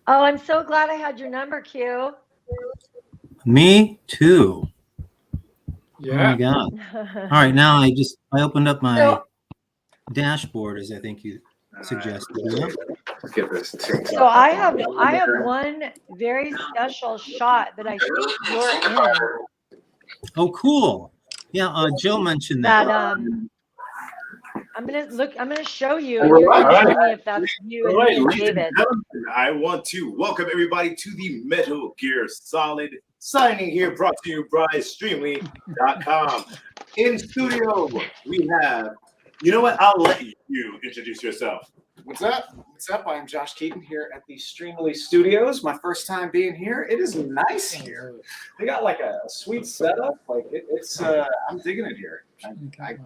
Oh, I'm so glad I had your number, Q. Me too. Oh my Yeah. God. All right, now I opened up my So, dashboard as I think you suggested. Yeah. Let's get this so TikTok I up on have I have there. one very special shot that I think you're in. Oh, cool. Yeah, Joe mentioned that. That I'm gonna look. I'm gonna show you, And and we're you're live. gonna All tell right. me if that's you All and right, me and ladies and David. gentlemen, I want to welcome everybody to the Metal Gear Solid signing here, brought to you by Streamly.com. In studio, we have, you know what? I'll let you introduce yourself. What's up? What's up? I'm Josh Keaton here at the Streamly Studios. My first time being here. It is nice here. They got like a sweet setup. Like it's I'm digging it here.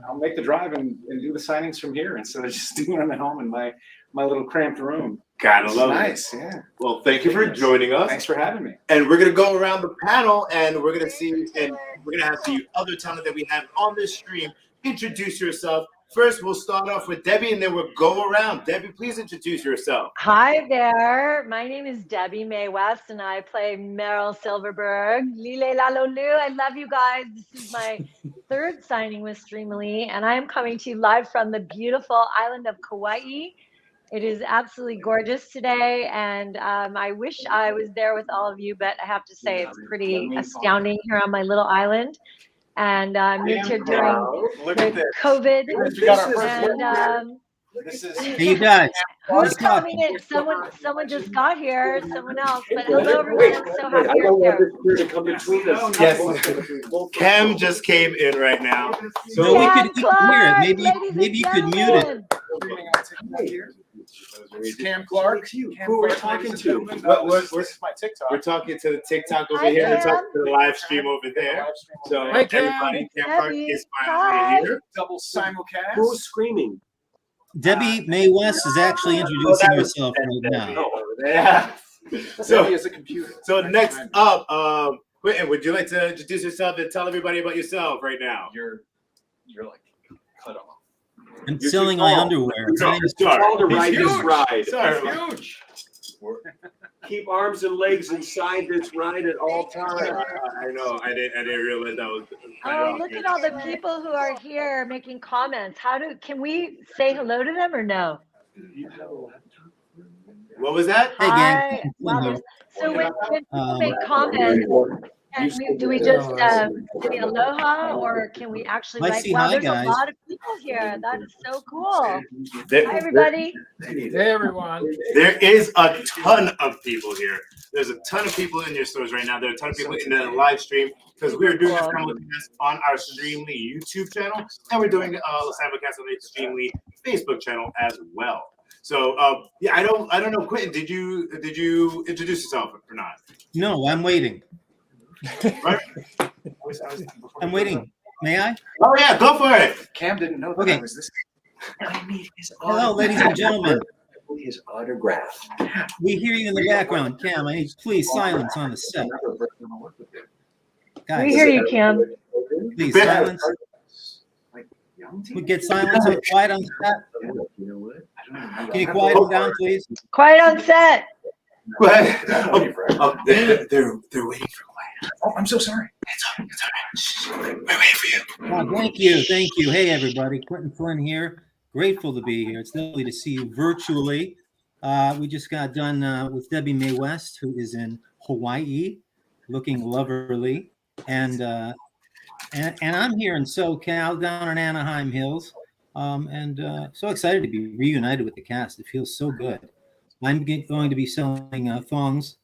I'll make the drive and do the signings from here instead of just doing them at home in my little cramped room. Gotta love Nice, it. yeah. Well, thank you for joining us. Thanks for having me. And we're gonna go around the panel, and we're gonna see, and we're gonna have the other talent that we have on this stream introduce yourself. First, we'll start off with Debbie, and then we'll go around. Debbie, please introduce yourself. Hi there. My name is Debbie Mae West, and I play Meryl Silverberg. Lile Lalolu. I love you guys. This is my third signing with Streamily, and I am coming to you live from the beautiful island of Kauai. It is absolutely gorgeous today, and I wish I was there with all of you, but I have to say it's pretty astounding here on my little island. And I moved here during Look at the this. COVID, We got our first and This is Hey, you guys. who's Just talk. coming in? Someone just got here. Someone else. But hello, everyone. I'm so happy you're here. Yes. Cam just came in right now. No, we Cam could hear it. Clark, Maybe ladies you and could mute it. gentlemen. It's Cam Clark. Who are we talking to? This is my TikTok. We're talking to the TikTok over Hi, here. We're Cam. talking to the live stream over there. So Hi, Cam. everybody, Cam Park Debbie. is Hi. finally here. Double simulcast. Who's screaming? Debbie Mae West is actually introducing herself right now. Yeah. So he is a computer. So next up, Quentin, would you like to introduce yourself and tell everybody about yourself right now? You're like cut off. I'm selling my underwear. My name is Sorry. to ride this ride. Sorry. Huge. Keep arms and legs inside this ride at all times. I know. I didn't realize that was. Oh, look at all the people who are here making comments. Can we say hello to them or no? What was that? Hey, gang. Hi. Wow. So when people make Um, comments, do we just say aloha, or can we actually Let's like? see. Wow, Hi, there's guys. a lot of people here. That is so cool. There, Hi, everybody. Hey, everyone. there is a ton of people here. There's a ton of people in your stores right now. There are a ton of people in the live stream because we are doing a simulcast on our Streamly YouTube channel, and we're doing a simulcast on the Streamly Facebook channel as well. So yeah, I don't know, Quentin. Did you introduce yourself or not? No, I'm waiting. Right? I'm waiting. May I? Oh yeah, go for it. Cam didn't know that Okay. I was this. I need his Hello, ladies and gentlemen. His autograph. We hear you in the background. Cam, I need please silence on the set. We Guys, hear you, Kim. please silence. We get silence and quiet on set. You know what? Can you quiet them down, please? Quiet on set. But, they're waiting for quiet. Oh, I'm so sorry. We're waiting for you. Oh, thank you. Thank you. Hey, everybody. Quentin Flynn here. Grateful to be here. It's lovely to see you virtually. We just got done with Debbie Mae West, who is in Hawaii, looking loverly. And I'm here in SoCal, down in Anaheim Hills. So excited to be reunited with the cast. It feels so good. I'm going to be selling thongs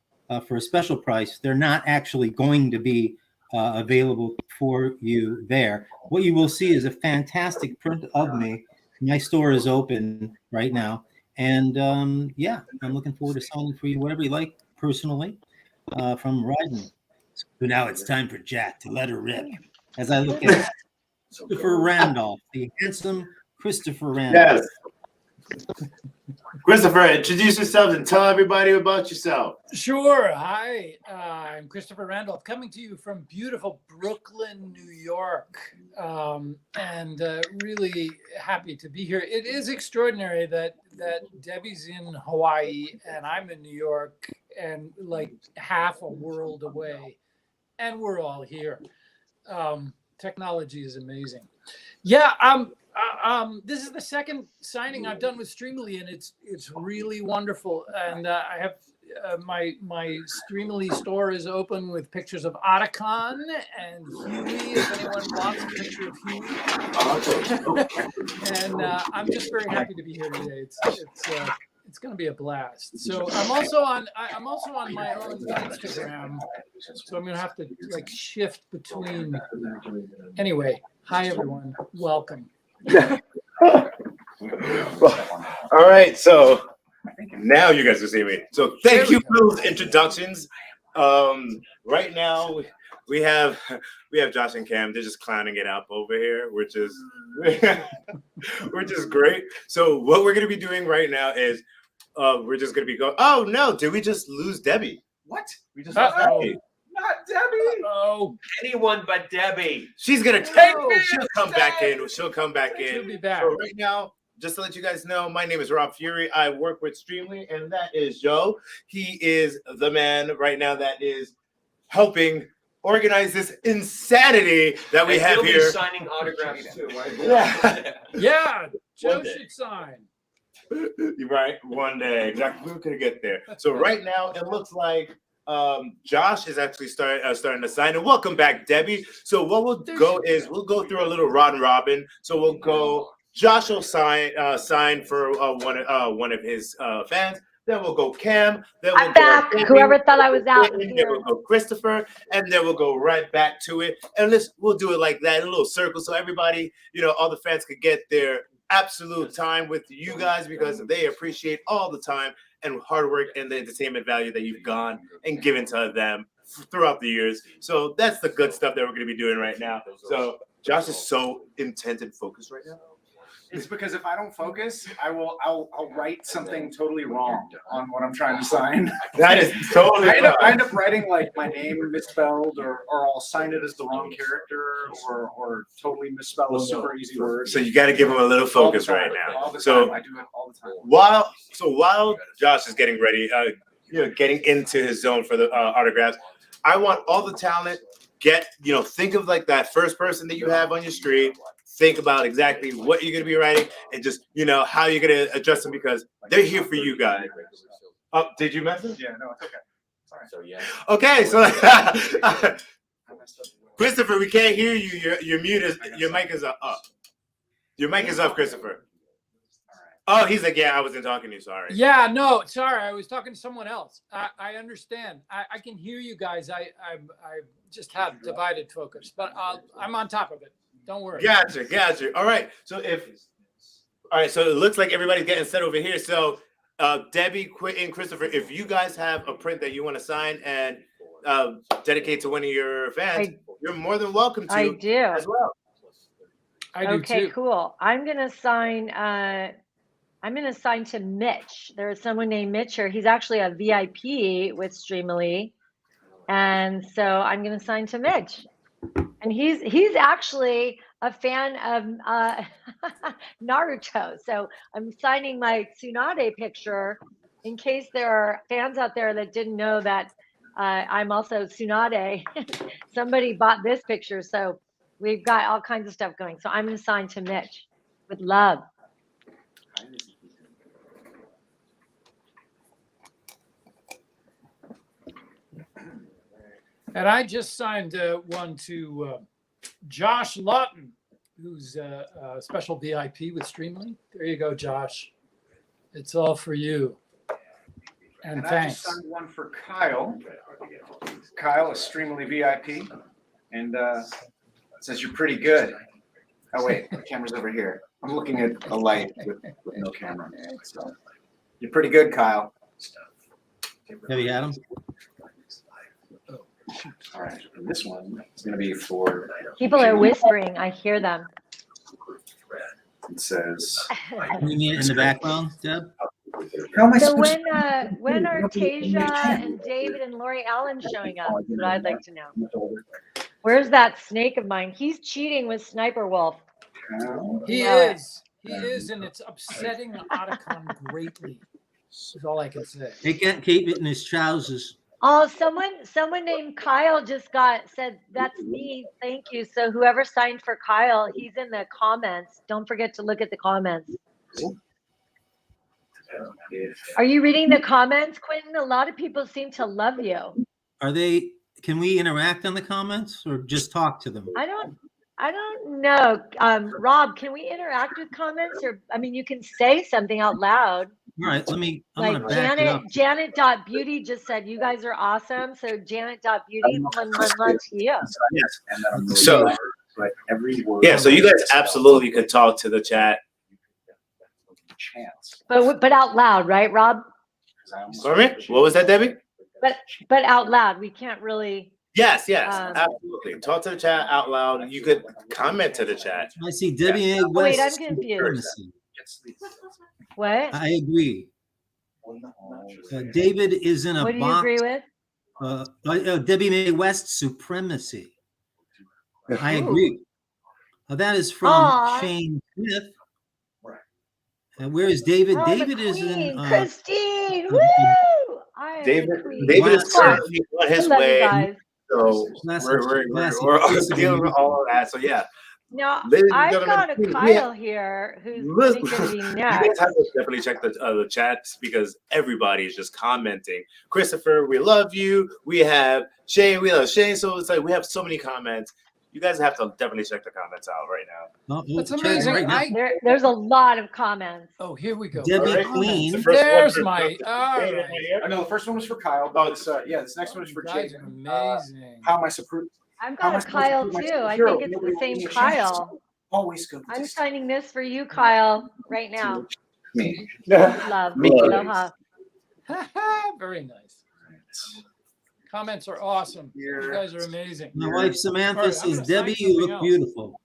for a special price. They're not actually going to be available for you there. What you will see is a fantastic print of me. My store is open right now. And yeah, I'm looking forward to selling for you whatever you like personally from Ryden. So now it's time for Jack to let her rip. As I look at Christopher Randolph, the handsome Christopher Randolph. Yes. Christopher, introduce yourself and tell everybody about yourself. Sure. Hi, I'm Christopher Randolph, coming to you from beautiful Brooklyn, New York, and really happy to be here. It is extraordinary that Debbie's in Hawaii and I'm in New York, and like half a world away, and we're all here. Technology is amazing. Yeah, this is the second signing I've done with Streamily, and it's really wonderful. And I have my Streamily store is open with pictures of Otacon and Huey, if anyone wants a picture of Huey. And I'm just very happy to be here today. It's going to be a blast. So I'm also on my own Instagram, so I'm going to have to like shift between. Anyway, hi everyone, welcome. All right, so now you guys can see me. So thank you for those introductions. Right now we have Josh and Cam. They're just clowning it up over here, which is great. So what we're gonna be doing right now is we're just gonna be going. Oh no! Did we just lose Debbie? What? We just lost Debbie. Not Debbie. Oh, Anyone but Debbie. She's gonna take me. She'll come back in. She'll come back in. she'll be back. So right now, just to let you guys know, my name is Rob Fury. I work with Streamly, and that is Joe. He is the man right now that is helping organize this insanity that we have He'll be here. signing autographs too. Right? Yeah. Yeah, Joe One day. should sign. Right, one day. Exactly. We're gonna get there. So right now, it looks like Josh is actually starting to sign. And welcome back, Debbie. So what we'll go is we'll go through a little round robin. So we'll go. Josh will sign for one of his fans. Then we'll go Cam. Then we'll I'm back. go Whoever thought I was out. Then we'll go Christopher, and then we'll go right back to it. And we'll do it like that in a little circle, so everybody, all the fans could get their absolute time with you guys, because they appreciate all the time and hard work and the entertainment value that you've gone and given to them throughout the years. So that's the good stuff that we're going to be doing right now. So Josh is so intent and focused right now. It's because if I don't focus, I'll write something totally wrong on what I'm trying to sign. That is totally I end up writing like my name misspelled, or I'll sign it as the wrong character, or totally misspell a super easy word. So you got to give him a little focus right now. All the So time. I do it all the time. while Josh is getting ready, getting into his zone for the autographs, I want all the talent. Think of like that first person that you have on your street. Think about exactly what you're going to be writing, and just, how you're going to address them, because they're here for you guys. Oh, did you message? Yeah, no, it's okay. Sorry. Okay, so Christopher, we can't hear you. Your mic is up. Your mic is up, Christopher. Oh, he's like, yeah, I wasn't talking to you. Sorry. Yeah, no, sorry, I was talking to someone else. I understand. I can hear you guys. I just have divided focus, but I'm on top of it. Don't worry. Gotcha. All right. So it looks like everybody's getting set over here. So Debbie, Quentin, Christopher, if you guys have a print that you want to sign and dedicate to one of your fans, you're more than welcome to. I do. As well. I do Okay, too. cool. I'm gonna sign to Mitch. There's someone named Mitch here. He's actually a VIP with Streamily, and so I'm gonna sign to Mitch. And he's actually a fan of Naruto. So I'm signing my Tsunade picture in case there are fans out there that didn't know that I'm also Tsunade. Somebody bought this picture. So we've got all kinds of stuff going. So I'm going to sign to Mitch with love. And I just signed one to Josh Lawton, who's a special VIP with Streamly. There you go, Josh. It's all for you. And thanks. I just signed one for Kyle. Kyle is Streamily VIP, and it says you're pretty good. Oh wait, the camera's over here. I'm looking at a light with no camera. So you're pretty good, Kyle. Have you had them? All right, and this one is going to be for. People are whispering. I hear them. It says. You need it in the background, Deb? How am I So supposed when are Tasia and David and Lori Allen showing up? That's what I'd like to know. Where's that snake of mine? He's cheating with Sniper Wolf. He is, and it's upsetting Otacon greatly. Is all I can say. He can't keep it in his trousers. Oh, someone named Kyle just said that's me. Thank you. So whoever signed for Kyle, he's in the comments. Don't forget to look at the comments. Are you reading the comments, Quentin? A lot of people seem to love you. Are they? Can we interact on the comments or just talk to them? I don't know. Rob, can we interact with comments? Or I mean, you can say something out loud. All right, I'm Like gonna back it up. Janet.beauty just said, you guys are awesome. So Janet.beauty, lunch to you. Yes. So yeah, so you guys absolutely could talk to the chat. But out loud, right, Rob? Sorry, what was that, Debbie? But out loud, we can't really. Yes, absolutely. Talk to the chat out loud. You could comment to the chat. I see Debbie A. Wait, I'm West. confused. What? I agree. David is in a What do you box. agree with? Debbie Mae West supremacy. I agree. That is from Aw. Shane Smith. And where is David? Oh, David the is in. queen, Christine. Woo! I am David the queen. is certainly on I his love you way. guys. So we're dealing with all of that. So yeah. Now, Ladies and I've gentlemen, got a we Kyle here who's going to be You next. guys have to definitely check the chats because everybody is just commenting. Christopher, we love you. We have Shane, we love Shane. So it's like we have so many comments. You guys have to definitely check the comments out right now. That's amazing. Right now. There's a lot of comments. Oh, here we go. Debbie All right. Queen. The first There's one- my. All right. I know the first one was for Kyle, but this next one is You for guys Jake. are amazing. How am I supposed? I've How am I got a supposed to Kyle prove too. myself a I hero? think it's Nobody the same gave me a chance. Kyle. Always good. I'm signing this for you, Kyle, right now. Me. Love. Aloha. Very nice. Comments are awesome. You guys are amazing. My wife Samantha All right, I'm says, gonna sign Debbie, you look something else. beautiful.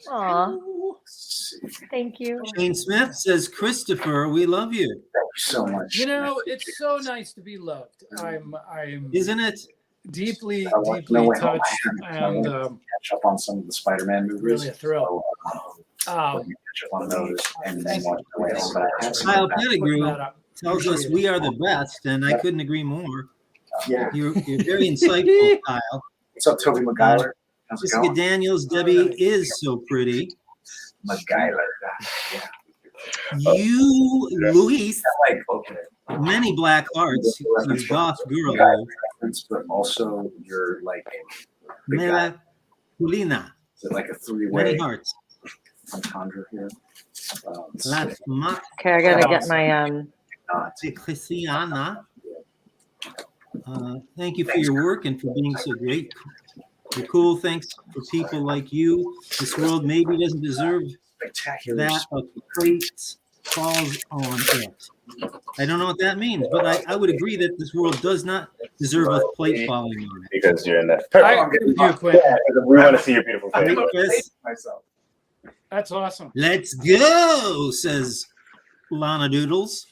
Aw. Thank you. Shane Smith says, Christopher, we love you. Thank you so much. You know, it's so nice to be loved. I'm Isn't it? deeply I want to touched know and catch up on some of the Spider-Man movies. really a thrill. Let me catch up on those and then watch the way home. But I have seen Kyle that. Pettigrew Putting that up. tells us we are the best, and I couldn't agree more. Yeah. You're very insightful, Kyle. What's up, Toby McGuire? How's it Jessica going? Daniels, Debbie is so pretty. McGuire. You, Luis, Like, okay. many black hearts. You goth girl. Reference, but also you're like the guy. Mela Julina, Is it like a many three-way hearts. entendre here? La Mac Okay, I gotta get my de Cristiana. Thank you for your work and for being so great. You're cool. Thanks for people like you. This world maybe doesn't deserve spectacular. that a plate falls on it. I don't know what that means, but I would agree that this world does not deserve a plate falling on it. Because you're in that. I agree with you, Quinn. We want to see your beautiful face. Chris, myself. That's awesome. let's go, says Lana Doodles.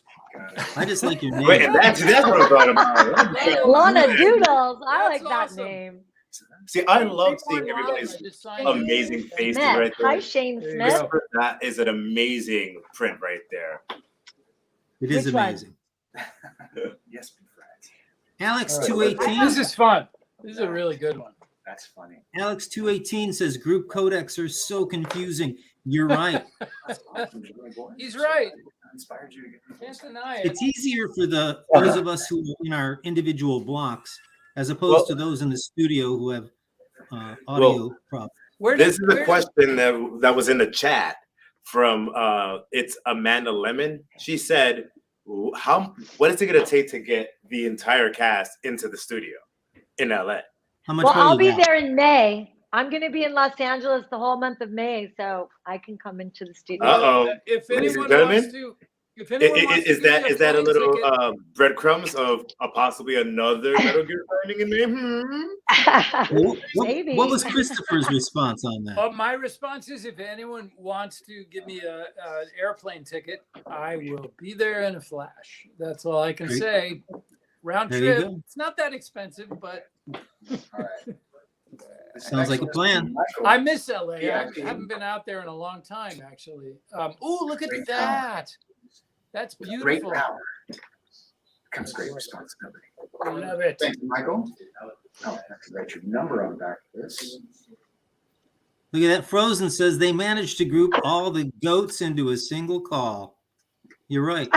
I just like your name. Wait, and that's what I brought about. Lana Doodles. I like That's that awesome. name. See, I love seeing everybody's amazing faces Smith. right there. Hi, Shane There you Smith. go. That is an amazing print right there. It is Which one? amazing. Yes, be friends. Alex All right. 218. This is fun. This is a really good one. That's funny. Alex 218 says group codecs are so confusing. You're right. That's awesome. You're really boring. He's right. Inspired you to get Can't deny it. It's easier for those of us who are in our individual blocks as opposed to those in the studio who have audio problems. This is a question that was in the chat from it's Amanda Lemon. She said, what is it going to take to get the entire cast into the studio in LA? How much Well, money I'll you be got? there in May. I'm going to be in Los Angeles the whole month of May, so I can come into the studio. Uh-oh. If Ladies and anyone gentlemen, wants to, if anyone wants to Is give me that a plane little ticket- breadcrumbs of possibly another Metal Gear signing in there? Maybe. What was Christopher's response on that? My response is, if anyone wants to give me an airplane ticket, I will be there in a flash. That's all I can There you- say. Round There you trip. go. It's not that expensive, but All right. Sounds like a plan. I miss LA. Yeah, I haven't been out there in a long time, actually. Ooh, look at that. That's Great beautiful. power comes great responsibility. I love it. Thank you, Michael. Oh, I have to write your number on the back of this. Look at that. Frozen says they managed to group all the goats into a single call. You're right.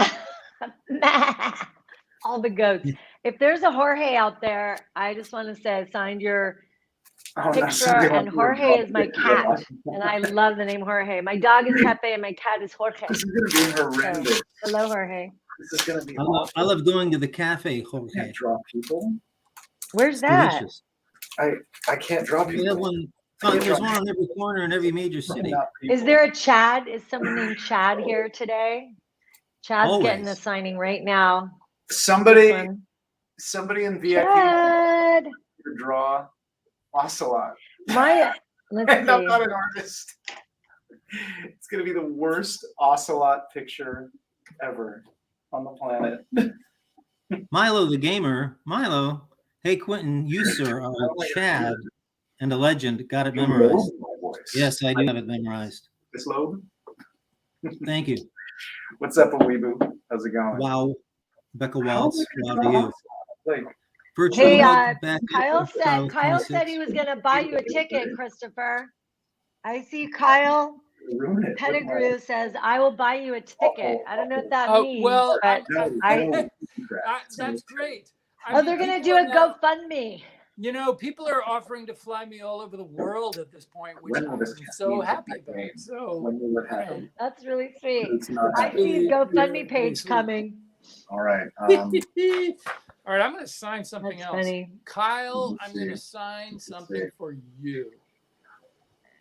All the goats. If there's a Jorge out there, I just want to say I signed your Oh, no, picture, somebody and wants me to Jorge draw is my a picture cat, of and I love the name Jorge. My dog is Pepe, and my cat is Jorge. This is going to be horrendous. So, hello, Jorge. This is going to be I love going to the cafe, I Jorge. can't draw people. Where's It's that? delicious. I can't draw They people. have one. Oh, there's one on every corner in every major city. Not people. Is there a Chad? Is someone named Chad here today? Chad's getting a Always. signing right now. This somebody one. in VIP Chad. to draw Ocelot? My, let's And I'm see. not an artist. It's going to be the worst Ocelot picture ever on the planet. Milo the gamer. Milo. Hey, Quentin, you, sir, are a Chad and a legend. Got it memorized. My voice. Yes, I do have it memorized. This lobe. Thank you. What's up, Weebu? How's it going? Wow. Becca How Waltz. did you Wow draw to you. Ocelot? Like, Virtual Hey, welcome back. Kyle Charles said he 26. was gonna buy you a ticket, Christopher. I see Kyle ruin it. Pettigrew says, I will buy you a ticket. I don't know what that means, Well, but that's great. I oh, mean, they're gonna people do are a now- GoFundMe. You know, people are offering to fly me all over the world at this point, which When will I'm this so campaign happy get about. made? So, When will it happen? That's really sweet. It's not I happening. see his Really, GoFundMe really page sweet. coming. All right. all right, I'm going to sign something That's else. funny. Kyle, Let's I'm going to see. sign Let's something see. for you.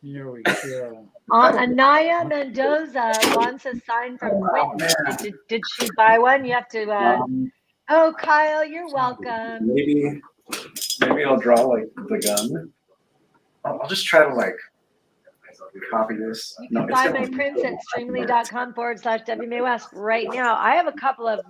Here we go. Anaya Mendoza wants a sign from Oh, Quentin. man. Did she buy one? You have to. Oh, Kyle, you're welcome. Maybe I'll draw like the gun. I'll just try to like copy this. You No, can it's buy gonna my be prints at streamly.com/WMAWest right now. I have a couple of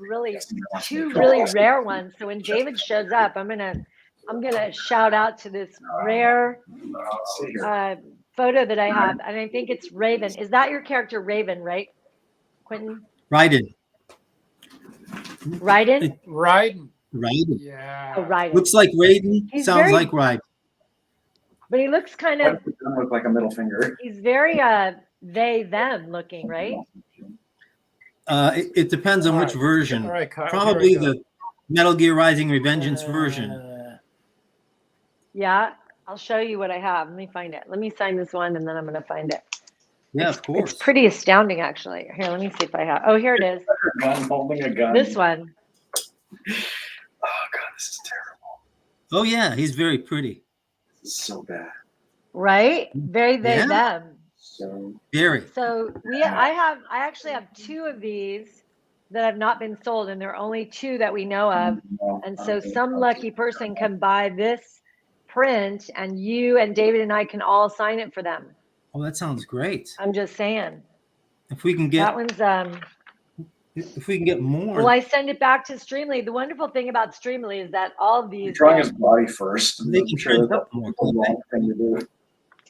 two really rare ones. So when David shows up, I'm gonna shout out to this rare Let's see here. photo that I have, and I think it's Raven. Is that your character, Raven? Right, Quentin? Raiden. Raiden? Raiden. Raiden. Yeah. Oh, Raiden. Looks like Raiden. He's Sounds very- like Raiden. But he looks kind Why of. does the gun look like a middle finger? He's very they them looking, right? It depends on which version. All right, Kyle. Probably here we go. the Metal Gear Rising Revengeance version. Yeah, I'll show you what I have. Let me find it. Let me sign this one, and then I'm gonna find it. Yeah, of course. It's pretty astounding, actually. Here, let me see if I have. Oh, here it is. Gun holding a gun. This one. Oh god, this is terrible. Oh yeah, he's very pretty. This is so bad. Right? Very they Yeah. them. So Very. So I actually have two of these that have not been sold, and there are only two that we know of. And so some lucky person can buy this print, and you and David and I can all sign it for them. Oh, that sounds great. I'm just saying. If we can That get one's more. well, I send it back to Streamly. The wonderful thing about Streamly is that all of you're these drawing his body first. They I'm can sure print that's up more. the wrong thing to do.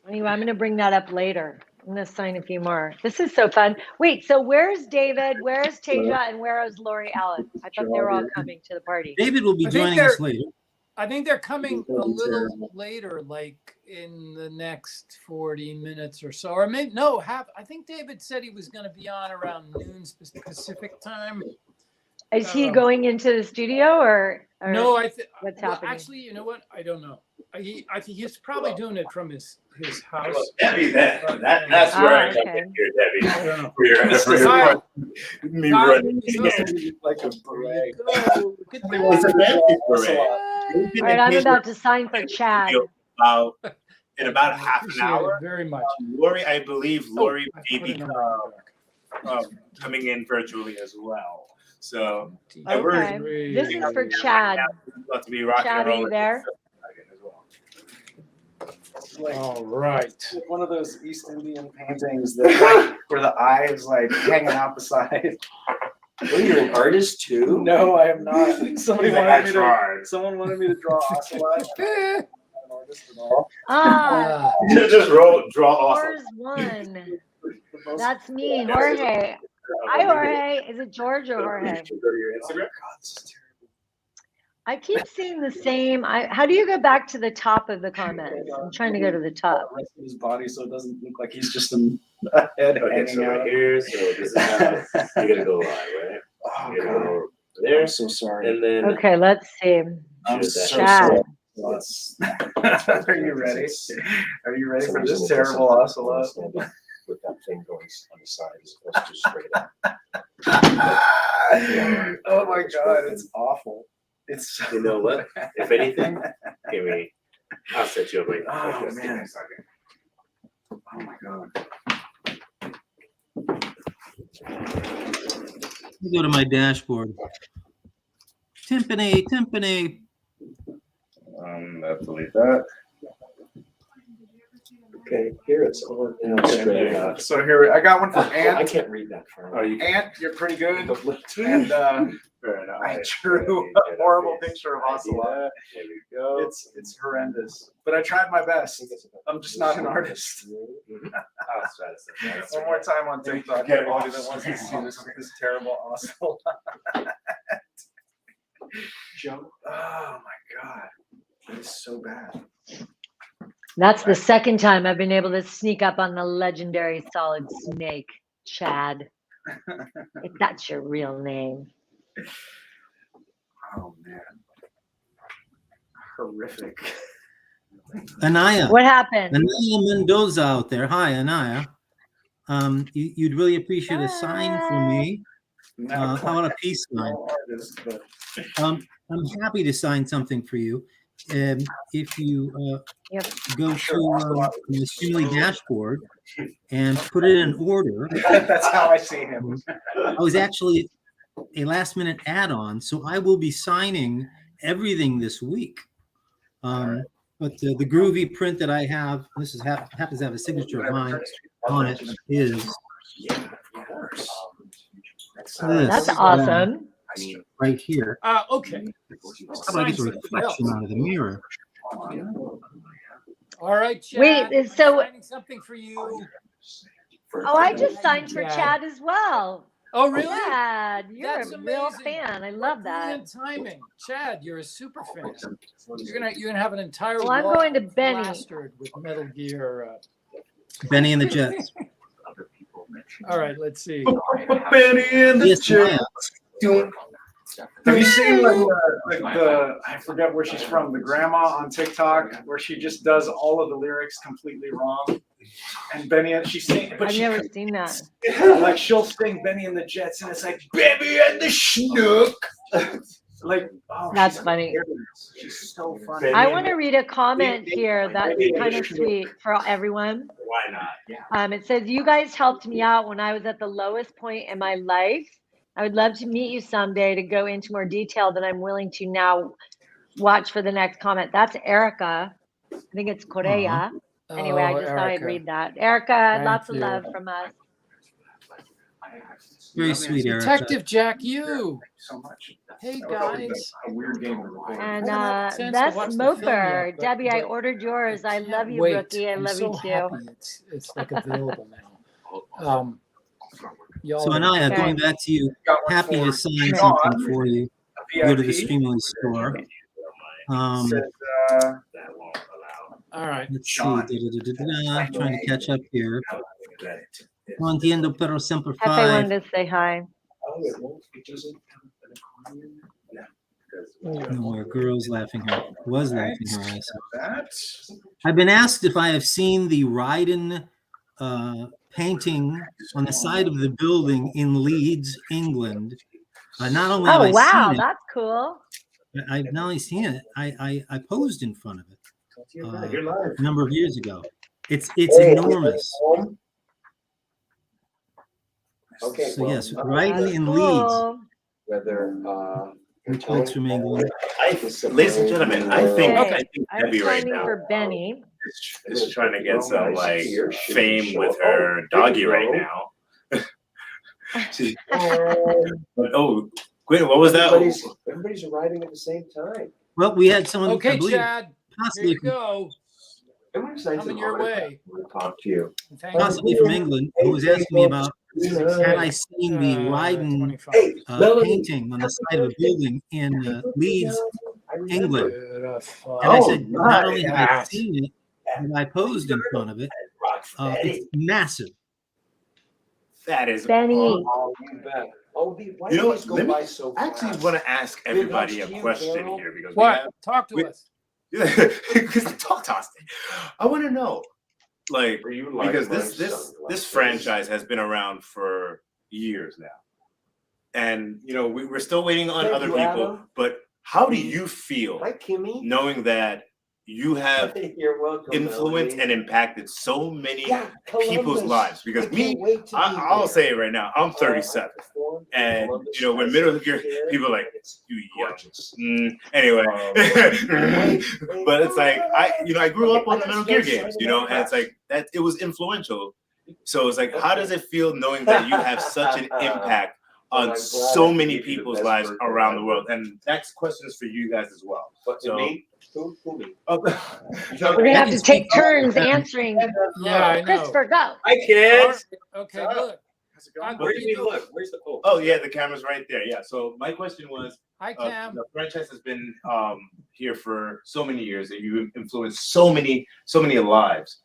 anyway, I'm gonna bring that up later. I'm gonna sign a few more. This is so fun. Wait, so where's David? Where's Tasia? And where is Lori Allen? I thought they were all coming to the party. David will be I think joining us later. I think they're coming a That'd be little terrible. later, like in the next 40 minutes or so. Or maybe no, I think David said he was going to be on around noon Pacific time. Is he going into the studio or No, what's well, happening? actually, you know what? I don't know. I think he's probably doing it from his house. Debbie, that's where I come in here, Debbie. I don't know. For your Kyle, me Kyle, running. you go. Like a There you parade. go. Look at It's a that. fancy parade. All right, I'm about to sign for Chad. In about half an Appreciate it hour. very much. Lori, I believe Lori Oh, I may put be a number on the back. coming in virtually as well. So Okay, this is for Chad. we're about to be rocking Chad, and are you rolling there? as well. It's like All right. one of those East Indian paintings that like where the eye is like hanging out the side. Oh, you're an artist too? No, I am not. Somebody He's wanted me to. hard. Someone wanted me to draw Ocelot. I'm not an artist at all. Ah, Uh, Just draw awesome. Core's one. That's me, Jorge. Hi, Jorge. Is it George or Jorge? Go to your Instagram. God, this is terrible. I keep seeing the same. How do you go back to the top of the comments? I'm trying to go to the top. The rest of his body, so it doesn't look like he's just a head Okay, hanging so right out. here, so this is how you're gonna go live, right? Oh, You're gonna God. go there, I'm so sorry. and then Okay, let's see. I'm Should so that- Chad. sorry. Are you ready? Are you ready for this terrible ocelot? With that thing going on the side as opposed to straight up. Oh my God, it's awful. It's so You know what? If anything, I'll set you up right now. Oh, Just give me man. a second. Oh my God. Let me go to my dashboard. Timpani. Delete that. Okay, here it's on now straight up. So here, I got one from I Ant. can't read that far. Oh, you Ant, you're pretty good. And Fair enough. I drew a horrible picture of ocelot. There we go. It's horrendous. But I tried my best. I'm just not an artist. Mhm. I'll try to set that up. One more time on TikTok. Okay. Everybody that wants to see this terrible ocelot. Joe. Oh my God. It's so bad. That's the second time I've been able to sneak up on the legendary Solid Snake, Chad. If that's your real name. Oh man. Horrific. Anaya. What happened? Anaya Mendoza out there. Hi, Anaya. You'd really appreciate a sign from me. How about a peace sign? Artist, but I'm happy to sign something for you. If you Yep. go to the Streamly dashboard and put it in order, that's how I see him. I was actually a last minute add-on, so I will be signing everything this week. But the groovy print that I have, this is happens to have a signature of mine on it, is Yeah, of course. this That's awesome. right here. Okay. How about I get the reflection out of the mirror? All right, Chad. Wait, I'm so- signing something for you. Oh, I just signed for Chad. Chad as well. Oh, really? Chad, you're That's a real amazing. fan. I love that. Brilliant timing, Chad. You're a super fan. You're gonna have an entire. Well, I'm wall going to Benny. plastered with Metal Gear. Benny and the Jets. All right, let's see. Benny and the Yes, Jets. Maya. Have you seen the I forget where she's from, the grandma on TikTok, where she just does all of the lyrics completely wrong? And Benny and she sing, but I've she never seen that. like she'll sing Benny and the Jets, and it's like Benny and the Schnook. Like, oh, That's she's funny. hilarious. She's so funny. I want to read a comment here that's kind of sweet for everyone. Why not? It says, you guys helped me out when I was at the lowest point in my life. I would love to meet you someday to go into more detail than I'm willing to now. Watch for the next comment. That's Erica. I think it's Korea. Anyway, I Oh, just thought I'd Erica. read that. Erica, Thank lots of you. love from us. Very sweet, Erica. Detective Jack, you. so much. Hey That was guys. a weird game to record. And haven't had a chance to Best watch the film Smoker, yet, but- Debbie, I but ordered yours. I can't love you, wait. Rookie. I I'm love so you too. happy it's like available now. Y'all So are- Anaya, Okay. going back to you, Got one happy to for sign Sean, something for you. a Go to the VIP. Streamly store. Says, That won't allow. all right. Let's see. Sean. Trying to catch up here. No entiendo, pero Pepe simplify. wanted to say hi. Oh, it won't, it doesn't have an accordion? No more girls laughing her. Was laughing her ass off. that. I've been asked if I have seen the Ryden painting on the side of the building in Leeds, England. Not only have Oh, I wow. seen it, That's cool. I've not only seen it, I posed in front of it You're live. a number of years ago. It's Hey, enormous. home? Okay, So well, yes, I'm Ryden That's in Leeds. cool. whether, Folks from England. Ladies and gentlemen, I think Okay. I'm Debbie right signing now for Benny. is trying to get some like fame with her doggy right now. She- oh, wait, what was that? Everybody's arriving at the same time. Well, we had someone, I Okay, believe, Chad. Here possibly, you go. Everyone's nice Coming and your honest. way. I want to talk to you. Thank you. possibly from England, who was asking me about had I seen the Leiden 25. painting on the side of a building in Leeds, England. Beautiful. And I said, not my only have I gosh. seen it, but I posed in front of it. It's massive. That is Benny. Oh, you bet. Oh, why You know do what? these go Let me- by so I actually fast? want to ask everybody a to you, question Daryl. here because What? Talk to we- us. because the talk toss thing. I want to know, like, Are you like because my this sunglasses? franchise has been around for years now, and we're still waiting on Thank other you, people. Adam. But how do you feel Hi, Kimmy. knowing that you have You're welcome. influenced Melanie. and impacted so many Yeah, people's Columbus. lives? Because I can't me, wait to be I'll there. say it right now. I'm 37. I performed in And Columbus when as middle a of your kid, people are like, and it's you gorgeous. anyway, Wait, but it's like I grew up on the Okay, Metal I Gear just games, started and it's like that it was influential. So it's like, how does it feel knowing that you have such an impact Well, I'm on glad so I many gave you the people's best lives version around the ever. world? And that's questions for you guys as well. But So- me? Who me? Oh, We're gonna have to take turns answering. Yeah, I know. Christopher, go. Hi, All kids. right. Okay, What's up? good. How's it going? Where did we look? Where's the oh yeah, the camera's right there. Yeah. So my question was, Hi, Cam. the franchise has been here for so many years that you influenced so many lives,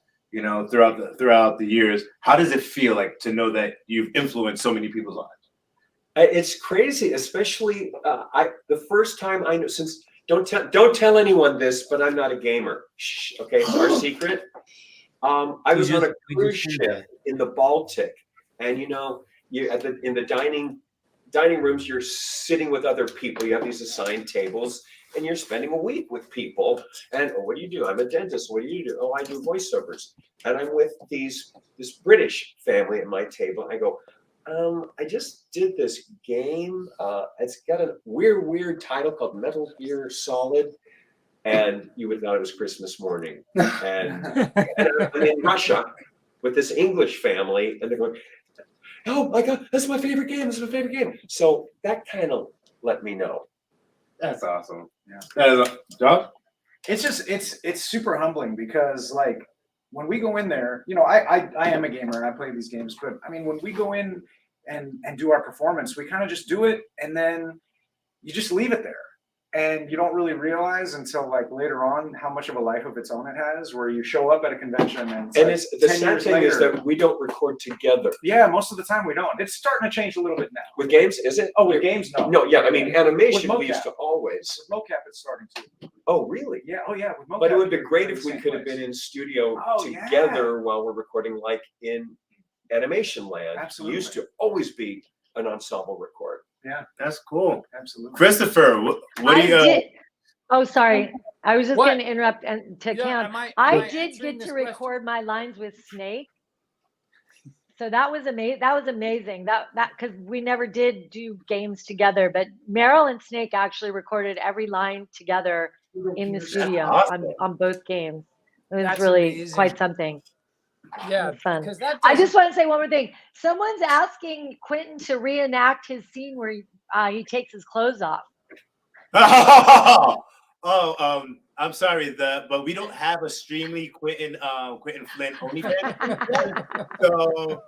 throughout the years. How does it feel like to know that you've influenced so many people's lives? It's crazy, especially the first time I know. Since don't tell anyone this, but I'm not a gamer. Shh, okay, it's our secret. I was on a cruise ship in the Baltic, and you in the dining rooms, you're sitting with other people. You have these assigned tables, and you're spending a week with people. And what do you do? I'm a dentist. What do you do? Oh, I do voiceovers. And I'm with this British family at my table. I go, I just did this game. It's got a weird title called Metal Gear Solid. And you would thought it was Christmas morning. And I'm in Russia with this English family, and they're going, oh my God, that's my favorite game. This is my favorite game. So that kind of let me know. That's awesome. Yeah. Josh? It's just it's super humbling because like when we go in there, I am a gamer and I play these games, but I mean when we go in and do our performance, we kind of just do it and then you just leave it there. And you don't really realize until like later on how much of a life of its own it has, where you show up at a convention and It's the 10 sad years thing is later- that we don't record together. Yeah, most of the time we don't. It's starting to change a little bit now. With games, is it? Oh, with games, no. No, yeah, I mean animation With we used mocap. to always. With mocap, it's starting to. Oh, really? Yeah. Oh, yeah. With mocap, But it would be you're great in if the we same could have place. been in studio Oh, yeah. together while we're recording, like in animation land. Absolutely. Used to always be an ensemble record. That's cool. Absolutely. Christopher, what do I you? did. Oh, sorry. I was just What? going to interrupt and to Yeah, Cam. am I did answering get this to question? record my lines with Snake. So that was amazing. That was amazing. That because we never did do games together, but Meryl and Snake actually recorded every line together in the studio awesome. on both games. It was That's really amazing. quite something. Yeah, It was fun. because that I just doesn't- want to say one more thing. Someone's asking Quentin to reenact his scene where he takes his clothes off. I'm sorry, but we don't have a Streamly Quentin Flynn OnlyFans. So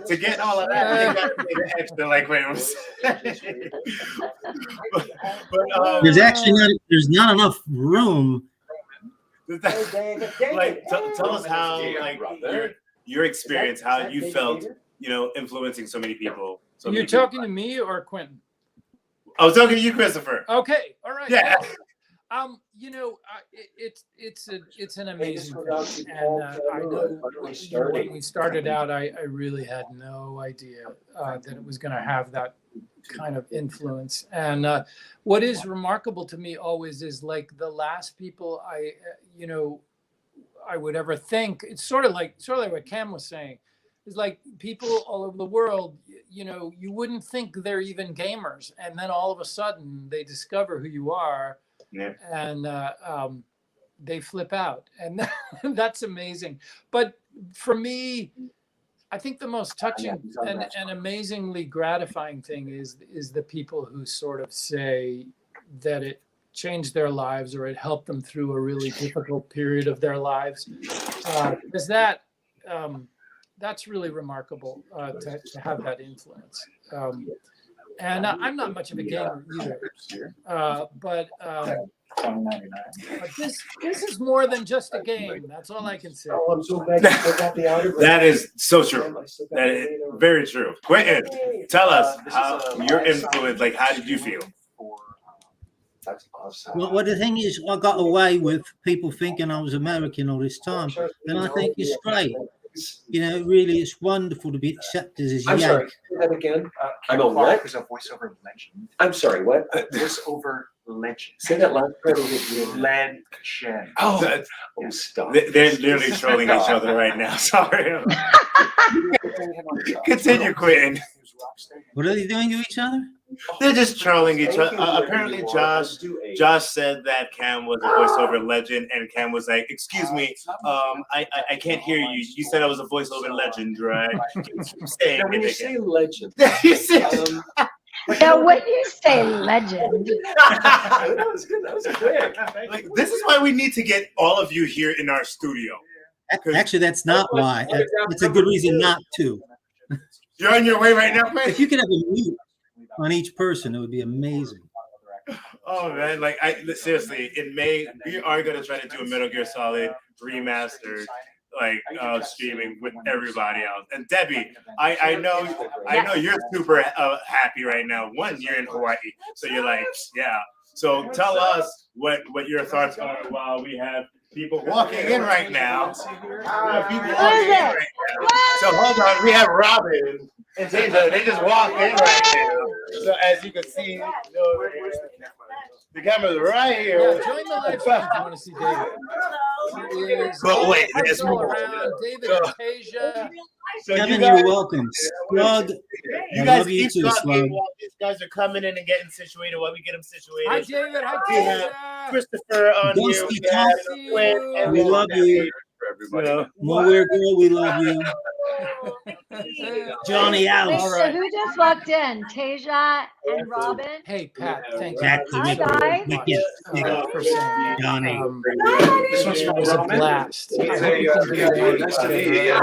to get all of that, you gotta pay the extra, like Quentin was saying. but There's not enough room. like tell us how like your experience, how you felt, influencing so many people. You're talking to me or Quentin? I was talking to you, Christopher. Okay, all right. Yeah. It's an amazing thing, and I know when we started out, I really had no idea that it was going to have that kind of influence. And what is remarkable to me always is like the last people I would ever think. It's sort of like what Cam was saying. It's like people all over the world, you wouldn't think they're even gamers. And then all of a sudden they discover who you are, and they flip out. And that's amazing. But for me, I think the most touching and amazingly gratifying thing is the people who sort of say that it changed their lives or it helped them through a really difficult period of their lives. Because that's really remarkable to have that influence. And I'm not much of a gamer either, but this is more than just a game. That's all I can say. Oh, I'm so glad you still got the autograph. That is so true. That is very true. Quentin, tell us how your influence. Like, how did you feel? That's awesome. Well, the thing is, I got away with people thinking I was American all this time, and I think it's great. You know, really, it's wonderful to be accepted as I'm Yank. sorry. Say that again. I'm a what? Is a voiceover legend. I'm sorry. What? Voiceover legend. Say that last part again. Legend. Oh, stop. They're literally trolling each other right now. Sorry. Continue, Quentin. What are they doing to each other? They're just trolling each other. Apparently, Josh said that Cam was a voiceover legend, and Cam was like, "Excuse me, I can't hear you. You said I was a voiceover legend, right?" Now, when you say legend, you said. Now, when you say legend, that was good. That was quick. Like, this is why we need to get all of you here in our studio. Actually, that's not why. It's a good reason not to. You're on your way right now, man. If you could have a mute on each person, it would be amazing. Oh man, like seriously, in May we are gonna try to do a Metal Gear Solid remastered, like streaming with everybody else. And Debbie, I know you're super happy right now. One, you're in Hawaii, so you're like, yeah. So tell us what your thoughts are while we have people walking in right now. We have people walking in right now. So hold on, we have Robin and Taser. They just walked in right now. So as you can see, the camera's right here. Yeah, join the live stream if you want to see David. Here he is. But wait, there's All more. around. David and Tasia. So Kevin, you guys, you're welcome. Slug, you I guys love you keep too, talking Slug. while these guys are coming in and getting situated while we get them Hi, situated. David. Hi, We have Tasia. Christopher on here. Ghosty We have Talk. Quinn, and We love you. So, Nowhere Girl, we love you. Johnny wait, Alice. All so right. who just walked in? Tasia and Robin? Hey, Pat. Thank you. Jack the Hi, Ripper. guys. Wicked, For saying that. Johnny. This one's It from was a Roman. blast. I hope we can do that. Nice to meet you. Yeah.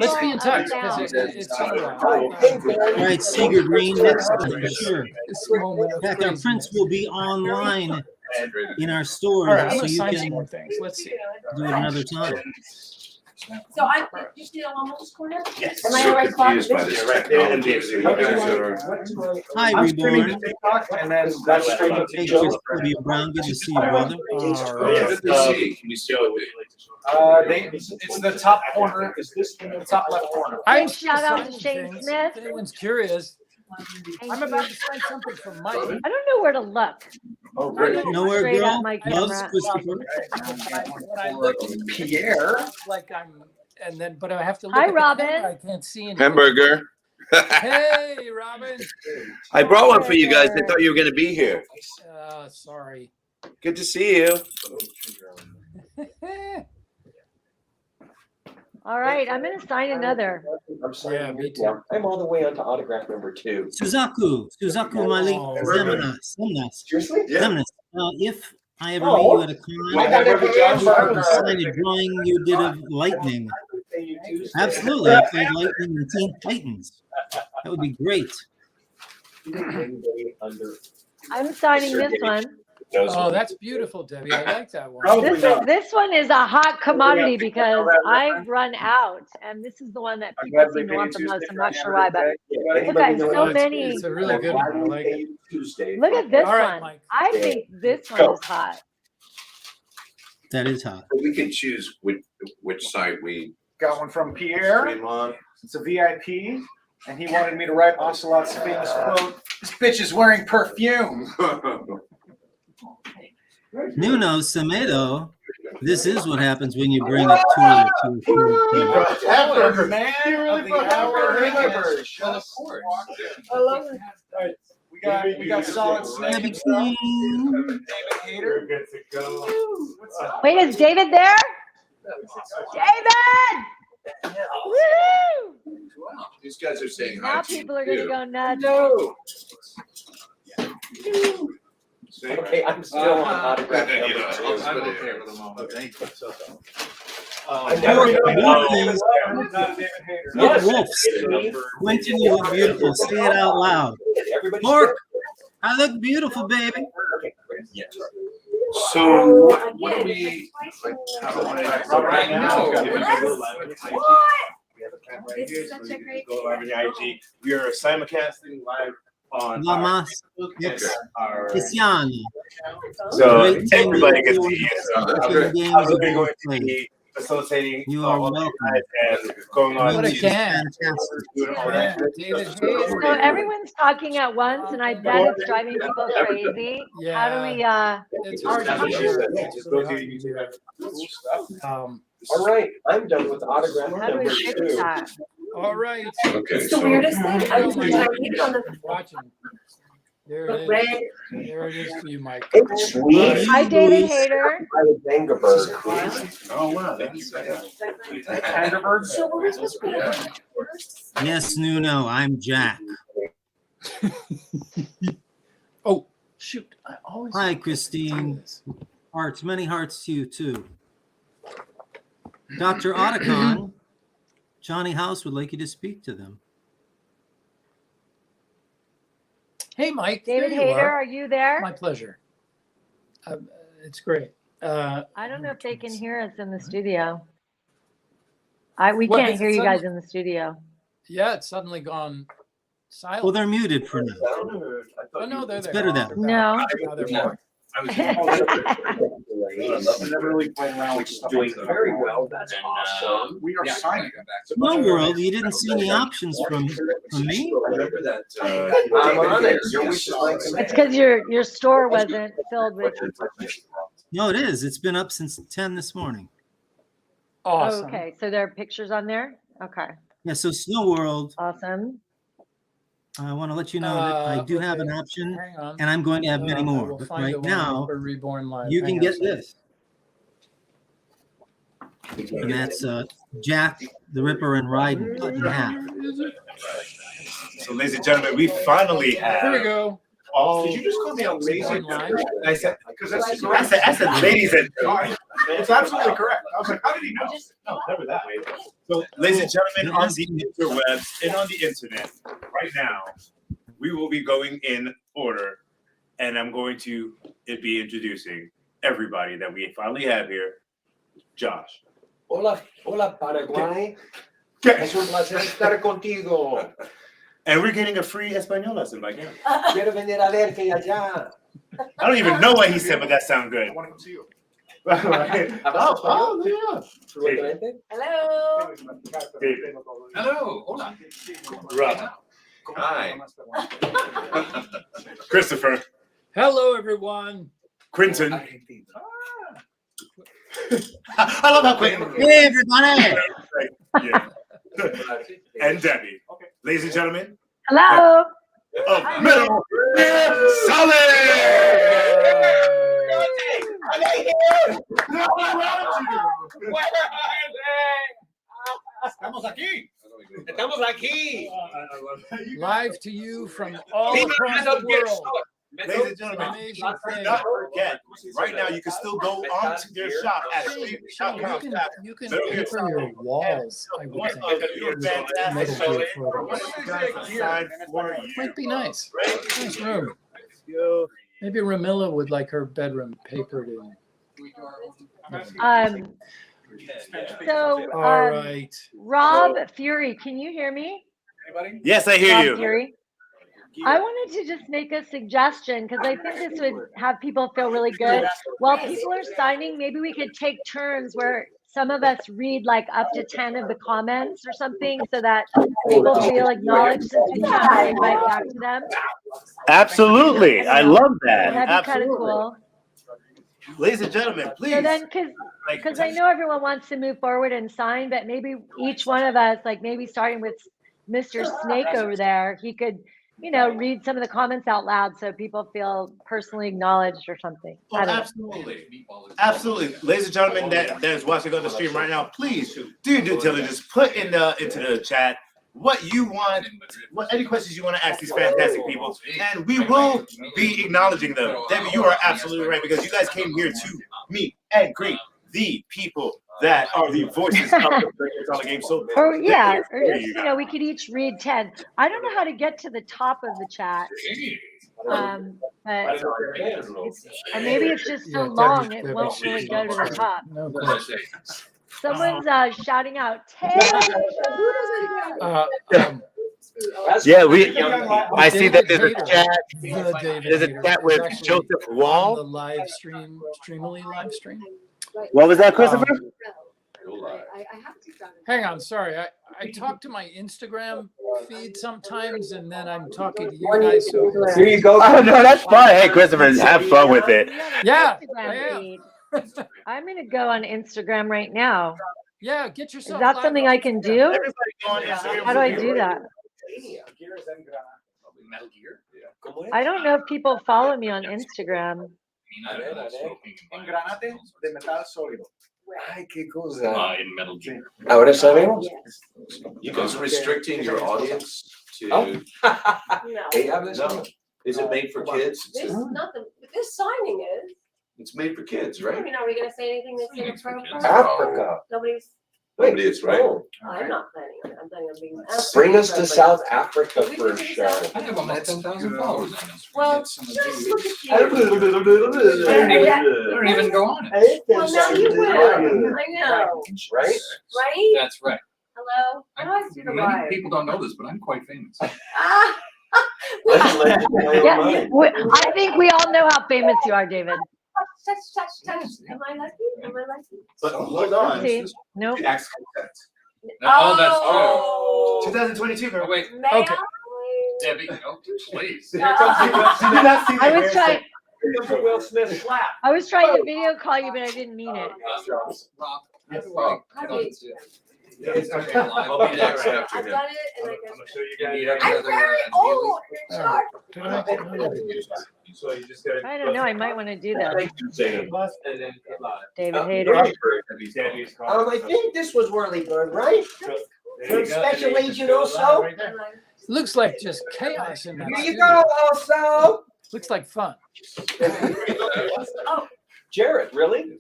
Let's be in touch because it's All right, Sigurd Green next time, sure. this moment In of fact, our prints craziness. will be online in our stores, All right, I'm so gonna you sign can some more things. Let's see. do it another time. So you see along this corner? yes. Am I all right spot? Yeah, right there. And there's you guys are. Hi, I'm streaming Reborn. to TikTok and then that's streaming to Hey, Joe. Christopher Brown, good to see you, brother. All right. Good to see you. Can you show it? It's the top corner. Is this the top left corner? I'm Big shout out to signing Shane things. Smith. If anyone's curious, Thank I'm you. about to sign something from Mike. I don't know where to look. Oh, great. Nowhere Straight Girl up my loves camera. Christopher. When I look at Pierre. like I'm, and then, but I have to look Hi, at the Robin. camera, I can't see anything. Hamburger. Hey, Robin. I brought one for you guys. I thought you were going to be here. Sorry. Good to see you. All right, I'm going to sign another. I'm sorry. Yeah, me too. I'm all the way on to autograph number 2. Suzaku Malik Oh, Zemnas. Seriously? Zemnas. If I ever Oh. meet you at a I con, got it. I can sign a drawing you did of Lightning. Absolutely, I played Lightning in Teen Titans. That would be great. I'm signing this one. Oh, that's beautiful, Debbie. I like that one. This one is a hot commodity because I've run out, and this is the one that people seem to want the most. I'm not sure why, but look at so many. It's a really good one. I like it. Look at this All right, one. Mike. I think this one is hot. That is hot. We can choose which site we Got one from Pierre. stream on. It's a VIP, and he wanted me to write Ocelot's famous quote, "This bitch is wearing perfume." Nuno Semedo. This is what happens when you bring a tool to a food. Hamburger, man. You really Of the put hour hamburger. Well, of course. I love it. All right, we got solid snake and stuff. David Hater. We're good to go. Wait, is David there? David! Woo! These guys are saying Now people are going to go nuts. No. See? Okay, I'm still on autograph You know, number 2. I'm okay for the moment. Thank you. I never Wolfies. Look, Yes. wolves. Quentin, you look beautiful. Say it out loud. Everybody. Mark, I look beautiful, baby. So What do we? Right now, What? we have a camera right This here, is so such you a can great go live on your IG. We are simulcasting live on La our mas. Facebook and It's our Cristiano. so Great team everybody of gets to viewers, see it. So watching the games I'm that going you to play. be facilitating You are all welcome. you guys and going on What a This is to can. fantastic. doing all that. Yeah, David So Hayter. everyone's talking at once, and I bet it's driving people crazy. How do we? It's hard to hear. Just go to YouTube. All right, I'm done with autograph How do we number fix 2. that? All right. Okay, It's the weirdest thing. I was Mike, on the watching. There it red. is. There it is for you, Mike. It's sweet. Hi, David Hayter. I was Bangerberg. Oh wow, that's So what was supposed to be? Yes, Nuno, I'm Jack. Oh, shoot. I always Hi, forget to do Christine. this. Hearts, many hearts to you too. Dr. Otacon, Johnny House would like you to speak to them. Hey, Mike. David there you Hayter, are. are you there? My pleasure. It's great. I don't know if they can hear us in the studio. We What, can't is hear it you guys in the studio. Yeah, it's suddenly gone silent. Well, they're muted for now. Oh, no, they're It's there. better that way. No. Now they're back. Never really playing around with stuff. Doing very well. That's awesome. We are signing. No world, you didn't see any options from me? Remember that? I'm on it. Your wish is my It's because your store wasn't filled with. No, it is. It's been up since 10 this morning. Awesome. Okay, so there are pictures on there. Okay, Yeah, so Snow World, awesome. I want to let you know that I do have an Okay. option, Hang on. and I'm going to have many I more. will But find the right one now, for Reborn Live. you Hang can on a get second. this. And that's Jack the Ripper and Ryden cut in half. So, ladies and gentlemen, we finally Here we have go. all. Did you just call me a lazy? Reborn Live. I said, Because that's I said, ladies and It's absolutely correct. I was like, how did he know? no, never that way. So, ladies and gentlemen, on the interwebs and on the internet, right now, we will be going in order, and I'm going to be introducing everybody that we finally have here. Josh. Hola, hola Paraguay. Es un placer estar contigo. And we're getting a free Espanol lesson by him. Quiero venir a verte allá. I don't even know what he said, but that sounds good. I want to come see you. Oh, yeah. Fluentemente. Hello. David. Hello, hola. Rob. Hi. Christopher. Hello, everyone. Quentin. I love how Quentin. Hey, everybody! Yeah. And Debbie. Ladies and gentlemen, Hello. of Middle Solid! Estamos aquí. Estamos aquí. Live to you from all across the world. Ladies and gentlemen, Amazing do thing. not forget, right now you can still go onto their shop at Sean, you can paper your walls, I would think. Metal grid for Might be nice. Nice room. Maybe Ramilla would like her bedroom papered in. So, All right. Rob Fury, can you hear me? Yes, I hear Rob you. Fury? I wanted to just make a suggestion because I think this would have people feel really good. While people are signing, maybe we could take turns where some of us read like up to 10 of the comments or something so that people feel acknowledged since we can't really write back to them. Absolutely. I love that. That'd be kind of Absolutely. cool. Ladies and gentlemen, please. So then, because I know everyone wants to move forward and sign, but maybe each one of us, like maybe starting with Mr. Snake over there, he could, you know, read some of the comments out loud so people feel personally acknowledged or something. Oh, I don't know. absolutely. Absolutely. Ladies and gentlemen that is watching on the stream right now, please do your due diligence. Put into the chat what you want, any questions you want to ask these fantastic people, and we will be acknowledging them. Debbie, you are absolutely right, because you guys came here to meet and greet the people that are the voices of the players on the game. So Or yeah, or there just you you know, we could each read 10. I don't know how to get to the top of the chat. But maybe it's just so long it won't really go to the top. No What did I say? Someone's shouting out, "Taylor!" Yeah, I see that David there's a Hayter, chat. the David There's a Hayter chat is with actually Joseph on the Wall. live stream, Streamily live stream. What was that, Christopher? Hang on, sorry. I talk to my Instagram feed sometimes, and then I'm talking to you guys. So Here you go. Oh no, that's fine. Hey, Christopher, have fun with it. Yeah, Instagram I am. feed. I'm gonna go on Instagram right now. Yeah, get Is yourself. that live something on I can Instagram. do? Everybody go on Instagram. How do I do that? Metal Gear? I don't know if people follow me on Instagram. Engranate de metal sólido. Ay, qué cosa. In Metal Gear. Ahora sabemos. You guys restricting your audience to. Oh. Hey, no. Is it made for kids? This signing is. It's made for kids, I right? mean, are we gonna say anything that's inappropriate? Africa. Nobody's, Nobody is, right? Oh, I'm not planning on it. I'm planning on being. bring us to South Africa for a show. I have almost 10,000 followers on this. Well, just look at I you. don't even go on it. Well, now you will. I know, Right? right? That's right. Hello? How do I see the Many live? people don't know this, but I'm quite famous. Ah! Yeah, I think we all know how famous you are, David. Touch. Am I lucky? But hold Let's on. see. Nope. Axe Concept. Oh, that's Oh. 2022, true. Oh, girl. wait, May Okay. I? Debbie, oh, please. She did not see I the was trying. Will Smith slap. I was trying to video call you, but I didn't mean it. Rob, Yes. Rob, How come do on. you- It's okay, live. I'll be next after I've him. done it and I I'm gonna guess. show you You need guys. every I'm other, very old. You're in charge. So you just gotta. I don't know. I might want to do that. Thank you, Sam. Plus, and then hit live. David Uh, Hayter. Debbie's call. I think this was Whirlybird, right? There you go. Special And then you agent just go also? live right there. Looks like just chaos in that Here you studio. go, also. Looks like fun. Jared, really?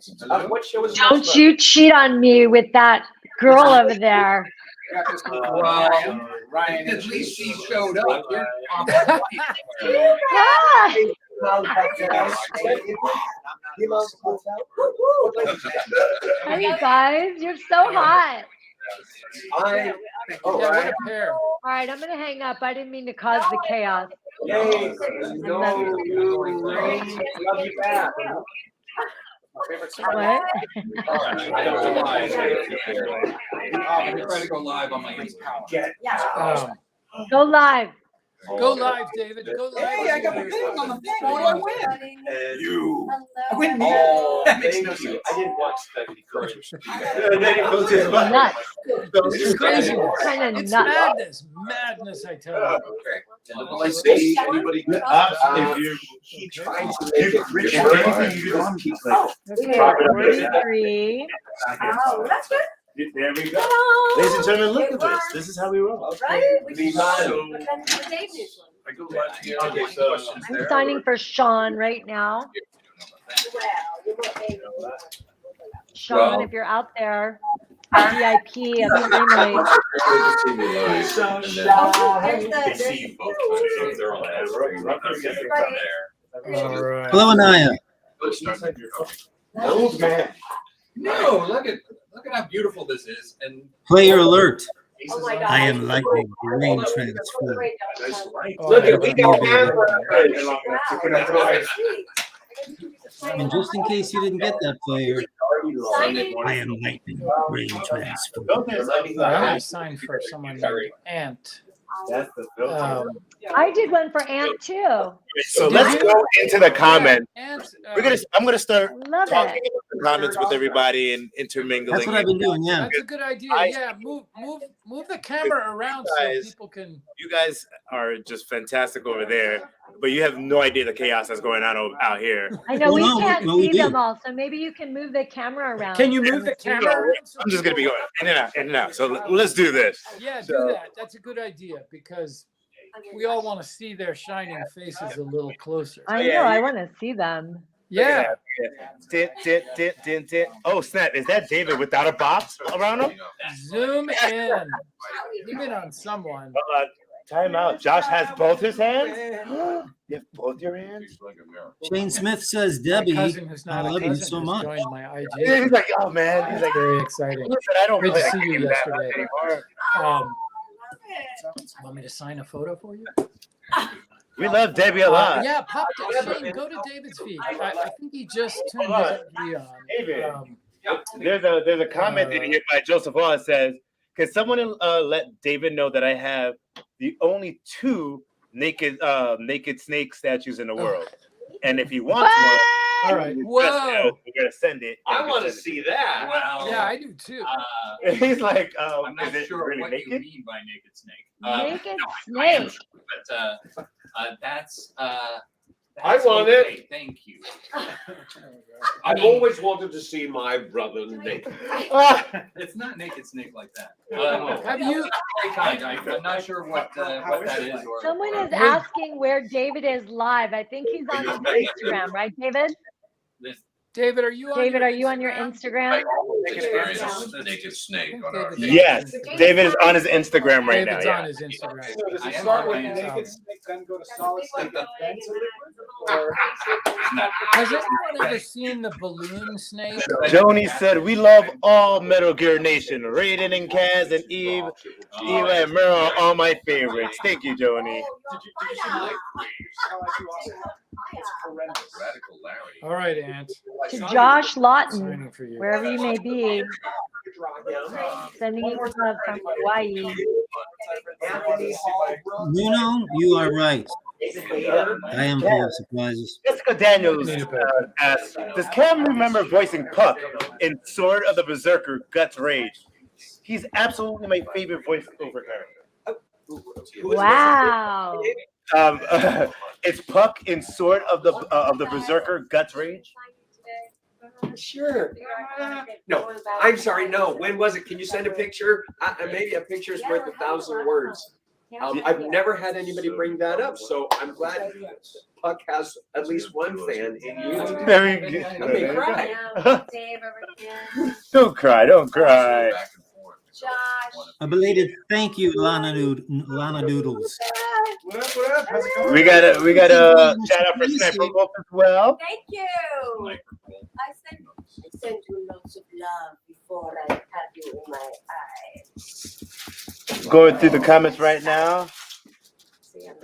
What show is Don't you cheat on me with that girl over there. Well, Ryan, at least he showed up. You're Ah, hi, you guys. You're so hot. I, Yeah, oh, what right. a pair. All right, I'm going to hang up. I didn't mean to cause the chaos. Yay. No, you rain. Love you back. What? I try to go live on my Instagram. Go live. Go live, David. Go live. Hey, I got my thing on the thing. What do I win? And You. Hello. Oh, That makes thank no you. sense. I didn't watch that first. And then it goes to his button. Nuts. It's crazy. Kind of It's nuts. madness, I tell you. Okay. And will I see anybody? If you He tried to make it rich, rich. anything you do, I'm keep like. Okay, 43. Oh, that's good. There we go. Hello. Ladies and gentlemen, look It at this. worked. This is how we roll. Right? We Be should- mine. But then the Dave news one. I go live here. Okay, so I'm signing for Sean right now. Well, you're more famous. Sean, if you're out there, VIP of Streamily. So There's They the- see you both. So if they're on that screen, I'm seeing it from there. All right. Hello, Anaya. Let's start with your phone. No, man. No, look at how beautiful this is, and Player alert. Oh my God. I am lightning, rain transfer. Look at, we got camera. And just in case you didn't get that, player, Signing. I am lightning, rain transfer. I'm gonna sign for someone named Ant. that's the filter. I did one for Ant too. So let's go into the comments. Ant, I'm gonna start Love talking it. about the comments with everybody and intermingling. That's what I've been doing, yeah. that's a good idea. Yeah, move the camera around so Guys. people can. You guys are just fantastic over there, but you have no idea the chaos that's going on out here. I know Well, we no, can't well, we see them do. all, so maybe you can move the camera around. Can you move the camera around? so I'm just gonna be people- going in and out. So let's do this. Yeah, do that. That's a good idea because we all want to see their shining faces a little closer. I know. I want to see them. Yeah. Oh snap! Is that David without a box around him? Zoom in. Zoom in on someone. Time out. Josh has both his hands. You have both your hands. Shane Smith says, My Debbie, cousin, who's I not a love you cousin, so just much. joined my IG. He's like, oh man. He's It's like, very exciting. listen, I don't Great play to a see you game that much yesterday. anymore. Want me to sign a photo for you? We love Debbie a lot. Yeah, pop Shane, go to David's feed. I think he just turned his IG on. David, there's a comment in here by Joseph Law that says, "Can someone let David know that I have the only 2 naked snake statues in the world, and if he wants one, all right, whoa, we're gonna send it." I want to see that. Well, yeah, I do too. He's like, I'm not is it sure really what naked? you mean by naked snake. Naked no, I am snake. sure, but that's. I want it. Thank you. I've always wanted to see my brother naked. It's not naked snake like that. Have you? Very kind. I'm not sure what that is. Or, Someone is asking where David is live. I think he's on his Instagram, right, David? David, are you on? David, are you on your Instagram? Naked snake on our. Yes, David is on his Instagram right David's now. on his Instagram. So does I it am start on with my naked snake, then go to solid snake, then to liquid? Or Has anyone ever seen the balloon snake? Joni said, "We love all Metal Gear Nation. Raiden and Kaz and Eve, Eva and Meryl are all my favorites." Thank you, Joni. did you see like how I do also? It's horrendous. Radical Larry. All right, Aunt. To Josh Lawton, Signing for you. wherever you may be, sending you love from Hawaii. Nuno, you are right. I am full of surprises. Jessica Daniels asks, "Does Cam remember voicing Puck in Sword of the Berserker Guts Rage? He's absolutely my favorite voiceover character." Wow. It's Puck in Sword of the Berserker Guts Rage. Sure. No, I'm sorry. No. When was it? Can you send a picture? Maybe a picture is worth 1,000 words. I've never had anybody bring that up, so I'm glad Puck has at least one fan in you. Very good. I may cry. Don't cry. Don't cry. A belated thank you, Lana Doodles. What up, what up? How's it going? We got a shout out for Sniper Wolf as well. Thank you. I send you lots of love before I have you in my eyes. Going through the comments right now.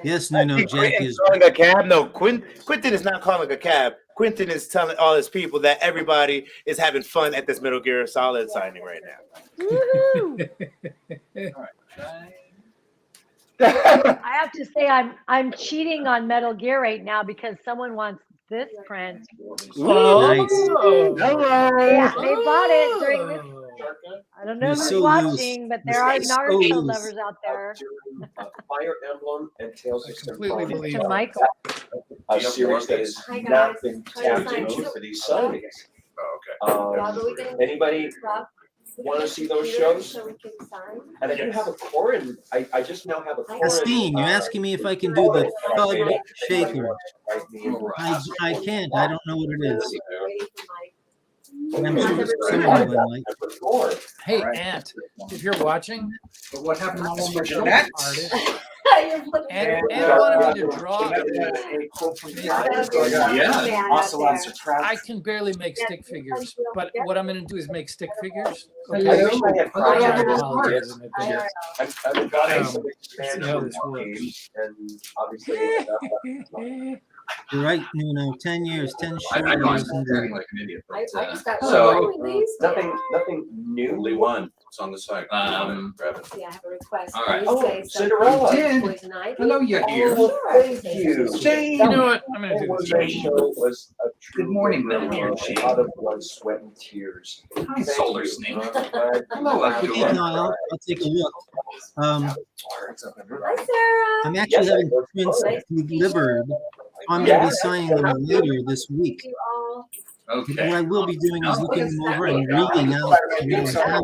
Yes, Nuno, Jack Quentin is. calling a cab. No, Quentin is not calling a cab. Quentin is telling all his people that everybody is having fun at this Metal Gear Solid signing right now. Woohoo! I have to say I'm cheating on Metal Gear right now because someone wants this print. Nice. Hello. Yeah, they bought it during this. I don't know You're who's so watching, but there are You're so Naruto loose. lovers out there. Fire Emblem and Tales of completely Symphonia. believe To it. Michael. A series that has Hi, not guys. been Trying to tapped sign into too. for these signings. Oh, Rob, are we getting- Anybody Rob, want to see those computer shows? So we can sign? And I do have a Corin. I just now have a Corin. Christine, you're asking me if I can do the thug shaker. I can't. I don't know what it is. Waiting for my- I'm sure someone will like. Hey, Aunt, if you're watching, But what happened to all my Jeanette? artist, You're flipping and through. wanted me to draw. Yeah. Also lots of travel. I can barely make stick figures, but what I'm going to do is make stick figures. I wish I had I projects. apologize in advance. I've got some See how expansion this works. and obviously. You're right, Nuno. 10 years, 10 I short know I'm years. acting indeed. like an idiot, I but just got So, released. nothing new. only one. It's on the site. Grab it. Yeah, I have a request. All right. Please Oh, say something Cinderella. Did. poison ivy. Hello, you're here. Oh, thank you. You know what? I'm going to do What this. was that show was a true Good morning, work Metal Gear of Chief. out of blood, sweat, and tears. Hi, Thank Solar you. Snake. Hello, Okay, no, I'll take a look. Hi, Sarah. I'm actually Yes, having I work prints hard. delivered. I'm going to be signing them later this week. You all. What Okay. I will be doing is looking them over and reading out what I have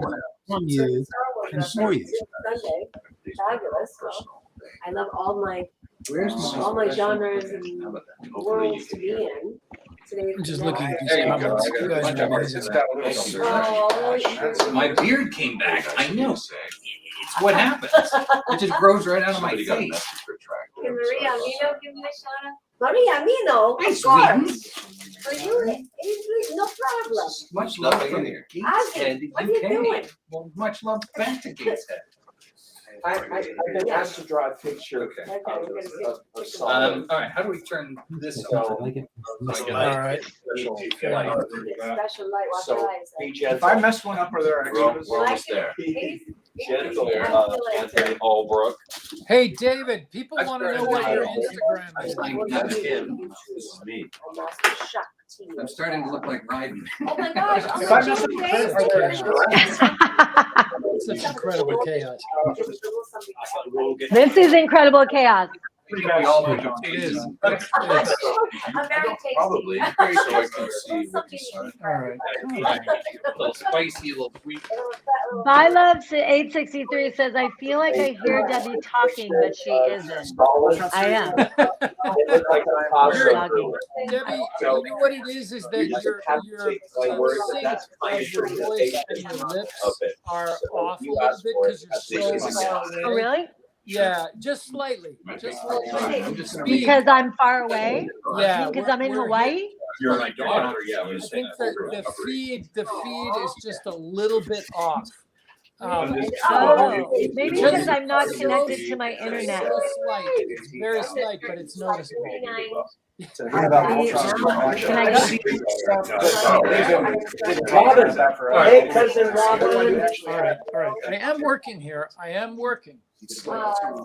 from you and for you. Sunday. Fabulous. Well, I love all my Where's genres and worlds to be in. I'm just looking at these There you go. comments. I got You a guys bunch are of ours. amazing. Oh, My beard came back. I know. It's what happens. It just grows right out of my face. Maria Mino, give me a shout out. Maria Mino, Hey, of Sweden. course. For you, it's no problem. Much love from Gateshead, What are you UK. doing? Well, much love back to Gateshead. I've been asked to draw a picture Okay. of solid. All right, how do we turn this I on? like it. All right. Special Special light, watch So your eyes. be If gentle. I messed one up, are there extras? We're almost there. Be He's gentle, excellent. Anthony Holbrook. Hey, David, people want to know what your That's Instagram is. That's him. This is me. I'm starting to look like Biden. Oh my gosh. If I mess up the print, are there extras? Such incredible chaos. This is incredible chaos. We all know John. It is. I'm very tasty. Probably, so I can see what you said. All right. A little spicy, a little sweet. Bylove863 says, I feel like I hear Debbie talking, but she isn't. I am. Doggy. Debbie, you know what it is that your sync of your voice and your lips are off a little bit because you're so far away. Oh, really? Yeah, just slightly. Just slightly. The speed. Because I'm far away? Yeah. Because I'm in Hawaii? You're my daughter, yeah. I think the feed is just a little bit off. Oh, maybe Just- because I'm not connected to my internet. So slight. It's very slight, but it's noticeable. Can I go? Robin, hey, cousin Robin. All right. I am working here. I am working.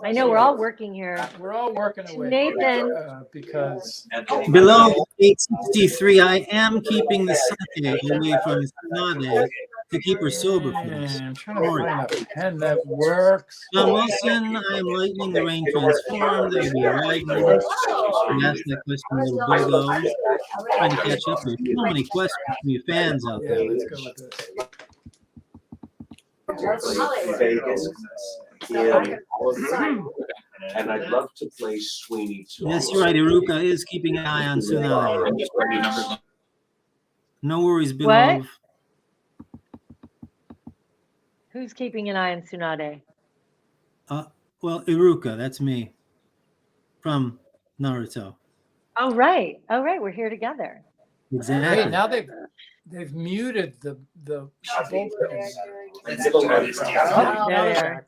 I know we're all working here. We're all working away. Nathan. Because Below 863, I am keeping the sake away from Sunade to keep her sober for this. I'm trying to find a pen that works. John Wilson, I am lightning the rain transformed. I'll be riding. And ask that question a little bit ago. Trying to catch up. There's so many questions from you fans out Yeah, there. let's go with this. Vegas. And I'd love to play Sweeney too. Yes, you're right. Iruka is keeping an eye on Sunade. No worries, beloved. Who's keeping an eye on Tsunade? Well, Iruka, that's me from Naruto. Oh, right. We're here together. Exactly. Hey, now they've muted the bullpen. Oh, there they are.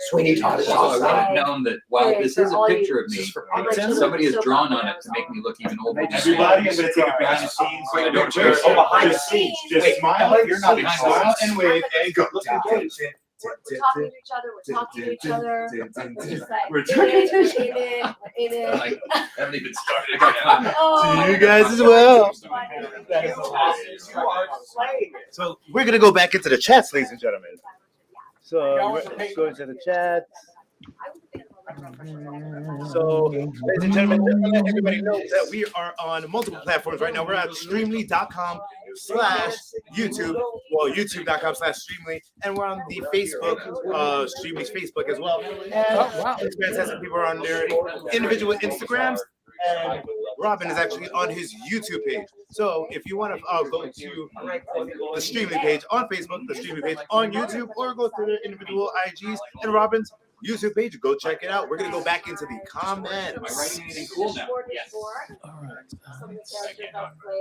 Sweeney Todd is So I awesome. wrote down that while this is a picture of me, somebody has drawn on it to make me look even older. Everybody, I'm gonna take a behind the scenes. I don't Just- care. Behind the scenes. Just smile. You're not behind the Smile scenes. and wave and go. We're talking to each other. We're talking to each other. It's like, We're in it. Like, I haven't even started. yet. Oh, To you guys as well. That is awesome. So we're gonna go back into the chats, ladies and gentlemen. So let's go into the chat. So, ladies and gentlemen, just to let everybody know that we are on multiple platforms right now. We're at streamly.com/YouTube, well, youtube.com/streamly, and we're on the Facebook, Streamly's Facebook as well. And wow. it's fantastic. People are on their individual Instagrams, and Robin is actually on his YouTube page. So if you want to go to the Streamly page on Facebook, the Streamly page on YouTube, or go to their individual IGs and Robin's YouTube page, go check it out. We're gonna go back into the Am I comments. writing anything cool now? Yes. All right.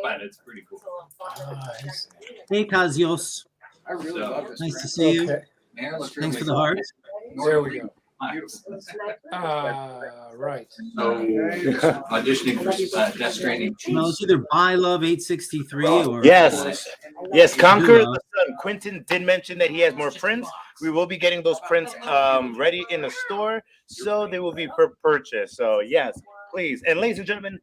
But it's pretty cool. Hey, Kazios. I really love this. Nice to see you. Okay. Man, it looks Thanks for really the heart. There we go. Beautiful. Right. So, auditioning for Death Stranding. Well, it's either Bylove863 or Yes, Conquer the Sun. Quentin did mention that he has more prints. We will be getting those prints ready in the store, so they will be for purchase. So yes, please. And ladies and gentlemen,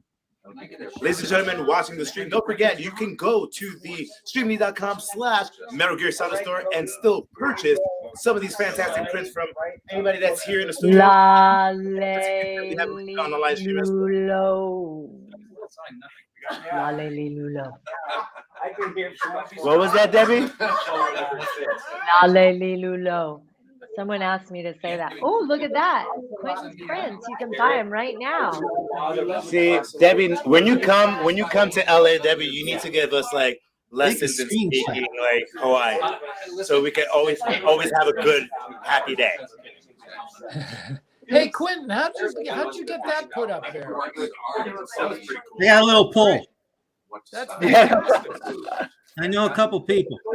watching the stream, don't forget you can go to the streamly.com/Metal Gear Solid store and still purchase some of these fantastic prints from anybody that's here in the studio. La On the live stream as well. Lulo. La Lulo. What was that, Debbie? La Lulo. Someone asked me to say that. Oh, look at that. Quentin's Prince. You can buy him right now. See, Debbie, when you come to LA, Debbie, you need to give us like lessons in speaking like Hawaii, so we can always have a good, happy day. Hey, Quentin, how'd you get that put up there? They got a little poll. That's I know a couple people. all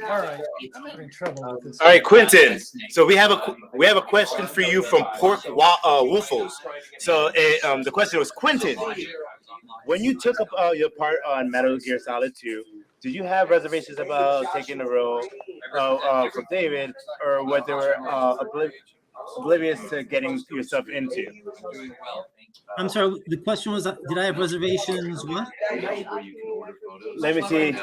right. I'm having trouble with this. All right, Quentin. So we have a question for you from Pork Waffles. So the question was, Quentin, when you took up your part on Metal Gear Solid 2, did you have reservations about taking the role from David, or what they were oblivious to getting yourself into? I'm sorry. The question was, did I have reservations? What? Let me see.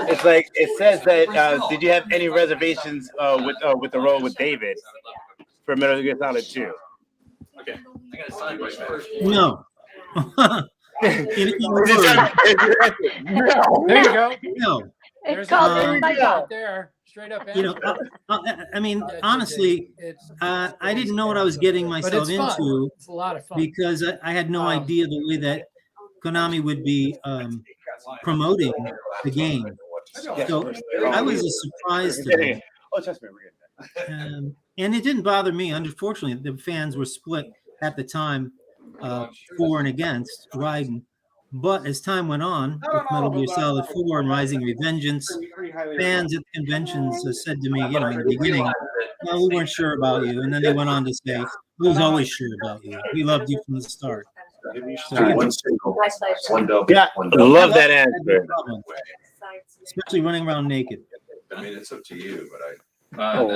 It's like it says that. Did you have any reservations with the role with David for Metal Gear Solid 2? Okay, I got a side question first. No. There you go. No. It's called Inside Job. There, straight up. You know, I mean, honestly, I didn't know what I was getting myself into. It's a lot of fun because I had no idea the way that Konami would be promoting the game. So I was a surprise to me. And it didn't bother me. Unfortunately, the fans were split at the time, for and against Raiden. But as time went on, with Metal Gear Solid 4 and Rising Revengeance, fans at conventions said to me, you know, in the beginning, no, we weren't sure about you. And then they went on to say, we was always sure about you. We loved you from the start. So, One single, one double. Yeah, love that answer. Especially running around naked. I mean, it's up to you, but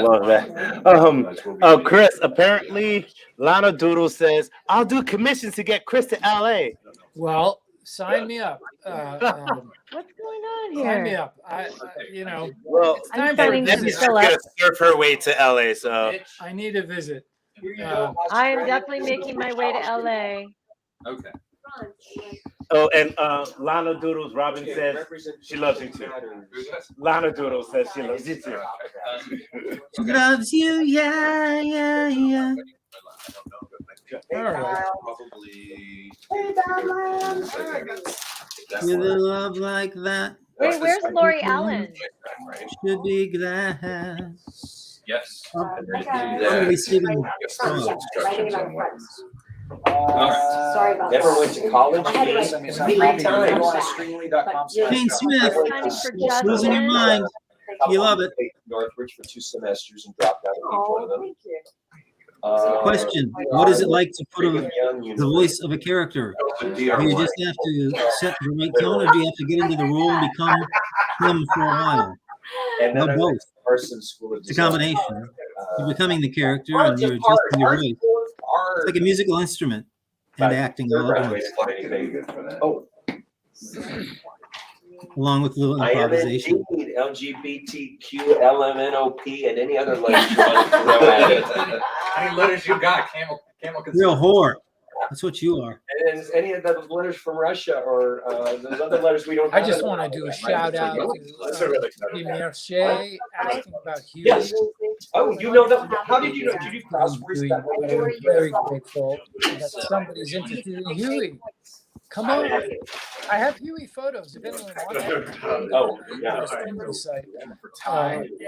love that. Chris, apparently Lana Doodle says, I'll do commissions to get Chris to LA. Well, sign me up. What's going on here? Sign me up. Well, it's time Debbie's gonna surf her way to LA, so I need a visit. I am definitely making my way to LA. okay. Oh, and Lana Doodles, Robin says she loves you too. Lana Doodles says she loves you too. She loves you, yeah, yeah, yeah. All right. Probably. With a love like that, Wait, where's Lori Allen? should be glad. Yes. Probably sitting. Sorry about Never that. went to college. Kane Smith, Signing for losing your Justice. mind. You love it. Northridge for 2 semesters and dropped out of one of Oh, them. thank you. Question: what is it like to put the voice of a character? Do you just have to set the right tone, or do you have to get into the role and become him for a while? And No, then both. It's a combination. You're becoming the character, and you're adjusting your voice. It's like a musical instrument and acting all at once, Oh, along with a little I am improvisation. indeed LGBTQ LMNOP and any other letters you want to throw at it. How many letters you got? Camel Real whore. That's what you are. And any of those letters from Russia or those other letters we don't I have. just want to do a shout out to Premier Shea asking about Huey. Yes. Oh, you know that? How did you know? Did you crossword Huey, that? but I'm very grateful that somebody's interested in Huey. Come on. I have Huey photos if anyone wants them. Oh, yeah. Just in the site,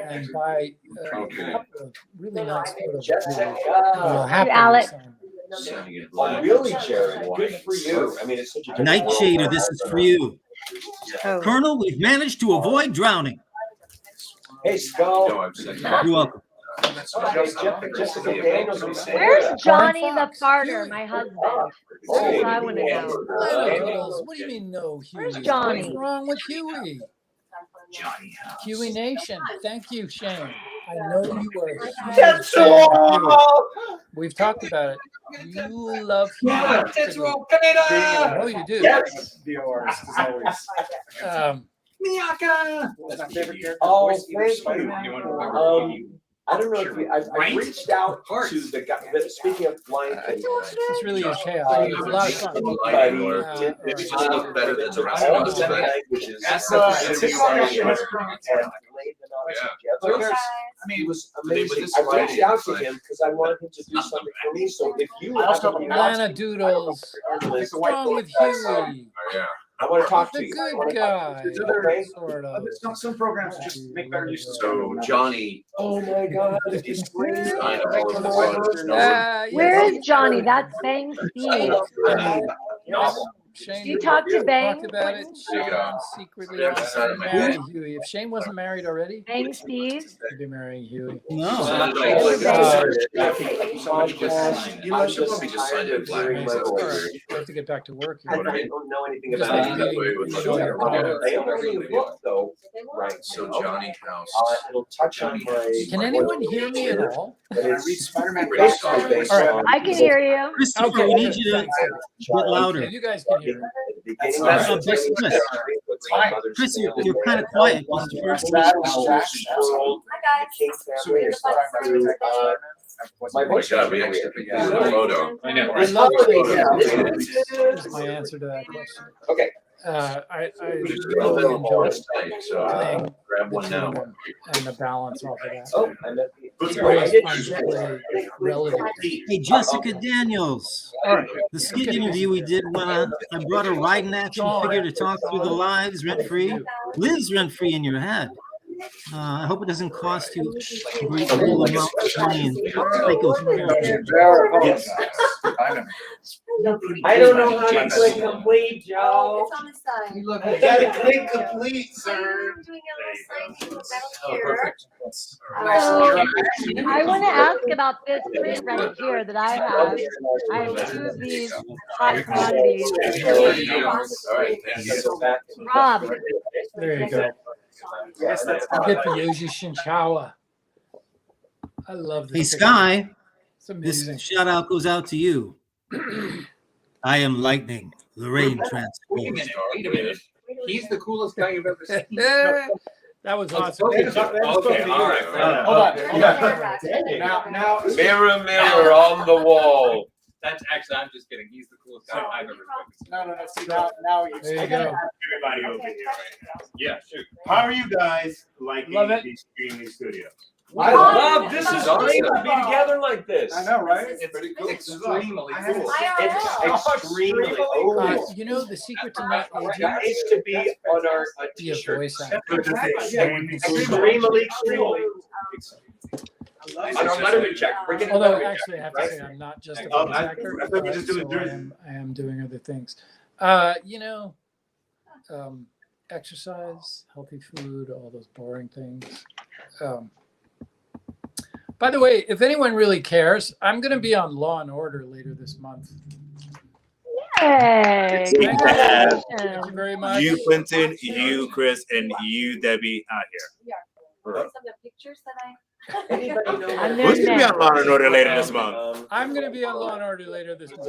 and buy a couple of really nice photos. Alec. Oh, really, Jared? Good for you. I mean, it's such a Nightshader, this is for you. Oh. Colonel, we've managed to avoid drowning. Hey, Skull. You're welcome. Jessica Daniels. Where's Johnny the farter, my husband? That's what I want to know. What do you mean no Huey? Where's Johnny? What's wrong with Huey? Huey Nation. Thank you, Shane. I know you are a huge fan. We've talked about it. You love Huey. I know you do. Yes. Um, Oh, thank you. I don't know if you, I reached out to the guy, speaking of Lion King. This really is chaos. It's a lot of fun. It's just look better than the rest All of the us. seven languages. That's and it's laid them out together. I mean, It was they would amazing. describe I reached it out to like- him because I wanted him to do something for me. So if you Atlanta Doodles. What's wrong with Huey? Yeah. I want to talk to The you. good guy. Okay? Sort of. Some programs just make better use of So Johnny, Oh my God! It's great. kind of all of the songs. Where is Johnny? That's Bang Speed. Novel. Shane, You talked to Bang? talked about it. Shane secretly wants to marry Huey. If Shane wasn't married already, Bang Speed? he'd be marrying Huey. No. You should probably just sign it black. I have to get back to work. I Here. don't know anything Just about like it. reading, They don't really look though. Right. So Johnny House. It'll touch on my. Can anyone hear me at all? But it's Spider-Man. basically based All right. on- I can hear you. Christopher, Okay, we need you to get louder. You guys can hear. Beginning That's of- Chris, you're kind of quiet. This is the first time. Hi guys. Family is through, my Oh my voice God, we is actually weird. got a photo. I know. I love Yeah. This is my answer to that question. Okay. I We just really got enjoy this tight, so playing grab the one now. tune and the balance off of that. Oh, I met the. It's always fun to play relative. Hey, Jessica Daniels. All right. The skit interview we did when I brought a riding action figure to talk through the lives rent-free, lives rent-free in your head. I hope it doesn't cost you a great deal of money and I don't know how to click complete, Joe. It's on the side. You gotta click complete, sir. I'm doing a little sign Oh, here. perfect. I want to ask about this print right here that I have. I have two of these hot commodities. All right, thank you. Rob, There you go. I get the Yoji Shinchawa. I love this. Hey, picture. Sky, It's this amazing. shout out goes out to you. I am lightning, the rain transport. Wait a minute. He's the coolest guy you've ever seen. That was awesome. Okay, all right. Hold on. Now, Mirror, mirror on the wall. That's actually, I'm just kidding. He's the coolest guy I've ever spoken to. no. See now you. There you I gotta go. have everybody over here right now. Yeah, shoot. How are you guys liking Love it. these streaming studios? I love this. Is great to be together like this. I know, right? It's pretty cool. extremely I have- cool. It's extremely cool. You know the secret to not aging? That needs to be on our Be a t-shirt. voice actor. Extremely cool. I don't let him in check. Bring it Although in. actually, I have to say, I'm not just a Oh, voice actor. I thought you were just doing so Jersey. I am doing other things. Exercise, healthy food, all those boring things. By the way, if anyone really cares, I'm going to be on Law and Order later this month. hey, We have Thank you congratulations. very much. You, Clinton, you, Chris, and you, Debbie, out here. Some of the pictures that I. Anybody know I'm Who's gonna be on Law and Order later this Um, month? I'm going to be on Law and Order later this month.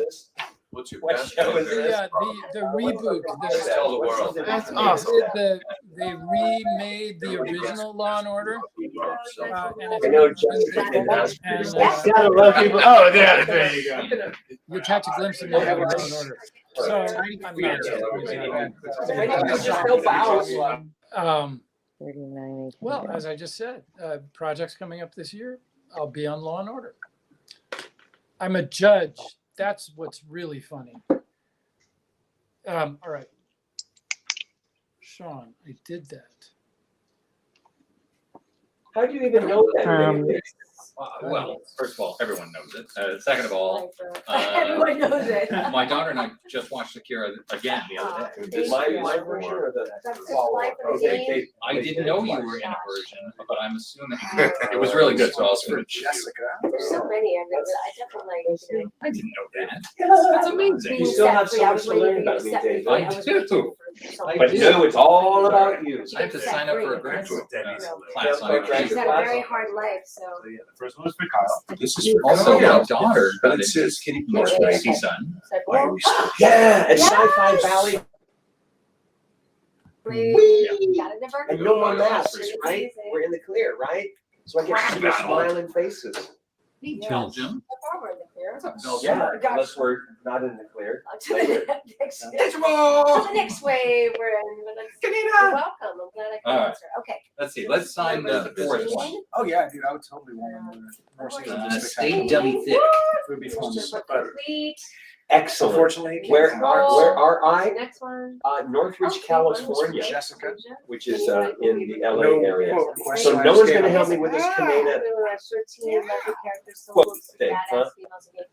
What's your What best show is favorite? this? The reboot. Tell the world. That's awesome. They remade the original Law and Order. And I know it's Gotta love people. Oh, there you go. you catch a glimpse of Law and Order. So I'm not Just help out. Well, as I just said, projects coming up this year, I'll be on Law and Order. I'm a judge. That's what's really funny. All right. Sean, I did that. How do you even know that? Well, first of all, everyone knows it. Second of all, Everyone knows it. my daughter and I just watched Akira again the other day. My version or the follow-up? I didn't know you were in a version, but I'm assuming it was really good. So I'll screw Jessica. There's so many of them that I definitely. I didn't know that. That's amazing. You still have so much to learn about me, Dave. I do. But no, it's all about you. I have to sign up for a graduate class on She's had a very hard life, so. The first one was for Kyle. This is Also, my daughter But got it says into kitty most corner. crazy son. It's like, Why are well, we still? Yeah, at Sci-Fi Valley. we got it in And no more masks, right? We're in the clear, right? So I get to see your smiling faces. Hey, Belgium. What's up, Belgium? Yeah, unless we're not in the clear. To the next wave we're in. You're welcome. I'm glad I could answer. Okay. Let's see. Let's sign the fourth one. Oh yeah, dude, I would totally want to. Mercy's just State Dummy Thick. It would be fun. Complete. Excellent. Unfortunately, Where are I? Next one. Northridge, California, Jessica. which is in the LA area. quote request, So I no one's escaped. going to help me with this Kamena. 13 level characters, so Quote looks thing, badass huh? females again.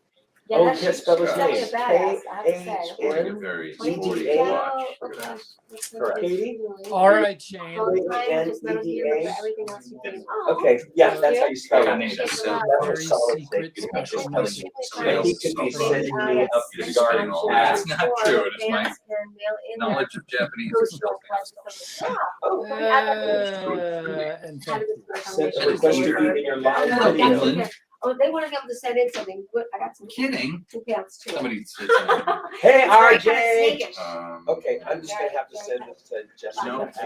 Oh, that's can't spell his definitely name. a badass, I have to say. K-A-N. Very EDA. Oh, okay. Correct. Katie? All right, Shane. Everything else you think. Oh, Okay, yeah, that's how you spell Yeah, it. name that. So That's a Very solid secret thing. special Telling message. you Yeah, he could be sending me up to the garden. That's not true. It is my knowledge of Japanese is still And thank you. Send a request to be in your live Oh, video. England. Oh, they want to be able to send in something. Good. I got some Kidding. pants too. Somebody said something. Hey, It's very RJ. kind of snakish. Okay, I'm just gonna have to send this to Jessica No, as is. I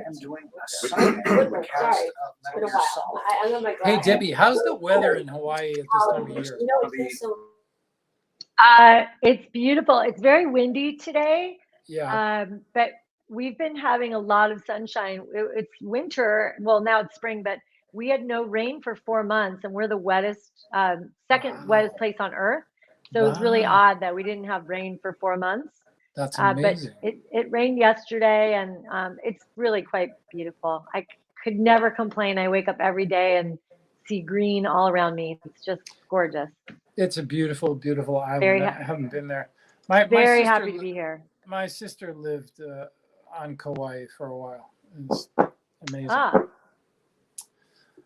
am doing a signing of the cast of Metal Gear Solid. Hey, Debbie, how's the weather in Hawaii at this time of year? It's beautiful. It's very windy today. Yeah. But we've been having a lot of sunshine. It's winter. Well, now it's spring, but we had no rain for 4 months, and we're the wettest, second wettest place on earth. So it was really Wow. odd that we didn't have rain for 4 months. That's But amazing. it rained yesterday, and it's really quite beautiful. I could never complain. I wake up every day and see green all around me. It's just gorgeous. It's a beautiful, beautiful island. Very I haven't been there. My Very sister happy to be here. My sister lived on Kauai for a while. It's amazing.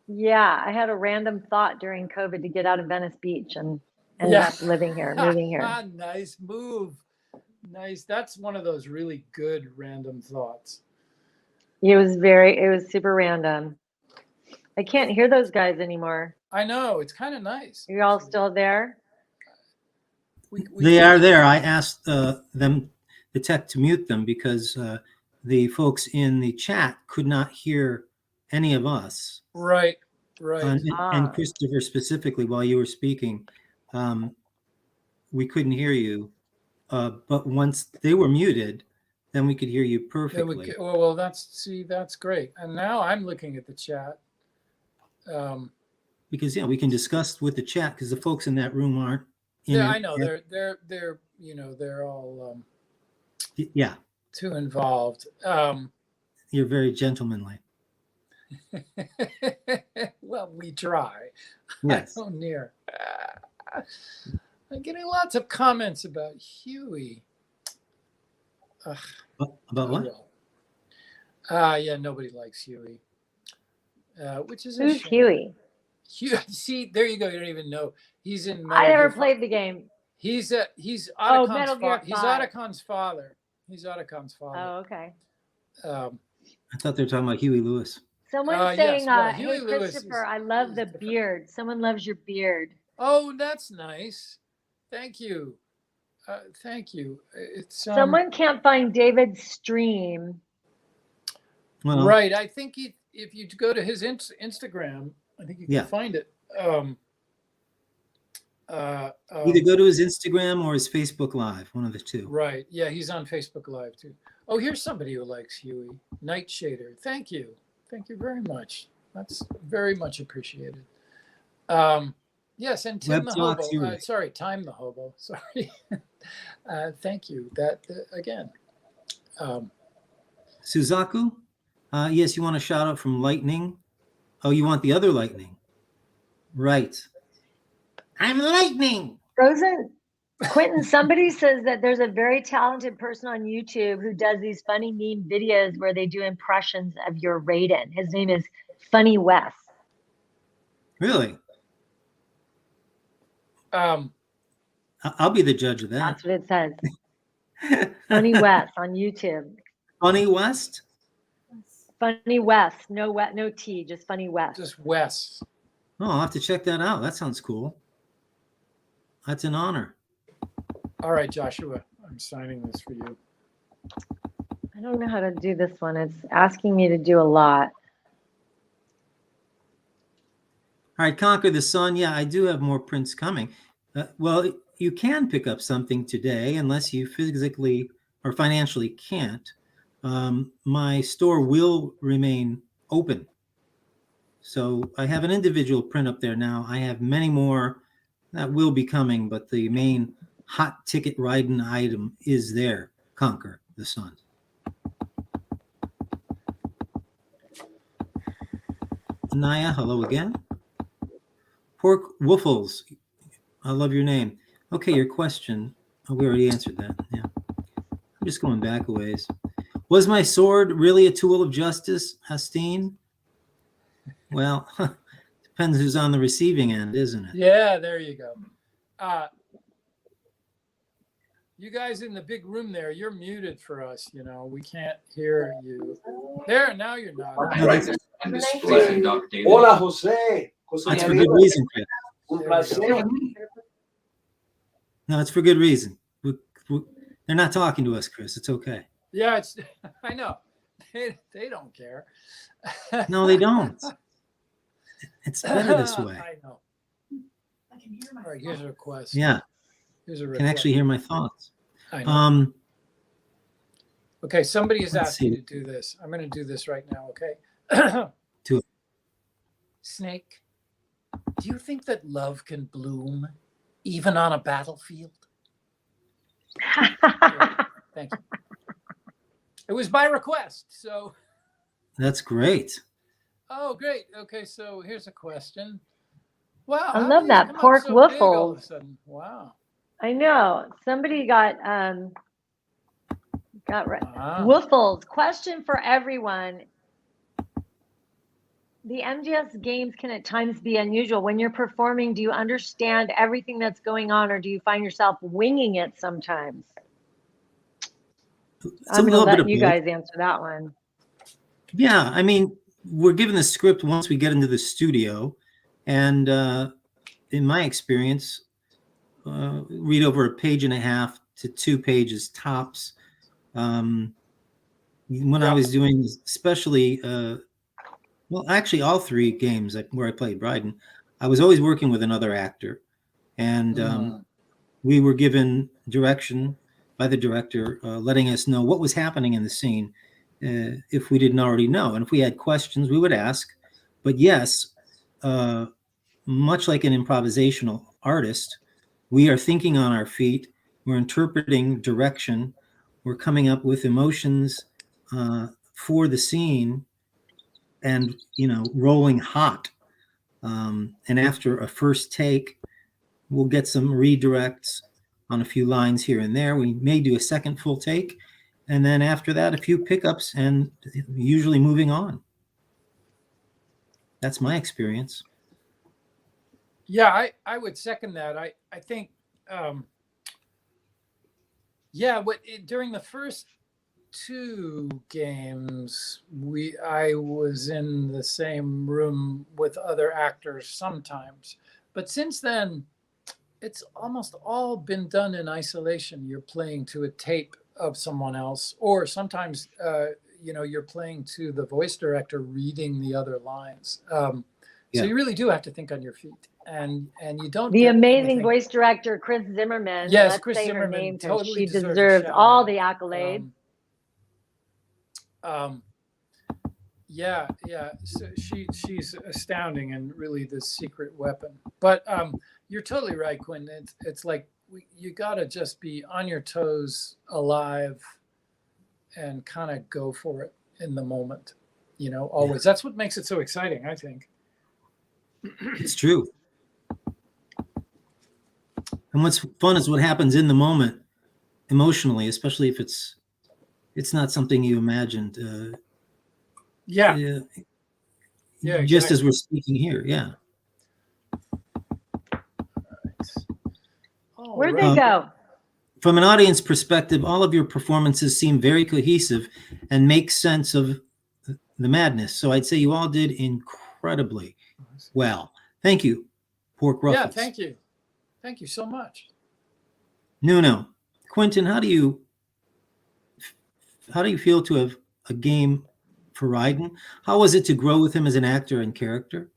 Yeah, I had a random thought during COVID to get out of Venice Beach and ended up living here, moving here. Nice move. Nice. That's one of those really good random thoughts. It was super random. I can't hear those guys anymore. I know. It's kind of nice. Are you all still there? They are there. I asked them, the tech, to mute them because the folks in the chat could not hear any of us. Right. And Christopher specifically, while you were speaking, we couldn't hear you. But once they were muted, then we could hear you perfectly. Well, that's great. And now I'm looking at the chat. Because we can discuss with the chat because the folks in that room aren't. I know they're they're all too involved. You're very gentlemanly. Well, we try. Yes. Oh, near. I'm getting lots of comments about Huey. About what? Yeah, nobody likes Huey. Which is Who's Huey? See, there you go. You don't even know. He's in. I never played the game. He's Metal Gear 5. He's Otacon's father. He's Otacon's father. Oh, okay. I thought they were talking about Huey Lewis. Someone's yes, saying, well, hey, Huey Lewis Christopher, I love the beard. Someone loves your beard. Oh, that's nice. Thank you. Thank you. It's Someone can't find David's stream. Well, right. I think if you go to his Instagram, I think you can find it. Either go to his Instagram or his Facebook Live, one of the two. Right. Yeah, he's on Facebook Live too. Oh, here's somebody who likes Huey. Nightshader. Thank you. Thank you very much. That's very much appreciated. Yes, and Tim the Hobo. Sorry, Time the Hobo. Sorry. Thank you. That again. Suzaku? Yes, you want a shout out from Lightning? Oh, you want the other Lightning? Right. I'm Lightning. Frozen. Quentin, somebody says that there's a very talented person on YouTube who does these funny meme videos where they do impressions of your Raiden. His name is Funny Wes. Really? I'll be the judge of that. That's what it says. Funny Wes on YouTube. Funny West? Funny Wes. No T, just Funny Wes. Just Wes. Oh, I'll have to check that out. That sounds cool. That's an honor. All right, Joshua, I'm signing this for you. I don't know how to do this one. It's asking me to do a lot. All right, Conquer the Sun. Yeah, I do have more prints coming. Well, you can pick up something today unless you physically or financially can't. My store will remain open. So I have an individual print up there now. I have many more that will be coming, but the main hot ticket riding item is there, Conquer the Sun. Anaya, hello again. Pork Woofles, I love your name. Okay, your question. Oh, we already answered that. Yeah. I'm just going back a ways. Was my sword really a tool of justice, Hastine? Well, depends who's on the receiving end, isn't it? Yeah, there you go. You guys in the big room there, you're muted for us. You know, we can't hear you. There, now you're not. I'm displeasing Dr. David. Hola, Jose. That's for good reason, Chris. Un placer. No, it's for good reason. They're not talking to us, Chris. It's okay. Yeah, it's. I know. They don't care. No, they don't. It's better this way. I know. All right, here's a request. Yeah. Here's a request. Can actually hear my thoughts. I know. Okay, somebody is Let's asking see. to do this. I'm going to do this right now, okay? Do it. Snake, do you think that love can bloom even on a battlefield? Thank you. It was by request, so. That's great. Oh, great. Okay, so here's a question. Wow. I how love did that these come up pork so big all of a waffles. sudden? Wow. I know. Somebody got Wow. Woofles. Question for everyone. The MGS games can at times be unusual. When you're performing, do you understand everything that's going on, or do you find yourself winging it sometimes? I'm going to let you guys answer that one. Yeah, I mean, we're given the script once we get into the studio, and in my experience, read over a page and a half to 2 pages tops. When I was doing, especially, well, actually, all 3 games where I played Bryden, I was always working with another actor, and we were given direction by the director, letting us know what was happening in the scene. If we didn't already know. And if we had questions, we would ask. But yes, much like an improvisational artist, we are thinking on our feet. We're interpreting direction. We're coming up with emotions for the scene and, rolling hot. And after a first take, we'll get some redirects on a few lines here and there. We may do a second full take. And then after that, a few pickups and usually moving on. That's my experience. Yeah, I would second that. I think, during the first 2 games, I was in the same room with other actors sometimes. But since then, it's almost all been done in isolation. You're playing to a tape of someone else, or sometimes you're playing to the voice director reading the other lines. So you really do have to think on your feet, and you don't. The amazing voice director Chris Zimmerman. Yes, let's Chris say Zimmerman her name, totally she deserves all the accolades. Yeah. So she's astounding and really the secret weapon. But you're totally right, Quinn. It's like you got to just be on your toes, alive, and kind of go for it in the moment. Always. That's what makes it so exciting, I think. It's true. And what's fun is what happens in the moment, emotionally, especially if it's not something you imagined. Just exactly. as we're speaking here. Yeah. Where'd they go? From an audience perspective, all of your performances seem very cohesive and make sense of the madness. So I'd say you all did incredibly well. Thank you, Pork Ruffles. Yeah, thank you. Thank you so much. Nuno, Quentin, how do you feel to have a game for Raiden? How was it to grow with him as an actor and character?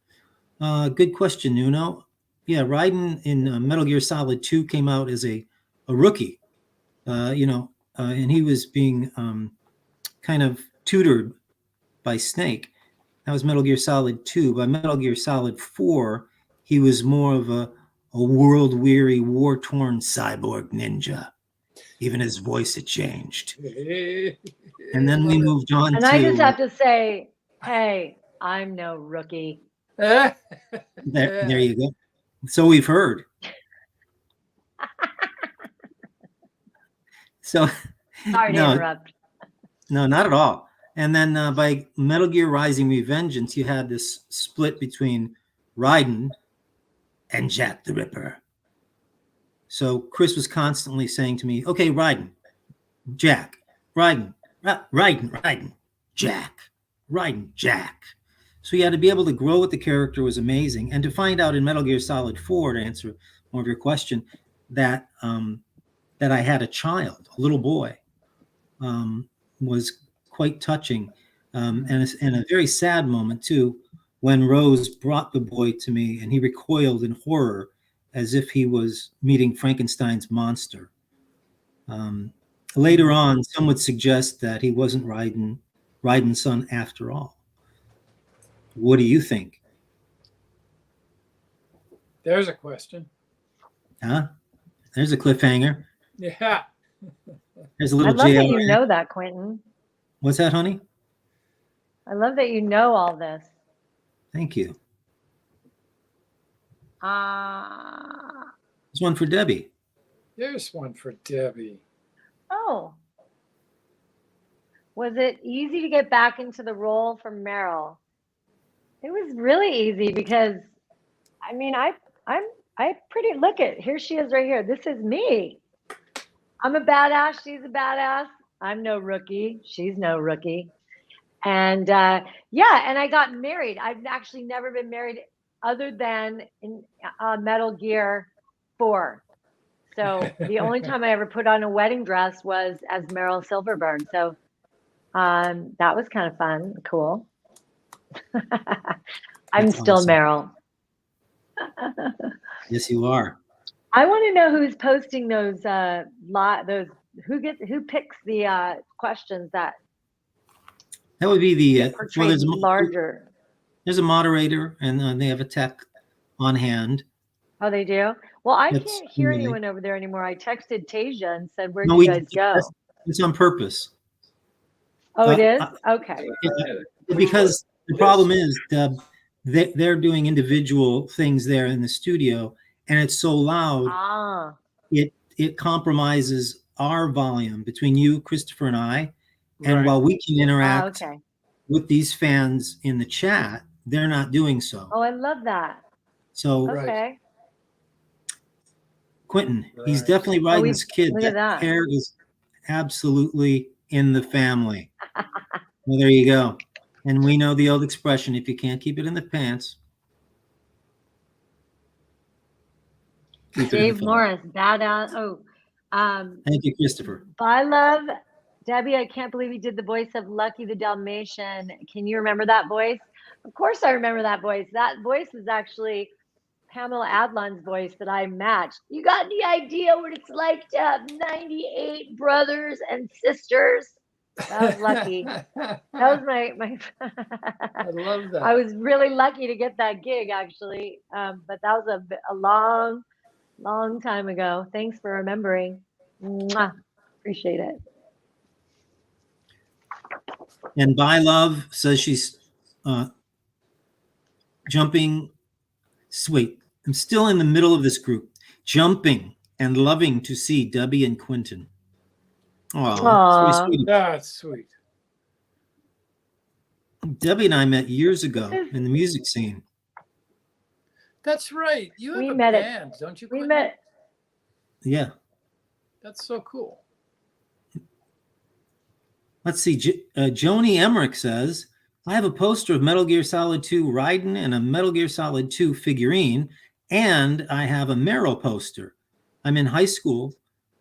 Good question, Nuno. Yeah, Raiden in Metal Gear Solid 2 came out as a rookie, and he was being kind of tutored by Snake. That was Metal Gear Solid 2. By Metal Gear Solid 4, he was more of a world-weary, war-torn cyborg ninja. Even his voice had changed. And then we moved on and to... I just have to say, hey, I'm no rookie. There you go. So we've heard. So Sorry to interrupt. No, not at all. And then by Metal Gear Rising: Revengeance, you had this split between Raiden and Jack the Ripper. So Chris was constantly saying to me, okay, Raiden, Jack, Raiden, Jack, Raiden, Jack. So you had to be able to grow with the character was amazing. And to find out in Metal Gear Solid 4, to answer more of your question, that that I had a child, a little boy, was quite touching. And a very sad moment too, when Rose brought the boy to me and he recoiled in horror as if he was meeting Frankenstein's monster. Later on, some would suggest that he wasn't Raiden's son after all. What do you think? There's a question. Huh? There's a cliffhanger. Yeah. There's a I little love that JLR. you know that, Quentin. What's that, honey? I love that you know all this. Thank you. Uh, There's one for Debbie. There's one for Debbie. oh. Was it easy to get back into the role for Meryl? It was really easy because, I mean, I pretty, look at, here she is right here. This is me. I'm a badass. She's a badass. I'm no rookie. She's no rookie. And yeah, and I got married. I've actually never been married other than in Metal Gear 4. So the only time I ever put on a wedding dress was as Meryl Silverberg. So that was kind of fun, cool. I'm That's still awesome. Meryl. Yes, you are. I want to know who's posting those who picks the questions that That would be the get portrayed larger. There's a moderator, and they have a tech on hand. Oh, they do? Well, I That's can't hear really- anyone over there anymore. I texted Tasia and said, where'd No, you guys go? It's on purpose. Oh, it is? I- Okay. Because the problem is they're doing individual things there in the studio, and it's so loud, Ah, it compromises our volume between you, Christopher, and I. And Right. while we can interact okay. with these fans in the chat, they're not doing so. Oh, I love that. So Right. Okay. Quentin, he's Right. definitely Raiden's kid. look at that. Hair is absolutely in the family. Well, there you go. And we know the old expression, if you can't keep it in the pants. keep it in the Dave family. Morris, badass. Oh, Thank you, Christopher. bye, love. Debbie, I can't believe you did the voice of Lucky the Dalmatian. Can you remember that voice? Of course I remember that voice. That voice is actually Pamela Adlon's voice that I matched. You got any idea what it's like to have 98 brothers and sisters? That was lucky. That was my I love that. I was really lucky to get that gig, actually. But that was a long time ago. Thanks for remembering. Mwah. Appreciate it. And By Love says she's jumping. Wait, I'm still in the middle of this group. Jumping and loving to see Debbie and Quentin. Oh, Aw. that's very sweet. That's sweet. Debbie and I met years ago in the music scene. That's right. You have We a met at- band, don't you? We Quentin? met. Yeah. That's so cool. Let's see. Joni Emmerich says, I have a poster of Metal Gear Solid 2 Raiden and a Metal Gear Solid 2 figurine, and I have a Meryl poster. I'm in high school,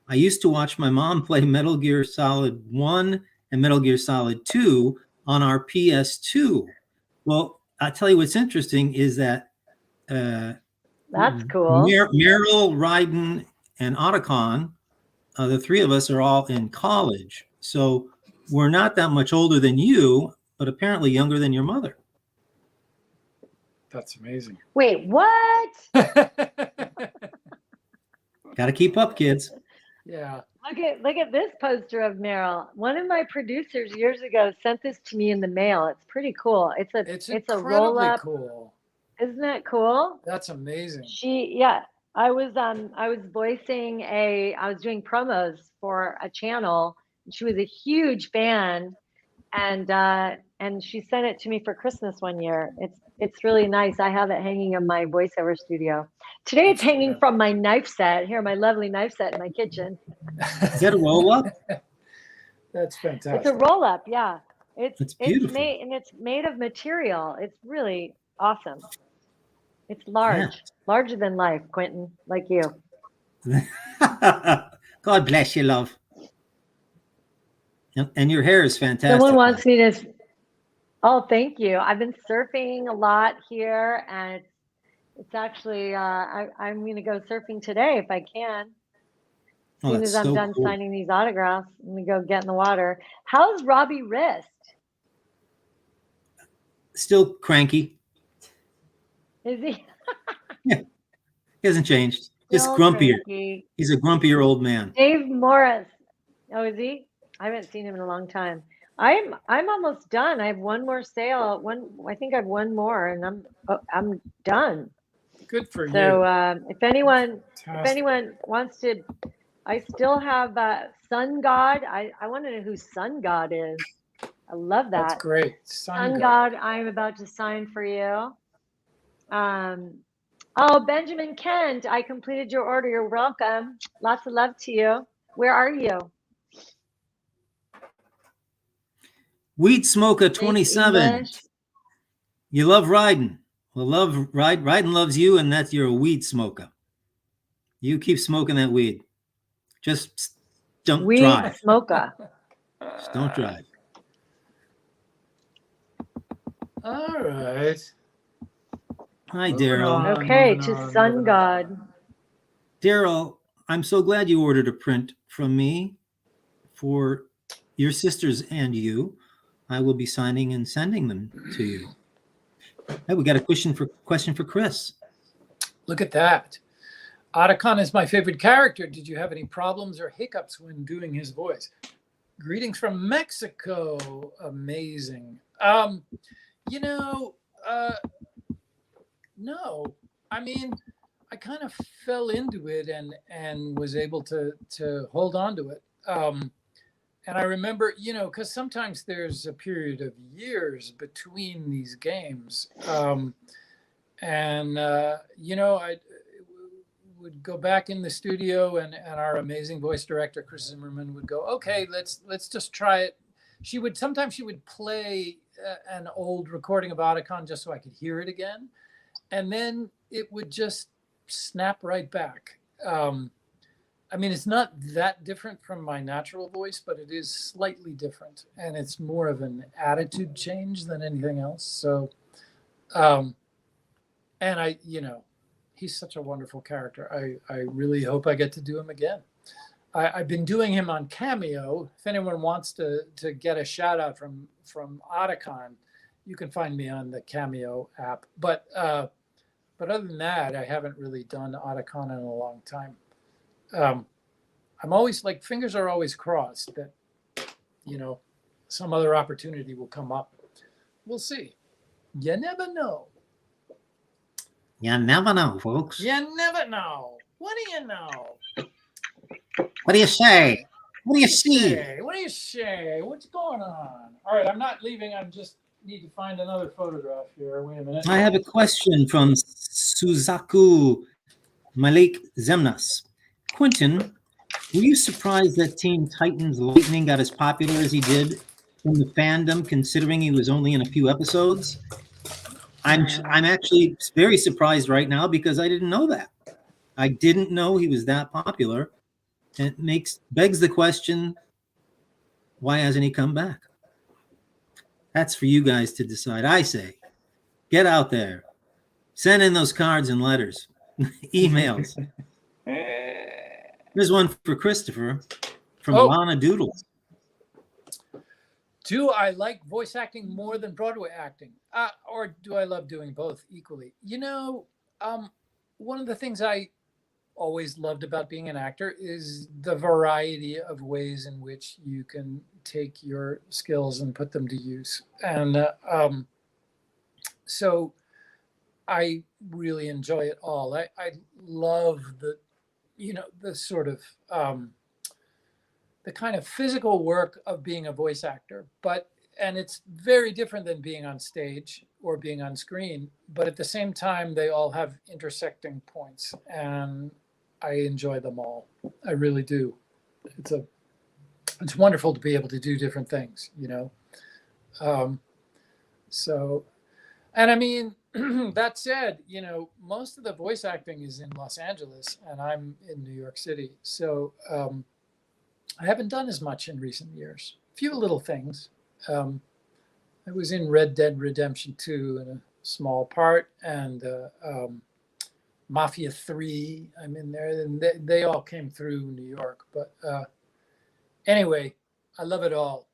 I used to watch my mom play Metal Gear Solid 1 and Metal Gear Solid 2 on our PS2. Well, I'll tell you what's interesting is that That's cool. Meryl, Ryden, and Otacon, the three of us are all in college. So we're not that much older than you, but apparently younger than your mother. That's amazing. Wait, what? Got to keep up, kids. Yeah. Look at this poster of Meryl. One of my producers years ago sent this to me in the mail. It's pretty cool. It's a roll up. Cool. Isn't that cool? That's amazing. I was voicing I was doing promos for a channel. And she was a huge fan, and she sent it to me for Christmas one year. It's really nice. I have it hanging in my voiceover studio. Today it's hanging from my knife set. Here, my lovely knife set in my kitchen. Is that a roll up? That's fantastic. It's a roll up, yeah. It's beautiful. It's made of material. It's really awesome. It's large, larger than life, Quentin, like you. God bless you, love. And your hair is fantastic. Someone wants me to. Oh, thank you. I've been surfing a lot here, and it's actually I'm going to go surfing today if I can. As soon as I'm done signing these autographs, I'm going to go get in the water. How's Robbie wrist? Still cranky. Is he? Yeah, he hasn't changed. Just grumpier. Cranky. He's a grumpier old man. Dave Morris. Oh, is he? I haven't seen him in a long time. I'm almost done. I have one more sale. I think I have one more, and I'm done. Good for you. So if anyone wants to, I still have Sun God. I want to know who Sun God is. I love that. That's great. Sun God, I'm about to sign for you. Oh, Benjamin Kent, I completed your order. You're welcome. Lots of love to you. Where are you? Weed Smoker 27. You love Ryden. Well, Ryden loves you, and that's you're a weed smoker. You keep smoking that weed. Just don't drive. Weed smoker. Just don't drive. All right. Hi, Daryl. Okay, to Sun God. Daryl, I'm so glad you ordered a print from me for your sisters and you. I will be signing and sending them to you. Hey, we got a question for Chris. Look at that. Otacon is my favorite character. Did you have any problems or hiccups when doing his voice? Greetings from Mexico. Amazing. No. I mean, I kind of fell into it and was able to hold on to it. And I remember, because sometimes there's a period of years between these games. I would go back in the studio and our amazing voice director, Chris Zimmerman, would go, okay, let's just try it. Sometimes she would play an old recording of Otacon just so I could hear it again. And then it would just snap right back. I mean, it's not that different from my natural voice, but it is slightly different. And it's more of an attitude change than anything else. So, he's such a wonderful character. I really hope I get to do him again. I've been doing him on Cameo. If anyone wants to get a shout out from Otacon, you can find me on the Cameo app. But other than that, I haven't really done Otacon in a long time. I'm always fingers are always crossed that, some other opportunity will come up. We'll see. You never know. You never know, folks. You never know. What do you know? What do you say? What do you see? What do you say? What's going on? All right, I'm not leaving. I just need to find another photograph here. Wait a minute. I have a question from Suzaku Malik Zemnas. Quentin, were you surprised that Teen Titans Lightning got as popular as he did from the fandom, considering he was only in a few episodes? I'm actually very surprised right now because I didn't know that. I didn't know he was that popular. And it begs the question, why hasn't he come back? That's for you guys to decide. I say, get out there. Send in those cards and letters, emails. Here's one for Christopher from Lana Doodles. Do I like voice acting more than Broadway acting? Or do I love doing both equally? You know, one of the things I always loved about being an actor is the variety of ways in which you can take your skills and put them to use. And so I really enjoy it all. I love the, you know, the sort of the kind of physical work of being a voice actor, and it's very different than being on stage or being on screen, but at the same time, they all have intersecting points, and I enjoy them all. I really do. It's wonderful to be able to do different things, you know? And I mean, that said, you know, most of the voice acting is in Los Angeles and I'm in New York City. So I haven't done as much in recent years. A few little things. I was in Red Dead Redemption 2 in a small part, and Mafia 3, I'm in there, and they all came through New York. But anyway, I love it all.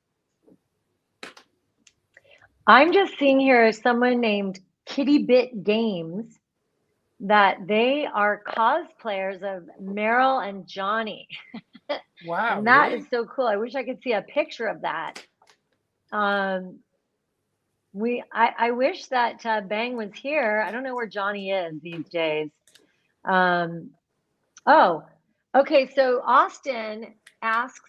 I'm just seeing here someone named Kitty Bit Games, that they are cosplayers of Meryl and Johnny. Wow. And that really? is so cool. I wish I could see a picture of that. I wish that Bang was here. I don't know where Johnny is these days. Oh, okay. So Austin asks,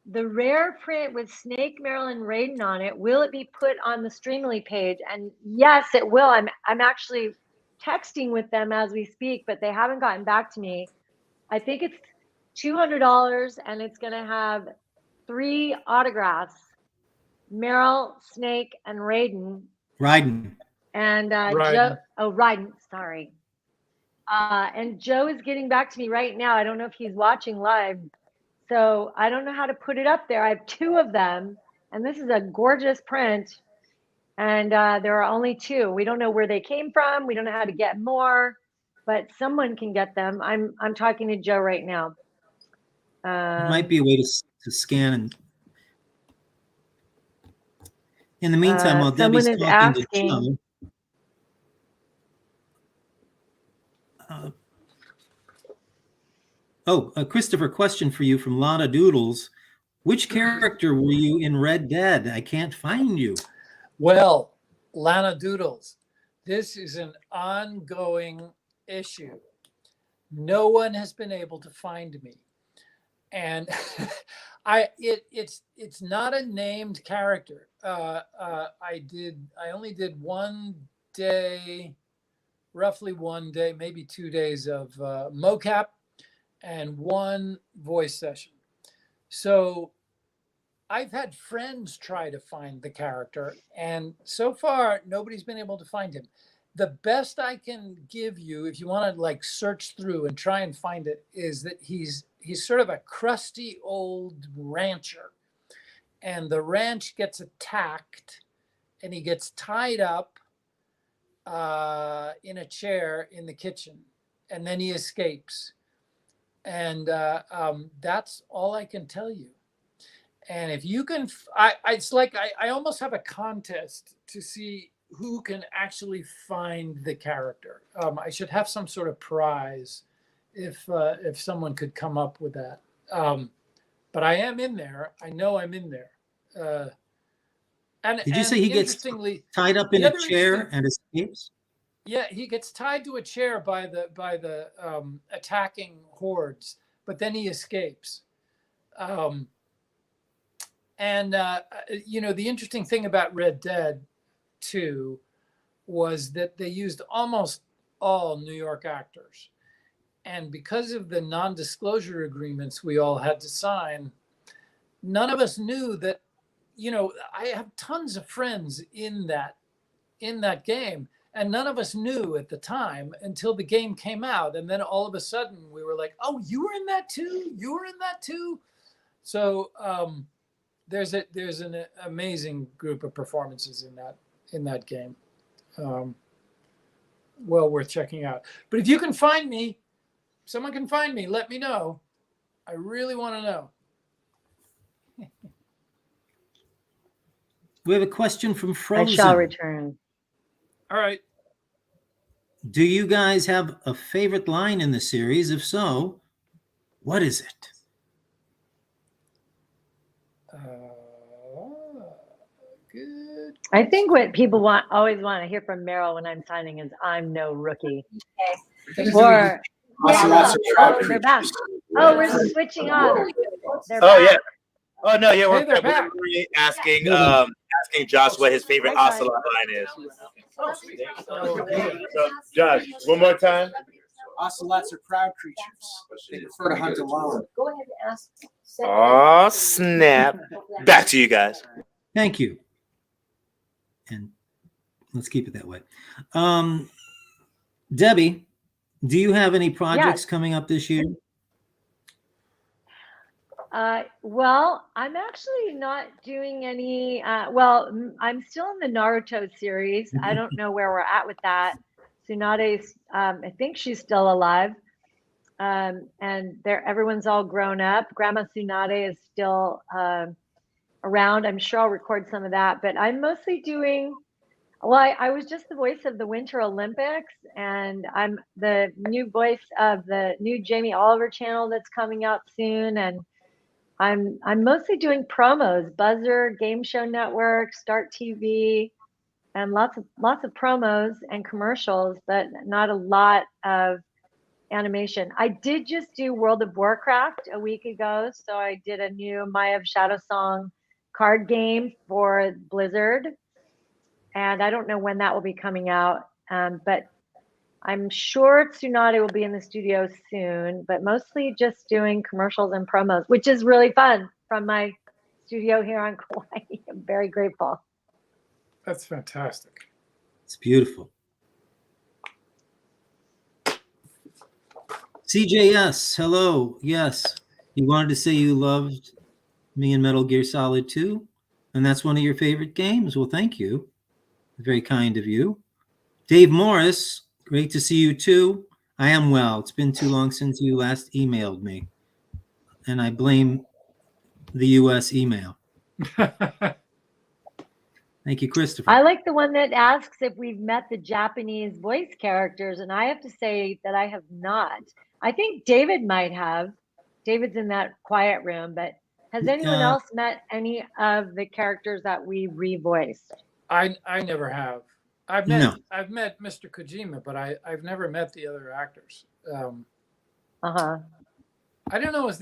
the rare print with Snake, Meryl, and Raiden on it, will it be put on the Streamily page? And yes, it will. I'm actually texting with them as we speak, but they haven't gotten back to me. I think it's $200, and it's going to have 3 autographs: Meryl, Snake, and Raiden. And Joe, Raiden, sorry. And Joe is getting back to me right now. I don't know if he's watching live. So I don't know how to put it up there. I have 2 of them, and this is a gorgeous print. And there are only 2. We don't know where they came from. We don't know how to get more, but someone can get them. I'm talking to Joe right now. There might be a way to scan. And in the meantime, while Debbie's talking to Joe. Christopher, question for you from Lana Doodles. Which character were you in Red Dead? I can't find you. Well, Lana Doodles, this is an ongoing issue. No one has been able to find me. And it's not a named character. I only did one day, roughly one day, maybe 2 days of mocap and 1 voice session. So I've had friends try to find the character, and so far nobody's been able to find him. The best I can give you, if you want to like search through and try and find it, is that he's sort of a crusty old rancher, and the ranch gets attacked, and he gets tied up in a chair in the kitchen, and then he escapes. And that's all I can tell you. And if you can, it's like I almost have a contest to see who can actually find the character. I should have some sort of prize if someone could come up with that. But I am in there. I know I'm in there. Did you say he gets tied up in a chair and escapes? Yeah, he gets tied to a chair by the attacking hordes, but then he escapes. You know, the interesting thing about Red Dead 2 was that they used almost all New York actors. And because of the non-disclosure agreements we all had to sign, none of us knew that, you know, I have tons of friends in that game. And none of us knew at the time until the game came out. And then all of a sudden we were like, oh, you were in that too? You were in that too? So there's an amazing group of performances in that game. Well worth checking out. But if you can find me, someone can find me, let me know. I really want to know. We have a question from Frozen. I shall return. All right. Do you guys have a favorite line in the series? If so, what is it? Good. I think what people always want to hear from Meryl when I'm signing is "I'm no rookie." Or they're back. Oh, we're switching on. They're Oh back. yeah. Oh no, yeah, Hey, they're back. we're asking asking Josh what his favorite Hi, ocelot line is. So, Josh, one more time. Ocelots are proud creatures. They prefer to hunt alone. Go ahead and ask. Oh snap! Back to you guys. Thank you. And let's keep it that way. Debbie, do you have any projects coming up this year? Well, I'm actually not doing any. I'm still in the Naruto series. I don't know where we're at with that. Tsunade's, I think she's still alive. And everyone's all grown up. Grandma Tsunade is still around. I'm sure I'll record some of that, but I'm mostly doing. Well, I was just the voice of the Winter Olympics, and I'm the new voice of the new Jamie Oliver channel that's coming out soon, and I'm mostly doing promos, Buzzer, Game Show Network, Start TV, and lots of promos and commercials, but not a lot of animation. I did just do World of Warcraft a week ago, so I did a new Maya of Shadow Song card game for Blizzard, and I don't know when that will be coming out, but I'm sure Tsunade will be in the studio soon, but mostly just doing commercials and promos, which is really fun from my studio here on Kauai. I'm very grateful. That's fantastic. It's beautiful. CJS, hello. Yes, you wanted to say you loved me in Metal Gear Solid 2, and that's one of your favorite games. Well, thank you. Very kind of you. Dave Morris, great to see you too. I am well. It's been too long since you last emailed me, and I blame the U.S. email. Thank you, Christopher. I like the one that asks if we've met the Japanese voice characters, and I have to say that I have not. I think David might have. David's in that quiet room, but has anyone else met any of the characters that we revoiced? I never have. I've met Mr. Kojima, but I've never met the other actors. I don't know if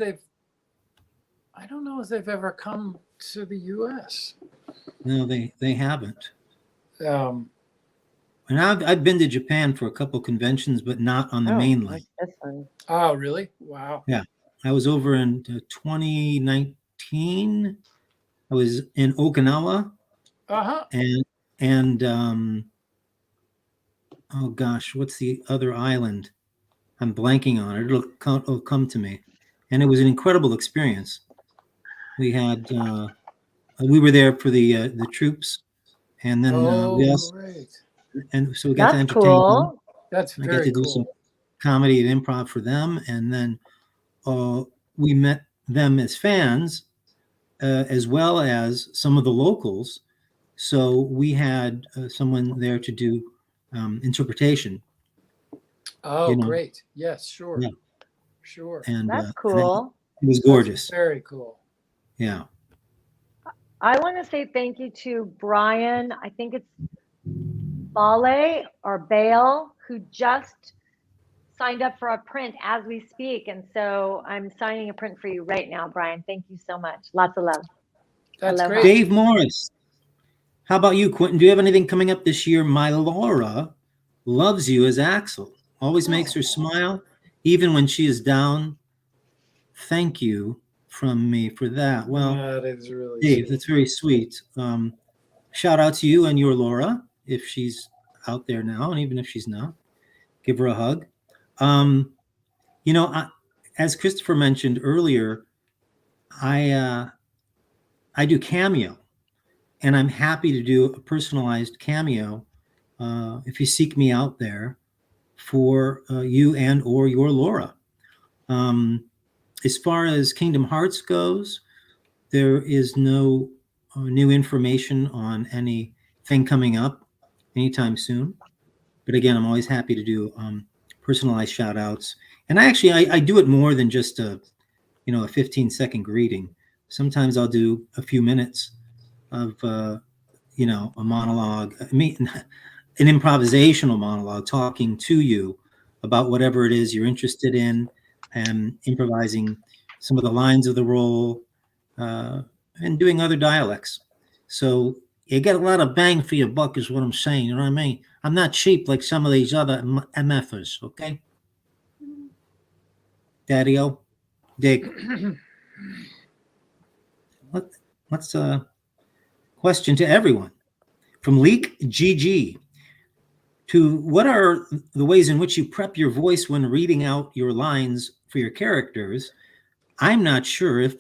they've ever come to the U.S. No, they haven't. Um, And I've been to Japan for a couple conventions, but not on the mainland. This one. Oh, really? Wow. Yeah, I was over in 2019. I was in Okinawa. And oh gosh, what's the other island? I'm blanking on it. It'll come to me. And it was an incredible experience. We had we were there for the troops, and then we also, and so we got to entertain them. That's I got very to do some comedy and improv for them, and then we met them as fans, as well as some of the locals. So we had someone there to do interpretation. Oh, great! Yes, sure, sure. And that's cool. It was gorgeous. That's very cool. Yeah. I want to say thank you to Brian. I think it's Bale or Bale, who just signed up for a print as we speak. And so I'm signing a print for you right now, Brian. Thank you so much. Lots of love. That's great. Dave Morris. How about you, Quentin? Do you have anything coming up this year? My Laura loves you as Axel. Always makes her smile, even when she is down. Thank you from me for that. Well, that is really Dave, sweet. that's very sweet. Shout out to you and your Laura if she's out there now, and even if she's not, give her a hug. As Christopher mentioned earlier, I do Cameo, and I'm happy to do a personalized cameo if you seek me out there for you and or your Laura. As far as Kingdom Hearts goes, there is no new information on anything coming up anytime soon. But again, I'm always happy to do personalized shout outs. And I do it more than just a 15-second greeting. Sometimes I'll do a few minutes of, a monologue, an improvisational monologue, talking to you about whatever it is you're interested in, and improvising some of the lines of the role, and doing other dialects. So you get a lot of bang for your buck, is what I'm saying. You know what I mean? I'm not cheap like some of these other MFers, okay? Daddy-o, dig. What's a question to everyone? From Leak GG to what are the ways in which you prep your voice when reading out your lines for your characters? I'm not sure if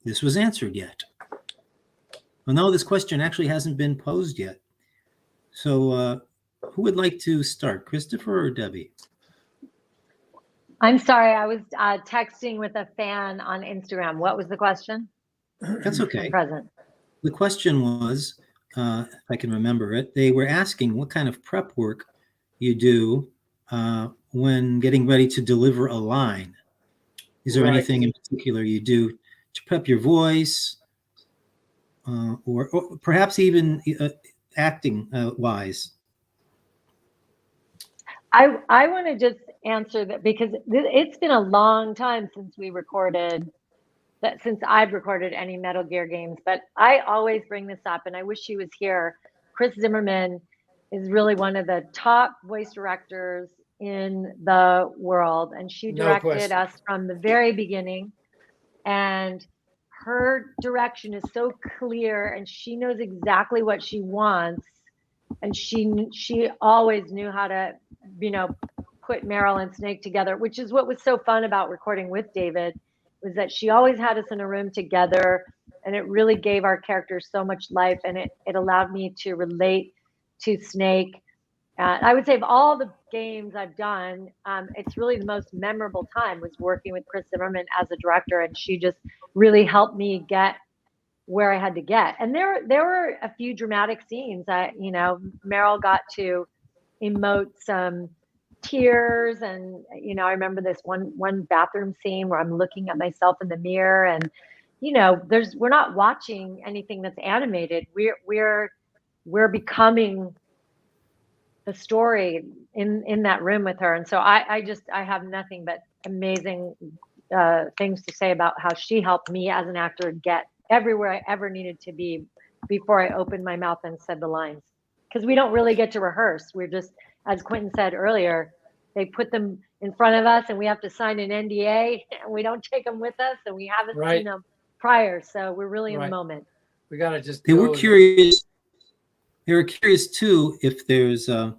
this was answered yet. Well, no, this question actually hasn't been posed yet. So who would like to start, Christopher or Debbie? I'm sorry, I was texting with a fan on Instagram. What was the question? That's okay. I'm present. The question was, if I can remember it, they were asking what kind of prep work you do when getting ready to deliver a line. Is there anything in particular you do to prep your voice, or perhaps even acting wise? I want to just answer that because it's been a long time since we recorded that, since I've recorded any Metal Gear games, but I always bring this up and I wish she was here. Chris Zimmerman is really one of the top voice directors in the world, and she directed us from the very beginning, and her direction is so clear and she knows exactly what she wants, and she always knew how to put Meryl and Snake together, which is what was so fun about recording with David, was that she always had us in a room together, and it really gave our characters so much life, and it allowed me to relate to Snake. I would say of all the games I've done, it's really the most memorable time was working with Chris Zimmerman as a director, and she just really helped me get where I had to get. And there were a few dramatic scenes that, Meryl got to emote some tears, and I remember this one bathroom scene where I'm looking at myself in the mirror, and we're not watching anything that's animated. We're becoming the story in that room with her. And so I have nothing but amazing things to say about how she helped me as an actor get everywhere I ever needed to be before I opened my mouth and said the lines. Because we don't really get to rehearse. We're just, as Quentin said earlier, they put them in front of us and we have to sign an NDA, and we don't take them with us, and we haven't seen them prior. So we're really in the moment. We got to just They were curious. They were curious too if there's the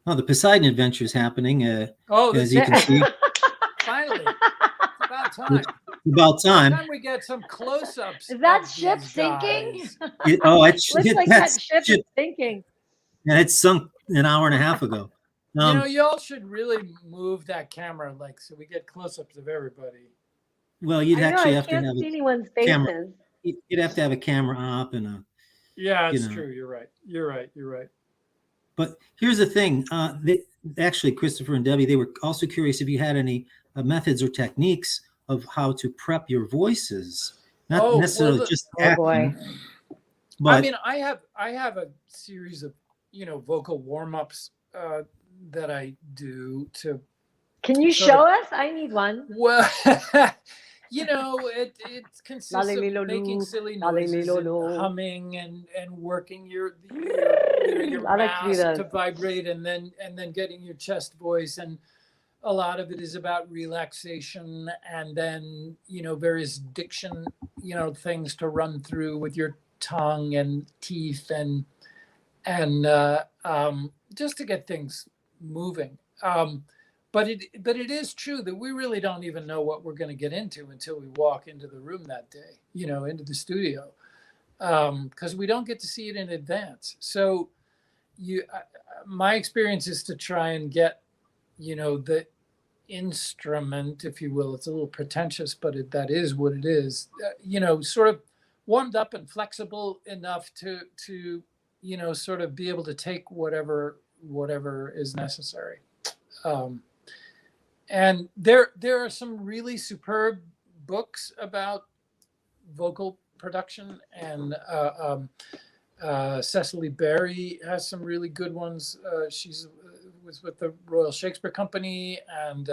Poseidon Adventure is happening. As you can see, finally, it's about time. About time. By the time we get some close-ups. Is that ship sinking? Looks like that ship is sinking. And it sunk an hour and a half ago. Y'all should really move that camera, so we get close-ups of everybody. Well, you'd actually have to have anyone's faces. Camera. You'd have to have a camera up and a. Yeah, it's true. You're right. But here's the thing. Actually, Christopher and Debbie, they were also curious if you had any methods or techniques of how to prep your voices, not necessarily just acting. But I mean, I have a series of vocal warm-ups that I do to. Can you show us? I need one. Well, it consists of making silly noises, and humming, and working your mouth to vibrate, and then getting your chest voice, and a lot of it is about relaxation, and then various diction things to run through with your tongue and teeth, and just to get things moving. But it is true that we really don't even know what we're going to get into until we walk into the room that day, into the studio, because we don't get to see it in advance. So my experience is to try and get, the instrument, if you will. It's a little pretentious, but that is what it is. Sort of warmed up and flexible enough to sort of be able to take whatever is necessary. And there are some really superb books about vocal production, and Cecily Berry has some really good ones. She's was with the Royal Shakespeare Company, and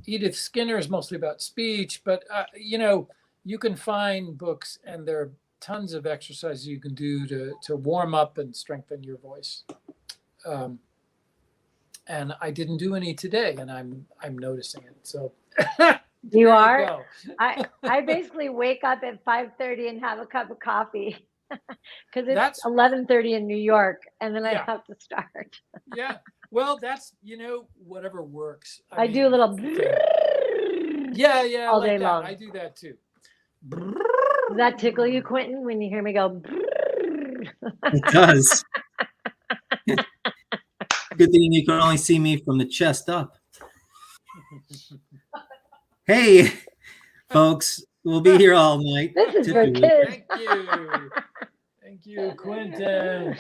Edith Skinner is mostly about speech. But you can find books, and there are tons of exercises you can do to warm up and strengthen your voice. And I didn't do any today, and I'm noticing it. So you are. I basically wake up at 5:30 and have a cup of coffee because it's 11:30 in New York, and then I have to start. Yeah. Well, that's whatever works. I do a little. Yeah. All day long. I do that too. Does that tickle you, Quentin, when you hear me go? It does. Good thing you can only see me from the chest up. Hey, folks, we'll be here all night. This is for kids. Thank you, Quentin.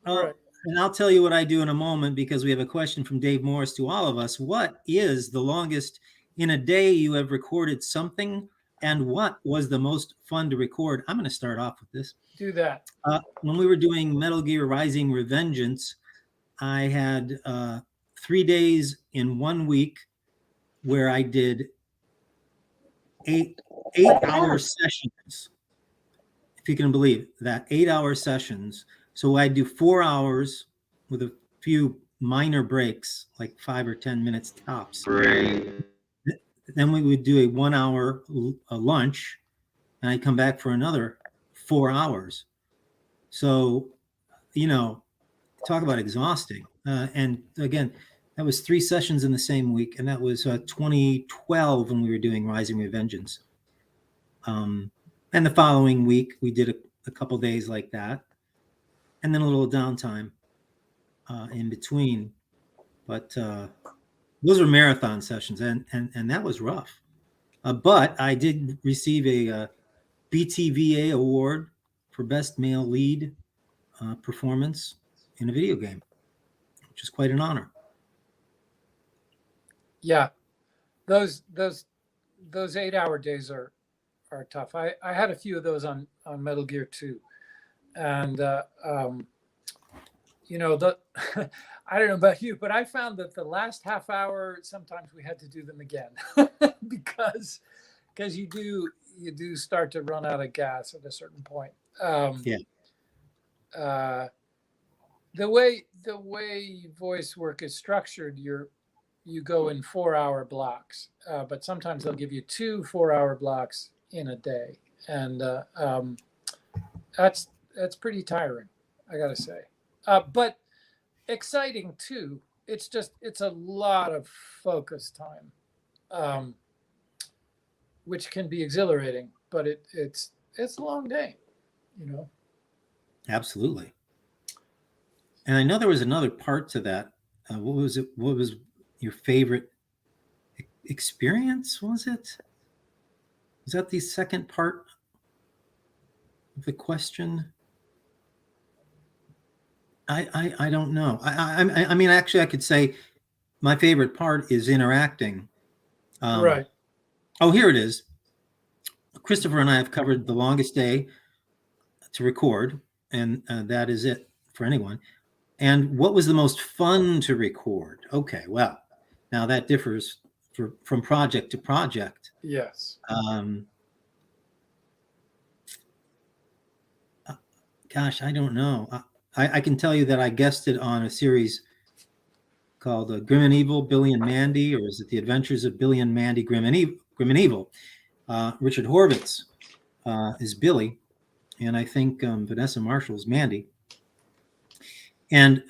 All right. And I'll tell you what I do in a moment, because we have a question from Dave Morris to all of us. What is the longest in a day you have recorded something, and what was the most fun to record? I'm going to start off with this. Do that. When we were doing Metal Gear Rising: Revengeance, I had 3 days in 1 week where I did eight-hour sessions. If you can believe that, 8-hour sessions. So I do 4 hours with a few minor breaks, like 5 or 10 minutes tops. Great. Then we would do a 1 hour lunch, and I'd come back for another 4 hours. So, talk about exhausting. And again, that was 3 sessions in the same week, and that was 2012 when we were doing Rising Revengeance. And the following week, we did a couple days like that, and then a little downtime in between. But those were marathon sessions, and that was rough. But I did receive a BTVA award for Best Male Lead performance in a video game, which is quite an honor. Yeah, those 8-hour days are tough. I had a few of those on Metal Gear 2, and I don't know about you, but I found that the last half hour, sometimes we had to do them again because you do start to run out of gas at a certain point. The way voice work is structured, you go in 4-hour blocks, but sometimes they'll give you 2 4-hour blocks in a day, and that's pretty tiring, I gotta say. But exciting too. It's a lot of focus time, which can be exhilarating, but it's a long day, Absolutely. And I know there was another part to that. What was it? What was your favorite experience? Was that the second part of the question? I don't know. I mean, actually, I could say my favorite part is interacting. Right. Oh, here it is. Christopher and I have covered the longest day to record, and that is it for anyone. And what was the most fun to record? Okay, well, now that differs from project to project. Yes. Gosh, I don't know. I can tell you that I guested on a series called Grim and Evil, Billy and Mandy, or is it The Adventures of Billy and Mandy, Grim and Evil? Richard Horvitz is Billy, and I think Vanessa Marshall's Mandy. And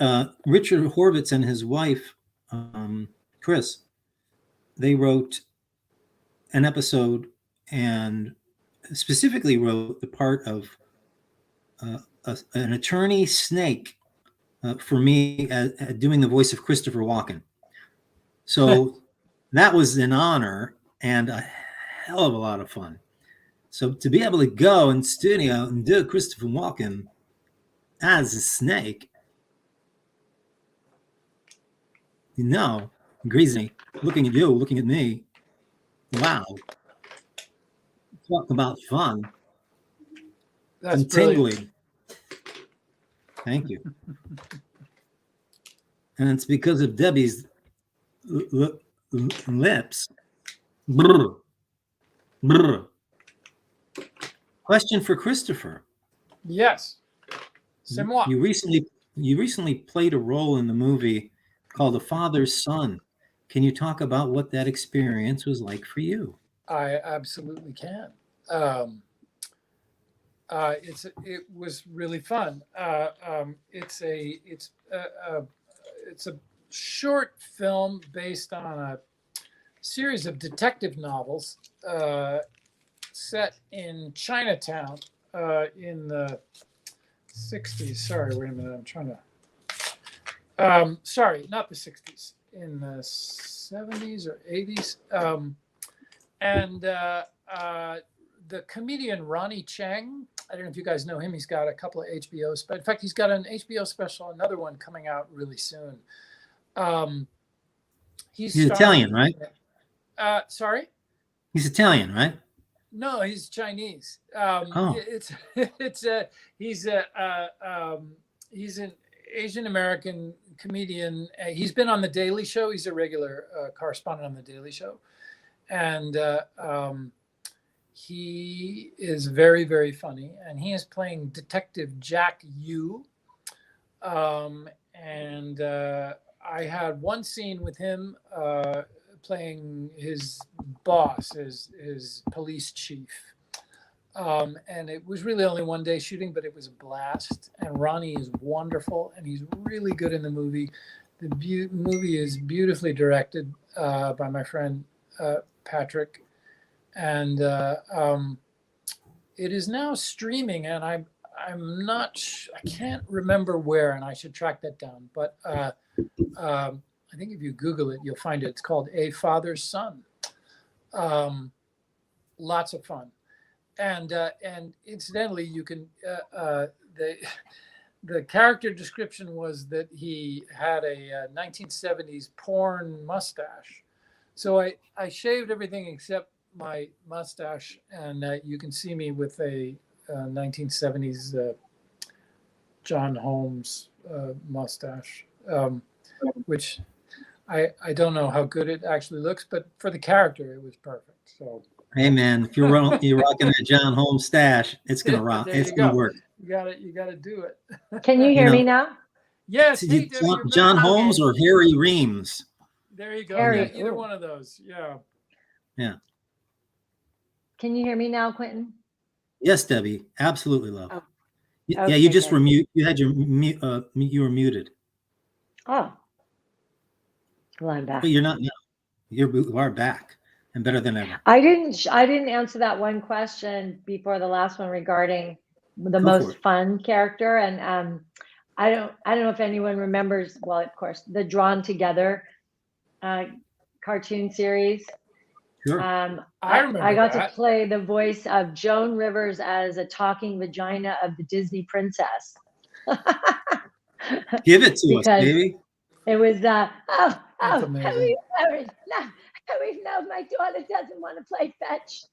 Richard Horvitz and his wife, Chris, they wrote an episode and specifically wrote the part of an attorney snake for me doing the voice of Christopher Walken. So that was an honor and a hell of a lot of fun. So to be able to go in studio and do Christopher Walken as a snake, Greasy, looking at you, looking at me, wow. Talk about fun. That's and brilliant. tingling. Thank you. And it's because of Debbie's lips. Brr. Brr. Question for Christopher. Yes. C'est moi. You recently played a role in the movie called A Father's Son. Can you talk about what that experience was like for you? I absolutely can. It was really fun. It's a short film based on a series of detective novels set in Chinatown in the 60s. Sorry, wait a minute. I'm trying to. Sorry, not the 60s. In the 70s or 80s. And the comedian Ronnie Chang, I don't know if you guys know him. He's got a couple of HBO, in fact, he's got an HBO special, another one coming out really soon. He's Italian, right? Sorry? He's Italian, right? No, he's Chinese. He's an Asian American comedian. He's been on The Daily Show. He's a regular correspondent on The Daily Show. And he is very, very funny. And he is playing Detective Jack Yu. And I had one scene with him playing his boss, his police chief. And it was really only one day shooting, but it was a blast. And Ronnie is wonderful, and he's really good in the movie. The movie is beautifully directed by my friend Patrick, and it is now streaming. And I can't remember where, and I should track that down. But I think if you Google it, you'll find it. It's called A Father's Son. Lots of fun. And incidentally, you can the character description was that he had a 1970s porn mustache. So I shaved everything except my mustache, and you can see me with a 1970s John Holmes mustache, which I don't know how good it actually looks, but for the character, it was perfect. So. Hey man, if you're rocking that John Holmes stash, it's gonna rock. It's gonna work. You got to do it. Can you hear me now? Yes. Hey, John Holmes or Harry Reams? There you go. Harry, either one of those. Yeah. Yeah. Can you hear me now, Quentin? Yes, Debbie. Absolutely, love. Oh. Yeah, Okay, you just good. were mute. You had you were muted. Oh. Well, I'm back. But you're not now. You are back and better than ever. I didn't answer that one question before the last one regarding the most fun character, and I don't know if anyone remembers. Well, of course, the Drawn Together cartoon series. Sure. I remember I got that. to play the voice of Joan Rivers as a talking vagina of the Disney princess. Give it to us, baby. It was That's Harry, amazing. no, my daughter doesn't want to play fetch.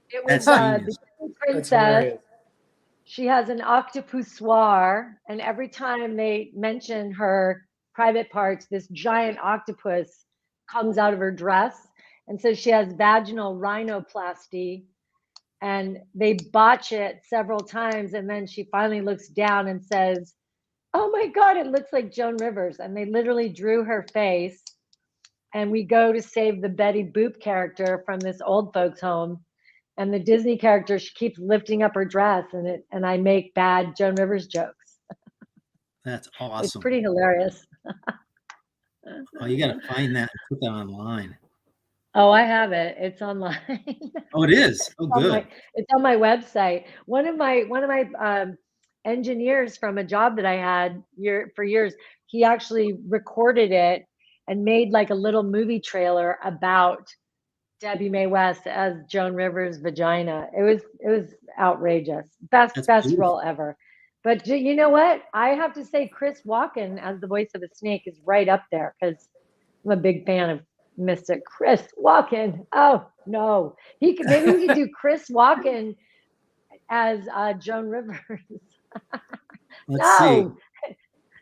It was That's the genius. Disney That's princess. hilarious. She has an octopusoir, and every time they mention her private parts, this giant octopus comes out of her dress. And so she has vaginal rhinoplasty, and they botch it several times. And then she finally looks down and says, "Oh my God, it looks like Joan Rivers." And they literally drew her face. And we go to save the Betty Boop character from this old folks home. And the Disney character, she keeps lifting up her dress, and I make bad Joan Rivers jokes. That's It's awesome. pretty hilarious. Oh, you got to find that and put that online. Oh, I have it. It's online. Oh, it is. Oh, good. It's on my website. One of my engineers from a job that I had for years, he actually recorded it and made like a little movie trailer about Debbie Mae West as Joan Rivers' vagina. It was outrageous. That's Best beautiful. role ever. But you know what? I have to say Chris Walken as the voice of a snake is right up there because I'm a big fan of Mr. Chris Walken. Oh no, maybe we could do Chris Walken as Joan Rivers. Let's see. No,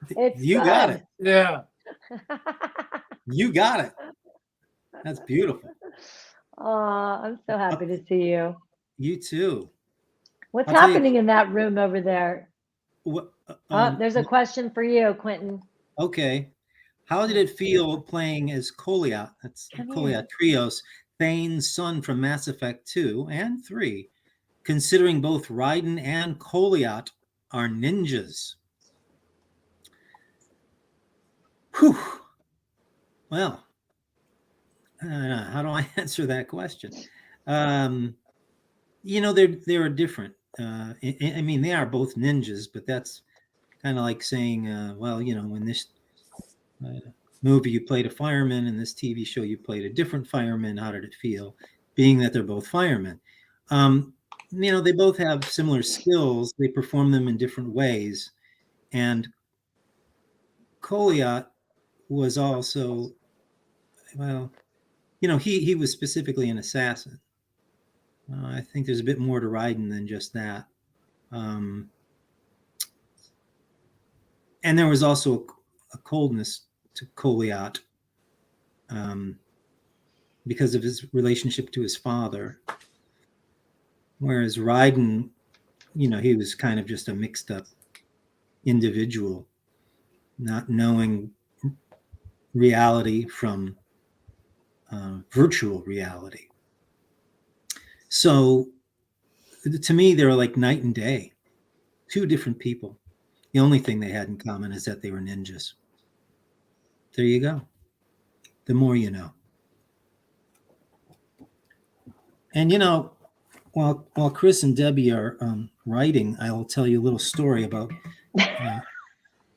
it's You got it. Yeah. You got it. That's beautiful. I'm so happy to see you. You too. What's I'll tell you- happening in that room over there? What, There's a question for you, Quentin. Okay. How did it feel playing as Koliot? That's Come Koliot Trios, Thane's son from Mass Effect 2 and 3, considering both Raiden and Koliot are ninjas? Whew. Well, how do I answer that question? They're different. I mean, they are both ninjas, but that's kind of like saying, in this movie you played a fireman, in this TV show you played a different fireman. How did it feel, being that they're both firemen? They both have similar skills. They perform them in different ways, and Koliot was also, he was specifically an assassin. I think there's a bit more to Raiden than just that. And there was also a coldness to Koliot because of his relationship to his father. Whereas Raiden, he was kind of just a mixed up individual, not knowing reality from virtual reality. So to me, they're like night and day, two different people. The only thing they had in common is that they were ninjas. There you go. The more you know. And while Chris and Debbie are writing, I will tell you a little story about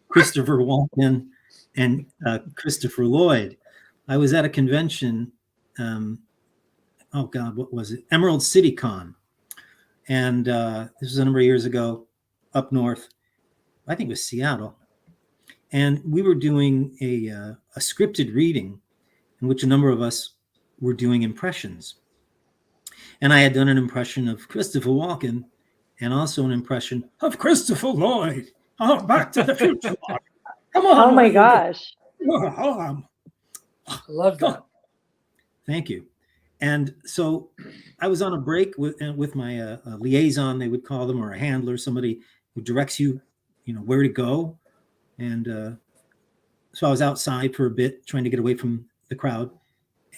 Christopher Walken and Christopher Lloyd. I was at a convention. What was it? Emerald City Con. And this was a number of years ago up north. I think it was Seattle. And we were doing a scripted reading in which a number of us were doing impressions. And I had done an impression of Christopher Walken and also an impression of Christopher Lloyd. Oh, Back to the Future. Come on. Oh my gosh. I love that. Thank you. And so I was on a break with my liaison, they would call them, or a handler, somebody who directs you, where to go. And so I was outside for a bit, trying to get away from the crowd.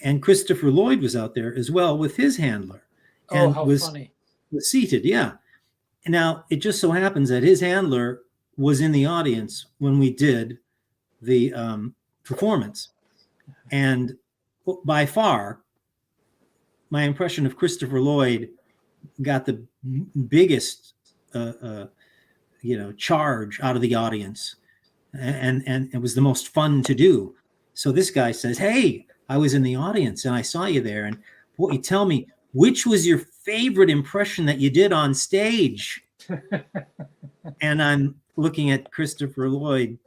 And Christopher Lloyd was out there as well with his handler. And how was funny. seated, yeah. Now, it just so happens that his handler was in the audience when we did the performance. And by far, my impression of Christopher Lloyd got the biggest, charge out of the audience. And it was the most fun to do. So this guy says, "Hey, I was in the audience and I saw you there. And what you tell me, which was your favorite impression that you did on stage?" And I'm looking at Christopher Lloyd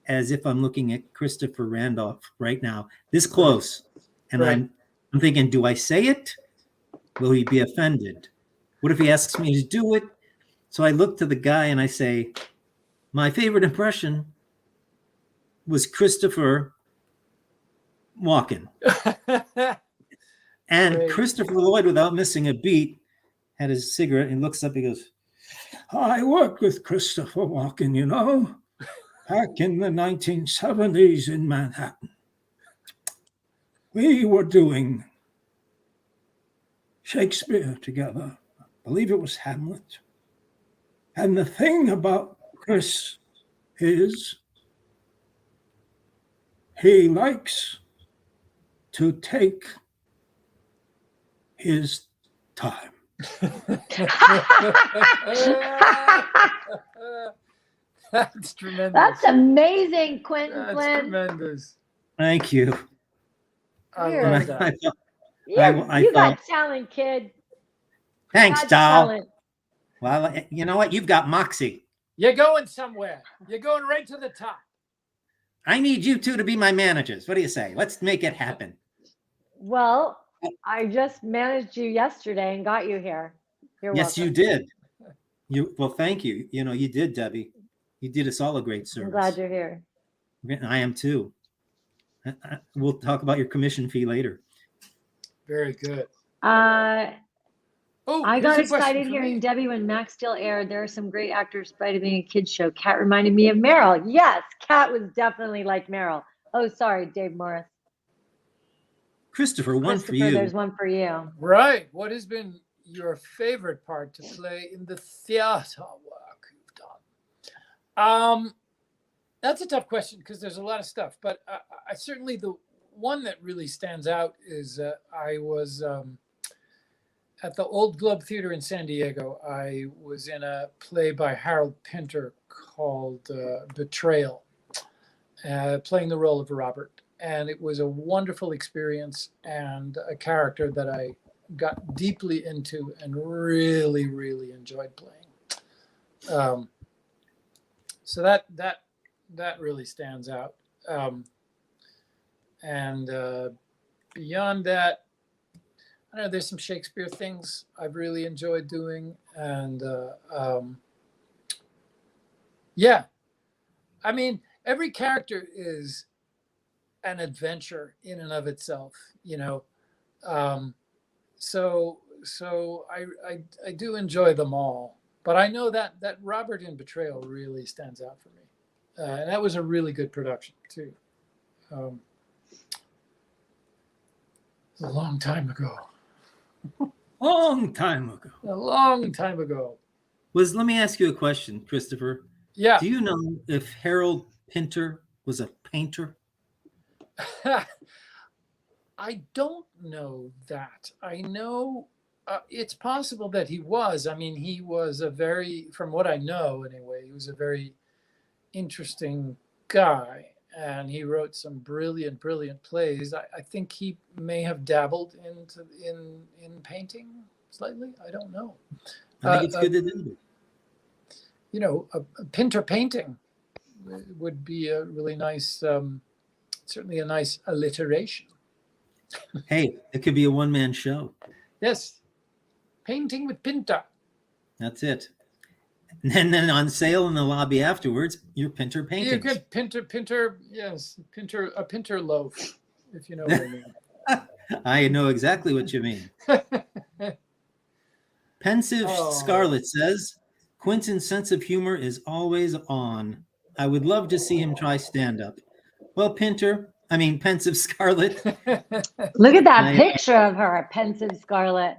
as if I'm looking at Christopher Randolph right now, this close. And Right. I'm thinking, do I say it? Will he be offended? What if he asks me to do it? So I look to the guy and I say, my favorite impression was Christopher Walken. And Great. Christopher Lloyd, without missing a beat, had his cigarette and looks up. He goes, "I worked with Christopher Walken, back in the 1970s in Manhattan. We were doing Shakespeare together. I believe it was Hamlet. And the thing about Chris is he likes to take his time. That's tremendous. That's amazing, Quentin That's Flynn. tremendous. Thank you. I You're- love I that. thought- You thought- got talent, kid. Thanks, Got doll. talent. Well, you know what? You've got moxie. You're going somewhere. You're going right to the top. I need you two to be my managers. What do you say? Let's make it happen. Well, I just managed you yesterday and got you here. You're Yes, welcome. you did. Well, thank you. You know, you did, Debbie. You did us all a great service. I'm glad you're here. I am too. We'll talk about your commission fee later. Very good. I here's got a question excited for hearing me. Debbie when Max still aired. There are some great actors despite it being a kid's show. Kat reminded me of Meryl. Yes, Kat was definitely like Meryl. Oh, sorry, Dave Morris. Christopher, one for Christopher, you. there's one for you. Right. What has been your favorite part to play in the theater work you've done? That's a tough question because there's a lot of stuff. But I certainly, the one that really stands out is I was at the Old Globe Theater in San Diego. I was in a play by Harold Pinter called Betrayal, playing the role of Robert. And it was a wonderful experience and a character that I got deeply into and really, really enjoyed playing. So that really stands out. And beyond that, I don't know, there's some Shakespeare things I've really enjoyed doing. And yeah, I mean, every character is an adventure in and of itself, you know. So I do enjoy them all, but I know that Robert in Betrayal really stands out for me, and that was a really good production too. A long time ago. Long time ago. A long time ago. Let me ask you a question, Christopher. Yeah. Do you know if Harold Pinter was a painter? I don't know that. I know it's possible that he was. I mean, he was from what I know anyway, he was a very interesting guy. And he wrote some brilliant plays. I think he may have dabbled in painting slightly. I don't know. I think it's good to do. You know, a Pinter painting would be a really nice, certainly a nice alliteration. Hey, it could be a one-man show. Yes, painting with Pinter. That's it. And then on sale in the lobby afterwards, your Pinter paintings. You could Pinter, yes, a Pinter loaf, if you know what I mean. I know exactly what you mean. Pensive Scarlet says, Quentin's sense of humor is always on. I would love to see him try stand-up. Well, Pensive Scarlet. Look at that picture of her, Pensive Scarlet.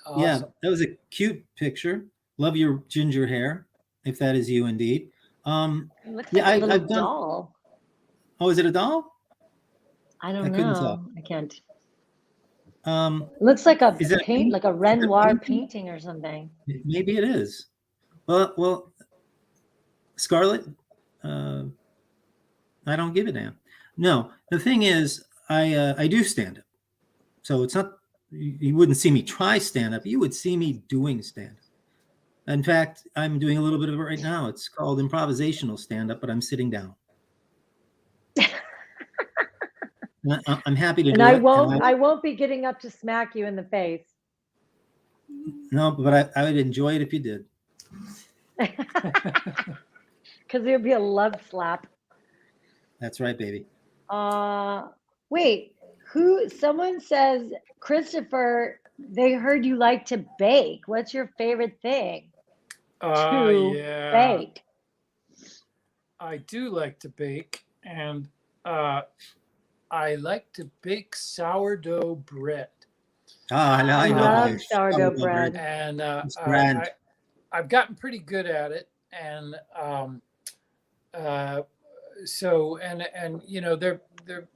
Awesome. Yeah, that was a cute picture. Love your ginger hair, if that is you indeed. It looks like a little doll. Oh, is it a doll? I don't couldn't know. tell. I can't. It looks like a paint? like a Renoir painting or something. Maybe it is. Well, Scarlet, I don't give a damn. No, the thing is, I do stand up. So it's not, you wouldn't see me try stand up. You would see me doing stand up. In fact, I'm doing a little bit of it right now. It's called improvisational stand up, but I'm sitting down. I'm happy to do it. And I won't be getting up to smack you in the face. No, but I would enjoy it if you did. Because it would be a love slap. That's right, baby. Wait, someone says, Christopher, they heard you like to bake. What's your favorite thing to bake? I do like to bake, and I like to bake sourdough bread. I love sourdough bread. And I've gotten pretty good at it. And So and you know they're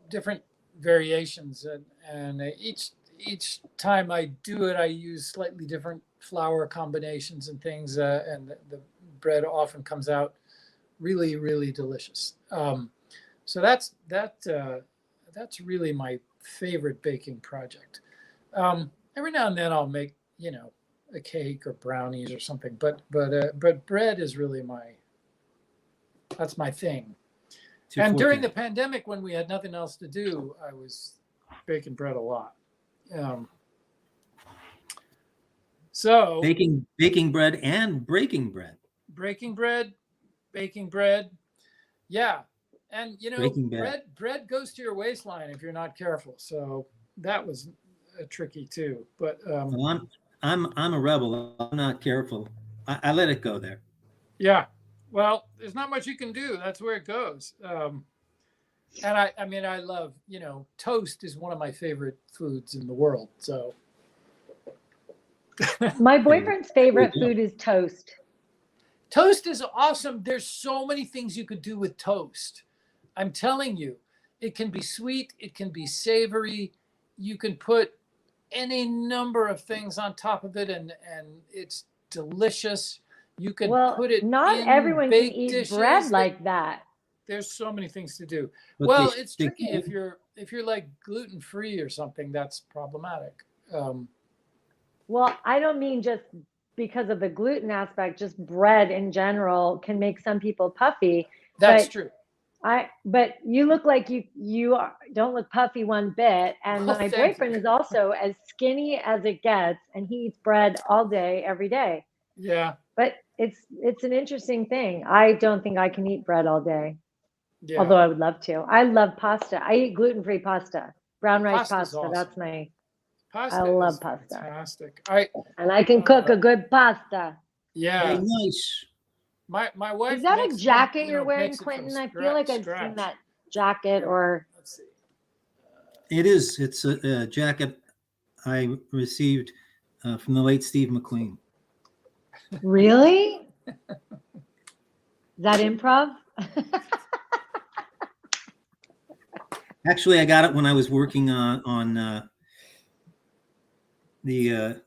different variations, and each time I do it, I use slightly different flour combinations and things, and the bread often comes out really, really delicious. So that's really my favorite baking project. Every now and then I'll make, you know, a cake or brownies or something, but bread is really that's my thing. And during the pandemic, when we had nothing else to do, I was baking bread a lot. So baking bread and breaking bread. Breaking bread, baking bread, yeah, and you know, bread goes to your waistline if you're not careful. So that was tricky too. But well, I'm a rebel. I'm not careful. I let it go there. Yeah, well, there's not much you can do. That's where it goes. And I mean, I love, you know, toast is one of my favorite foods in the world. So my boyfriend's favorite food is toast. Toast is awesome. There's so many things you could do with toast. I'm telling you, it can be sweet, it can be savory. You can put any number of things on top of it, and it's delicious. You can put it. Not everyone can eat bread like that. There's so many things to do. But well, it's tricky if you're like gluten free or something. That's problematic. Well, I don't mean just because of the gluten aspect. Just bread in general can make some people puffy. That's true. But you look like you don't look puffy one bit. And my boyfriend is also as skinny as it gets, and he eats bread all day, every day. Yeah. But it's an interesting thing. I don't think I can eat bread all day. Yeah. Although I would love to. I love pasta. I eat gluten-free pasta, brown rice pasta. Awesome. That's my. Pasta I love pasta. Fantastic. And I can cook a good pasta. Yeah. Very nice. My wife. Is that a jacket you're wearing, Quentin? I feel like I've seen that jacket. Or let's see. It is. It's a jacket I received from the late Steve McQueen. Really? Is that improv? Actually, I got it when I was working on the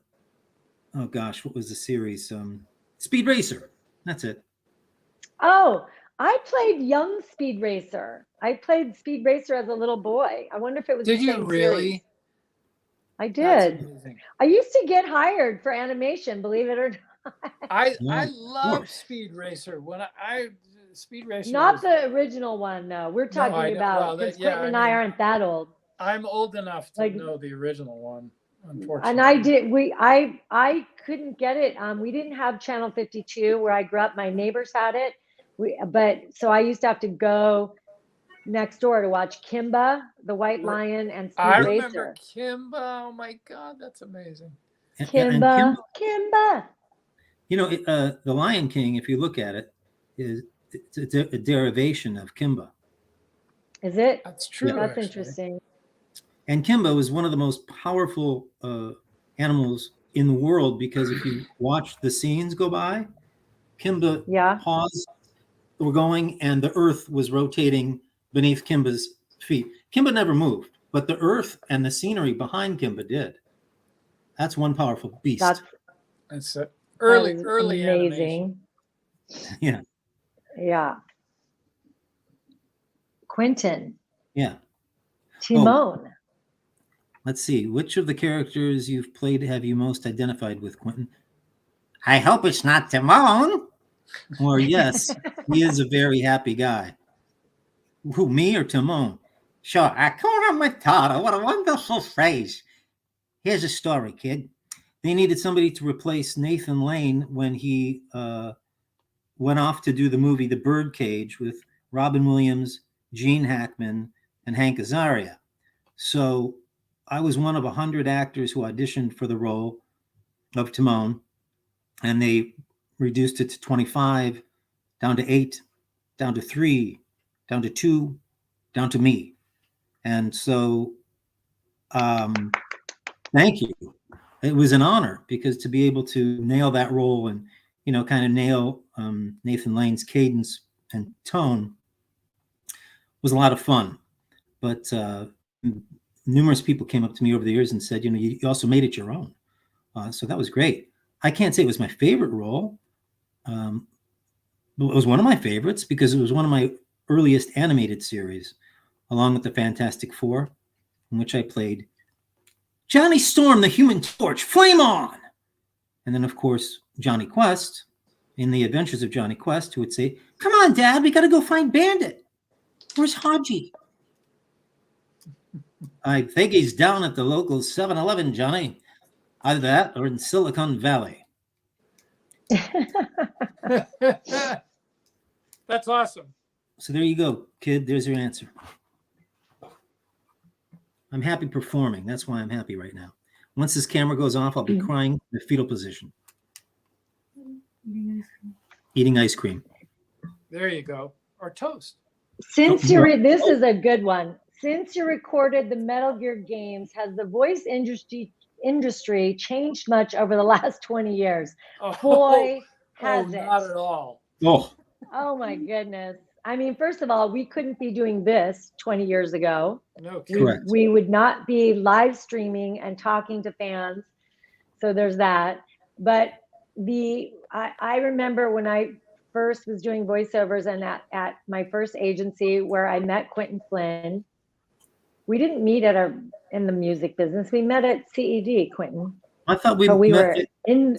oh gosh, what was the series? Speed Racer. That's it. Oh, I played young Speed Racer. I played Speed Racer as a little boy. I wonder if it was. Did you really? Series. I did. I used to get hired for animation, believe it or not. I love Speed Racer. When I Speed Racer. Not the original one, no. We're talking about, because Quentin and I aren't that old. I'm old enough to know the original one, unfortunately. And I couldn't get it. We didn't have Channel 52 where I grew up. My neighbors had it. So I used to have to go next door to watch Kimba, the White Lion, and Speed Racer. I remember Kimba. Oh my God, that's amazing. Kimba. You know, The Lion King, if you look at it, it's a derivation of Kimba. Is it? That's true. That's actually interesting. And Kimba was one of the most powerful animals in the world, because if you watch the scenes go by, Kimba paused, were going, and the earth was rotating beneath Kimba's feet. Kimba never moved, but the earth and the scenery behind Kimba did. That's one powerful beast. That's early amazing. animation. Yeah. Yeah. Quentin. Yeah. Timon. Let's see. Which of the characters you've played have you most identified with, Quentin? I hope it's not Timon. Or yes, he is a very happy guy. Who, me or Timon? Sure. Hakuna Matata. What a wonderful phrase. Here's a story, kid. They needed somebody to replace Nathan Lane when he went off to do the movie The Birdcage with Robin Williams, Gene Hackman, and Hank Azaria. So I was one of 100 actors who auditioned for the role of Timon, and they reduced it to 25, down to 8, down to 3, down to 2, down to me. And so thank you. It was an honor, because to be able to nail that role and, you know, kind of nail Nathan Lane's cadence and tone was a lot of fun. But numerous people came up to me over the years and said, you also made it your own. So that was great. I can't say it was my favorite role. But it was one of my favorites because it was one of my earliest animated series, along with the Fantastic Four, in which I played Johnny Storm, the Human Torch, flame on! And then, of course, Johnny Quest, in the Adventures of Johnny Quest, who would say, come on, Dad, we got to go find Bandit. Where's Haji? I think he's down at the local 7-Eleven, Johnny. Either that or in Silicon Valley. That's awesome. So there you go, kid. There's your answer. I'm happy performing. That's why I'm happy right now. Once this camera goes off, I'll be crying in the fetal position. Eating ice cream. There you go. Or toast. Since this is a good one. Since you recorded the Metal Gear games, has the voice industry changed much over the last 20 years? Boy, has it. Not at all. Oh my goodness. I mean, first of all, we couldn't be doing this 20 years ago. No, correct. We would not be live streaming and talking to fans. So there's that. But I remember when I first was doing voiceovers and at my first agency where I met Quentin Flynn. We didn't meet in the music business. We met at CED, Quentin. I thought we were met in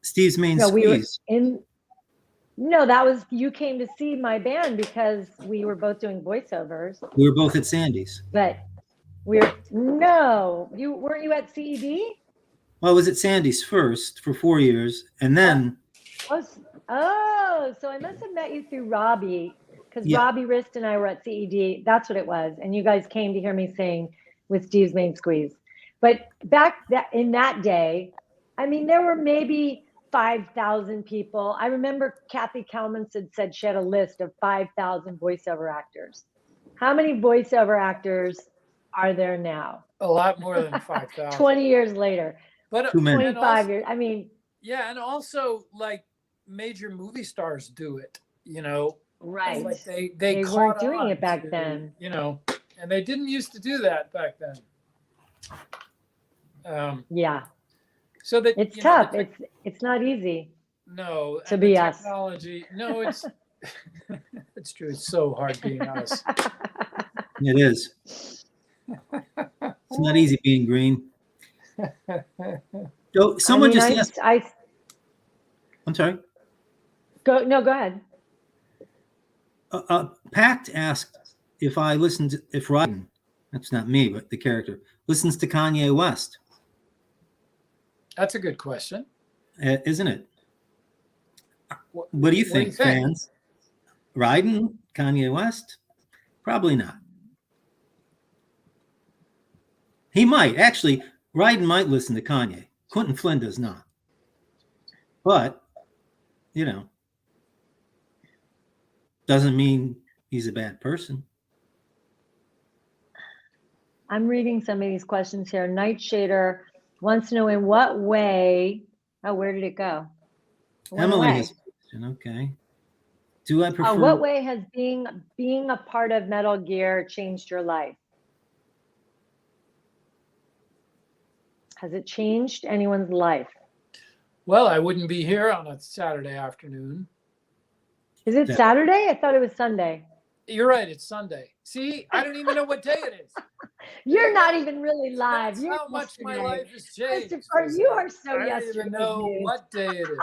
Steve's main squeeze. No, that was, you came to see my band because we were both doing voiceovers. We were both at Sandy's. But weren't you at CED? Well, I was at Sandy's first for 4 years, and then. So I must have met you through Robbie, because Robbie Rist and I were at CED. That's what it was, and you guys came to hear me sing with Steve's Main Squeeze. But in that day, I mean, there were maybe 5,000 people. I remember Kathy Kalman said she had a list of 5,000 voiceover actors. How many voiceover actors are there now? A lot more than 5,000. 20 years later. But 25 years. I mean. Yeah, and also like major movie stars do it, Right. Like they weren't doing it back then. And they didn't used to do that back then. Yeah. So that it's tough. It's not easy. No. To be us. Technology. No, it's it's true. It's so hard being us. It is. It's not easy being green. So someone just asked. I'm sorry. Go ahead. Pact asked if Ryden, that's not me, but the character, listens to Kanye West. That's a good question. Isn't it? What do you think, fans? Ryden, Kanye West? Probably not. He might. Actually, Ryden might listen to Kanye. Quentin Flynn does not. But, doesn't mean he's a bad person. I'm reading some of these questions here. Nightshader wants to know in what way. Oh, where did it go? Emily has a question. Okay. Do I prefer? What way has being a part of Metal Gear changed your life? Has it changed anyone's life? Well, I wouldn't be here on a Saturday afternoon. Is it Saturday? I thought it was Sunday. You're right. It's Sunday. See, I don't even know what day it is. You're not even really live. That's how much my life has changed. Christopher, you are so I don't even know what day it is.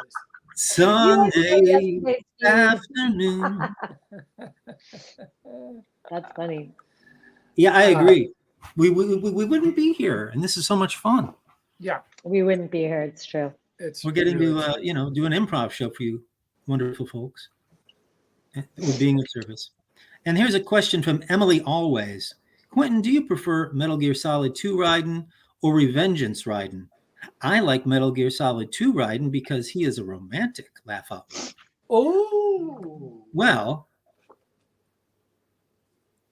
Sunday afternoon. That's funny. Yeah, I agree. We wouldn't be here, and this is so much fun. Yeah, we wouldn't be here. It's true. We're getting to do an improv show for you, wonderful folks. We're being of service. And here's a question from Emily Always. Quentin, do you prefer Metal Gear Solid 2 Raiden or Revengeance Raiden? I like Metal Gear Solid 2 Raiden because he is a romantic. Laugh out loud. Oh. Well,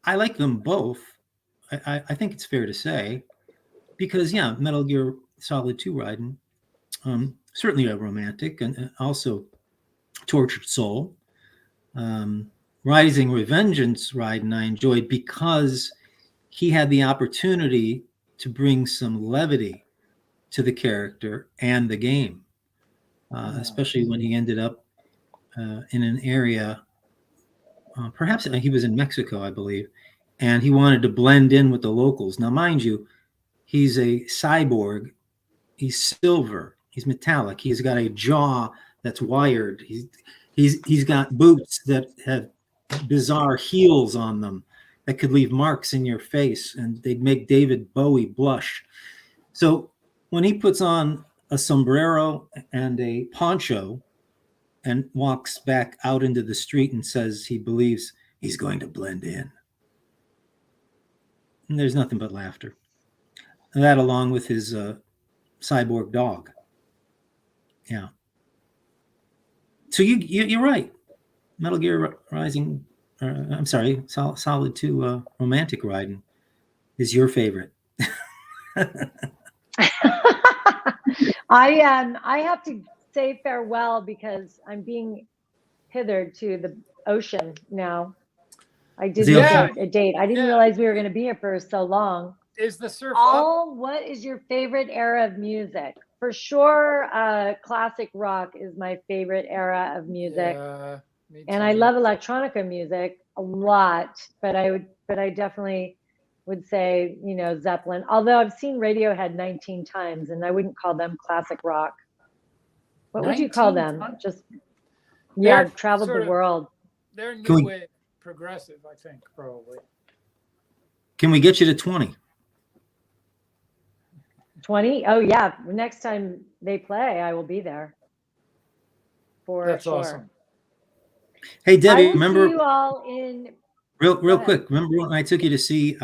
I like them both. I think it's fair to say, because Metal Gear Solid 2 Raiden, certainly a romantic and also tortured soul. Rising Revengeance ride, and I enjoyed because he had the opportunity to bring some levity to the character and the game, especially when he ended up in an area, perhaps he was in Mexico, I believe, and he wanted to blend in with the locals. Now, mind you, he's a cyborg. He's silver. He's metallic. He's got a jaw that's wired. He's got boots that have bizarre heels on them that could leave marks in your face, and they'd make David Bowie blush. So when he puts on a sombrero and a poncho and walks back out into the street and says he believes he's going to blend in, and there's nothing but laughter. And that, along with his cyborg dog. Yeah. So you're right. Metal Gear Rising, I'm sorry, Solid 2 Romantic Riding is your favorite. I have to say farewell because I'm being hithered to the ocean now. I didn't get a date. I didn't realize we were going to be here for so long. Is the surf what is your favorite era of music? For sure, classic rock is my favorite era of music. And I love electronica music a lot, but I definitely would say, you know, Zeppelin. Although I've seen Radiohead 19 times, and I wouldn't call them classic rock. What would you call them? Times? Just I've traveled the world. They're new wave progressive, I think, probably. Can we get you to 20? 20? Oh yeah. Next time they play, I will be there. That's awesome. Hey Debbie, I will remember see you all in real quick. Remember when I took you to see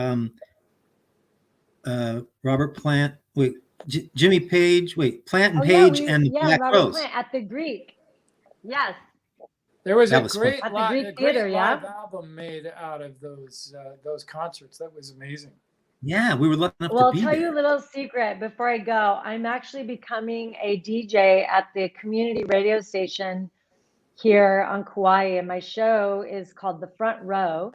Robert Plant? Wait, Jimmy Page. Wait, Plant and Page and the Black Robert Rose Plant at the Greek. Yes. There was a great live album made out of those concerts. That was amazing. Yeah, we were lucky enough to be Well, I'll tell there. you a little secret before I go. I'm actually becoming a DJ at the community radio station here on Kauai, and my show is called The Front Row.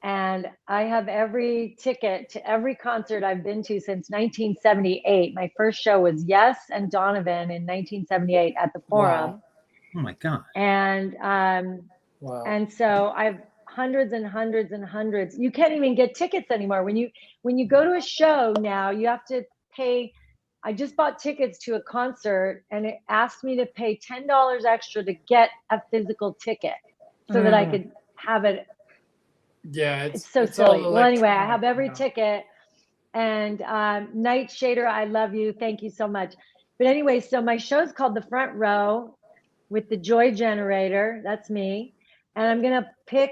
And I have every ticket to every concert I've been to since 1978. My first show was Yes and Donovan in 1978 at the Forum. Wow. Oh my God. And wow. And so I've hundreds and hundreds and hundreds. You can't even get tickets anymore. When you go to a show now, you have to pay. I just bought tickets to a concert, and it asked me to pay $10 extra to get a physical ticket so that I could have it. Yeah, it's so silly. Well, anyway, I have every ticket. And Night Shader, I love you. Thank you so much. But anyway, so my show's called The Front Row with the Joy Generator. That's me. And I'm going to pick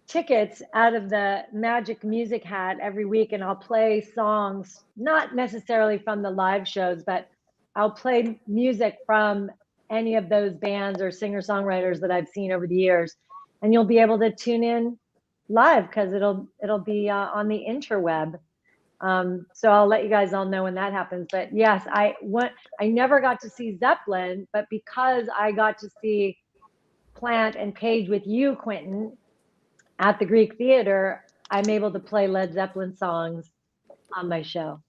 tickets out of the Magic Music Hat every week, and I'll play songs, not necessarily from the live shows, but I'll play music from any of those bands or singer-songwriters that I've seen over the years. And you'll be able to tune in live because it'll be on the interweb. So I'll let you guys all know when that happens. But yes, I never got to see Zeppelin, but because I got to see Plant and Page with you, Quentin, at the Greek Theater, I'm able to play Led Zeppelin songs on my show.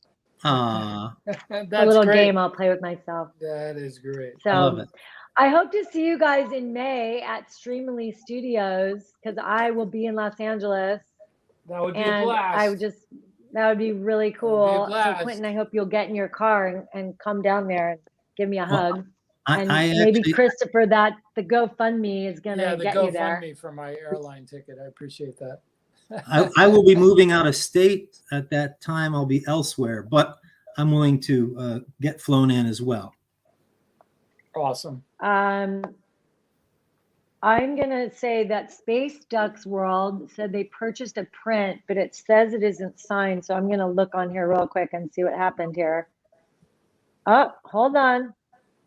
That's a little great. game I'll play with myself. That is great. So I love it. I hope to see you guys in May at Streamily Studios because I will be in Los Angeles. That would be a blast. That would be really cool. Blast. So Quentin, I hope you'll get in your car and come down there and give me a hug. And I maybe actually, Christopher, the GoFundMe is gonna get you there. GoFundMe for my airline ticket. I appreciate that. I will be moving out of state at that time. I'll be elsewhere, but I'm willing to get flown in as well. Awesome. I'm gonna say that Space Ducks World said they purchased a print, but it says it isn't signed. So I'm gonna look on here real quick and see what happened here. Oh, hold on.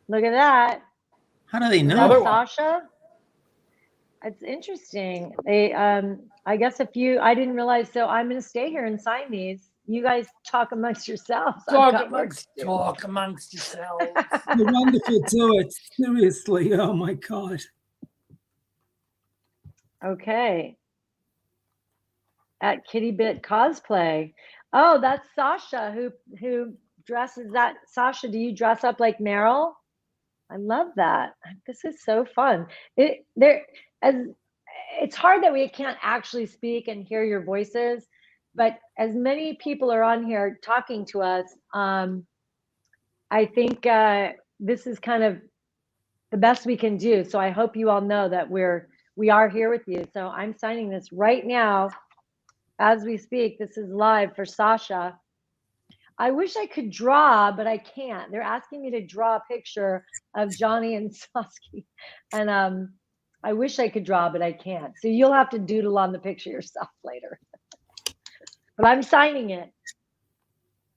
Look at that. How do they know? Sasha? It's interesting. They I guess I didn't realize, so I'm gonna stay here and sign these. You guys talk amongst yourselves. Talk amongst yourselves. You're wonderful to it. Seriously. Oh my God. Okay. At Kitty Bit Cosplay. Oh, that's Sasha who dresses that. Sasha, do you dress up like Meryl? I love that. This is so fun. It's hard that we can't actually speak and hear your voices, but as many people are on here talking to us, I think this is kind of the best we can do. So I hope you all know that we are here with you. So I'm signing this right now as we speak. This is live for Sasha. I wish I could draw, but I can't. They're asking me to draw a picture of Johnny and Saskia. And I wish I could draw, but I can't. So you'll have to doodle on the picture yourself later. But I'm signing it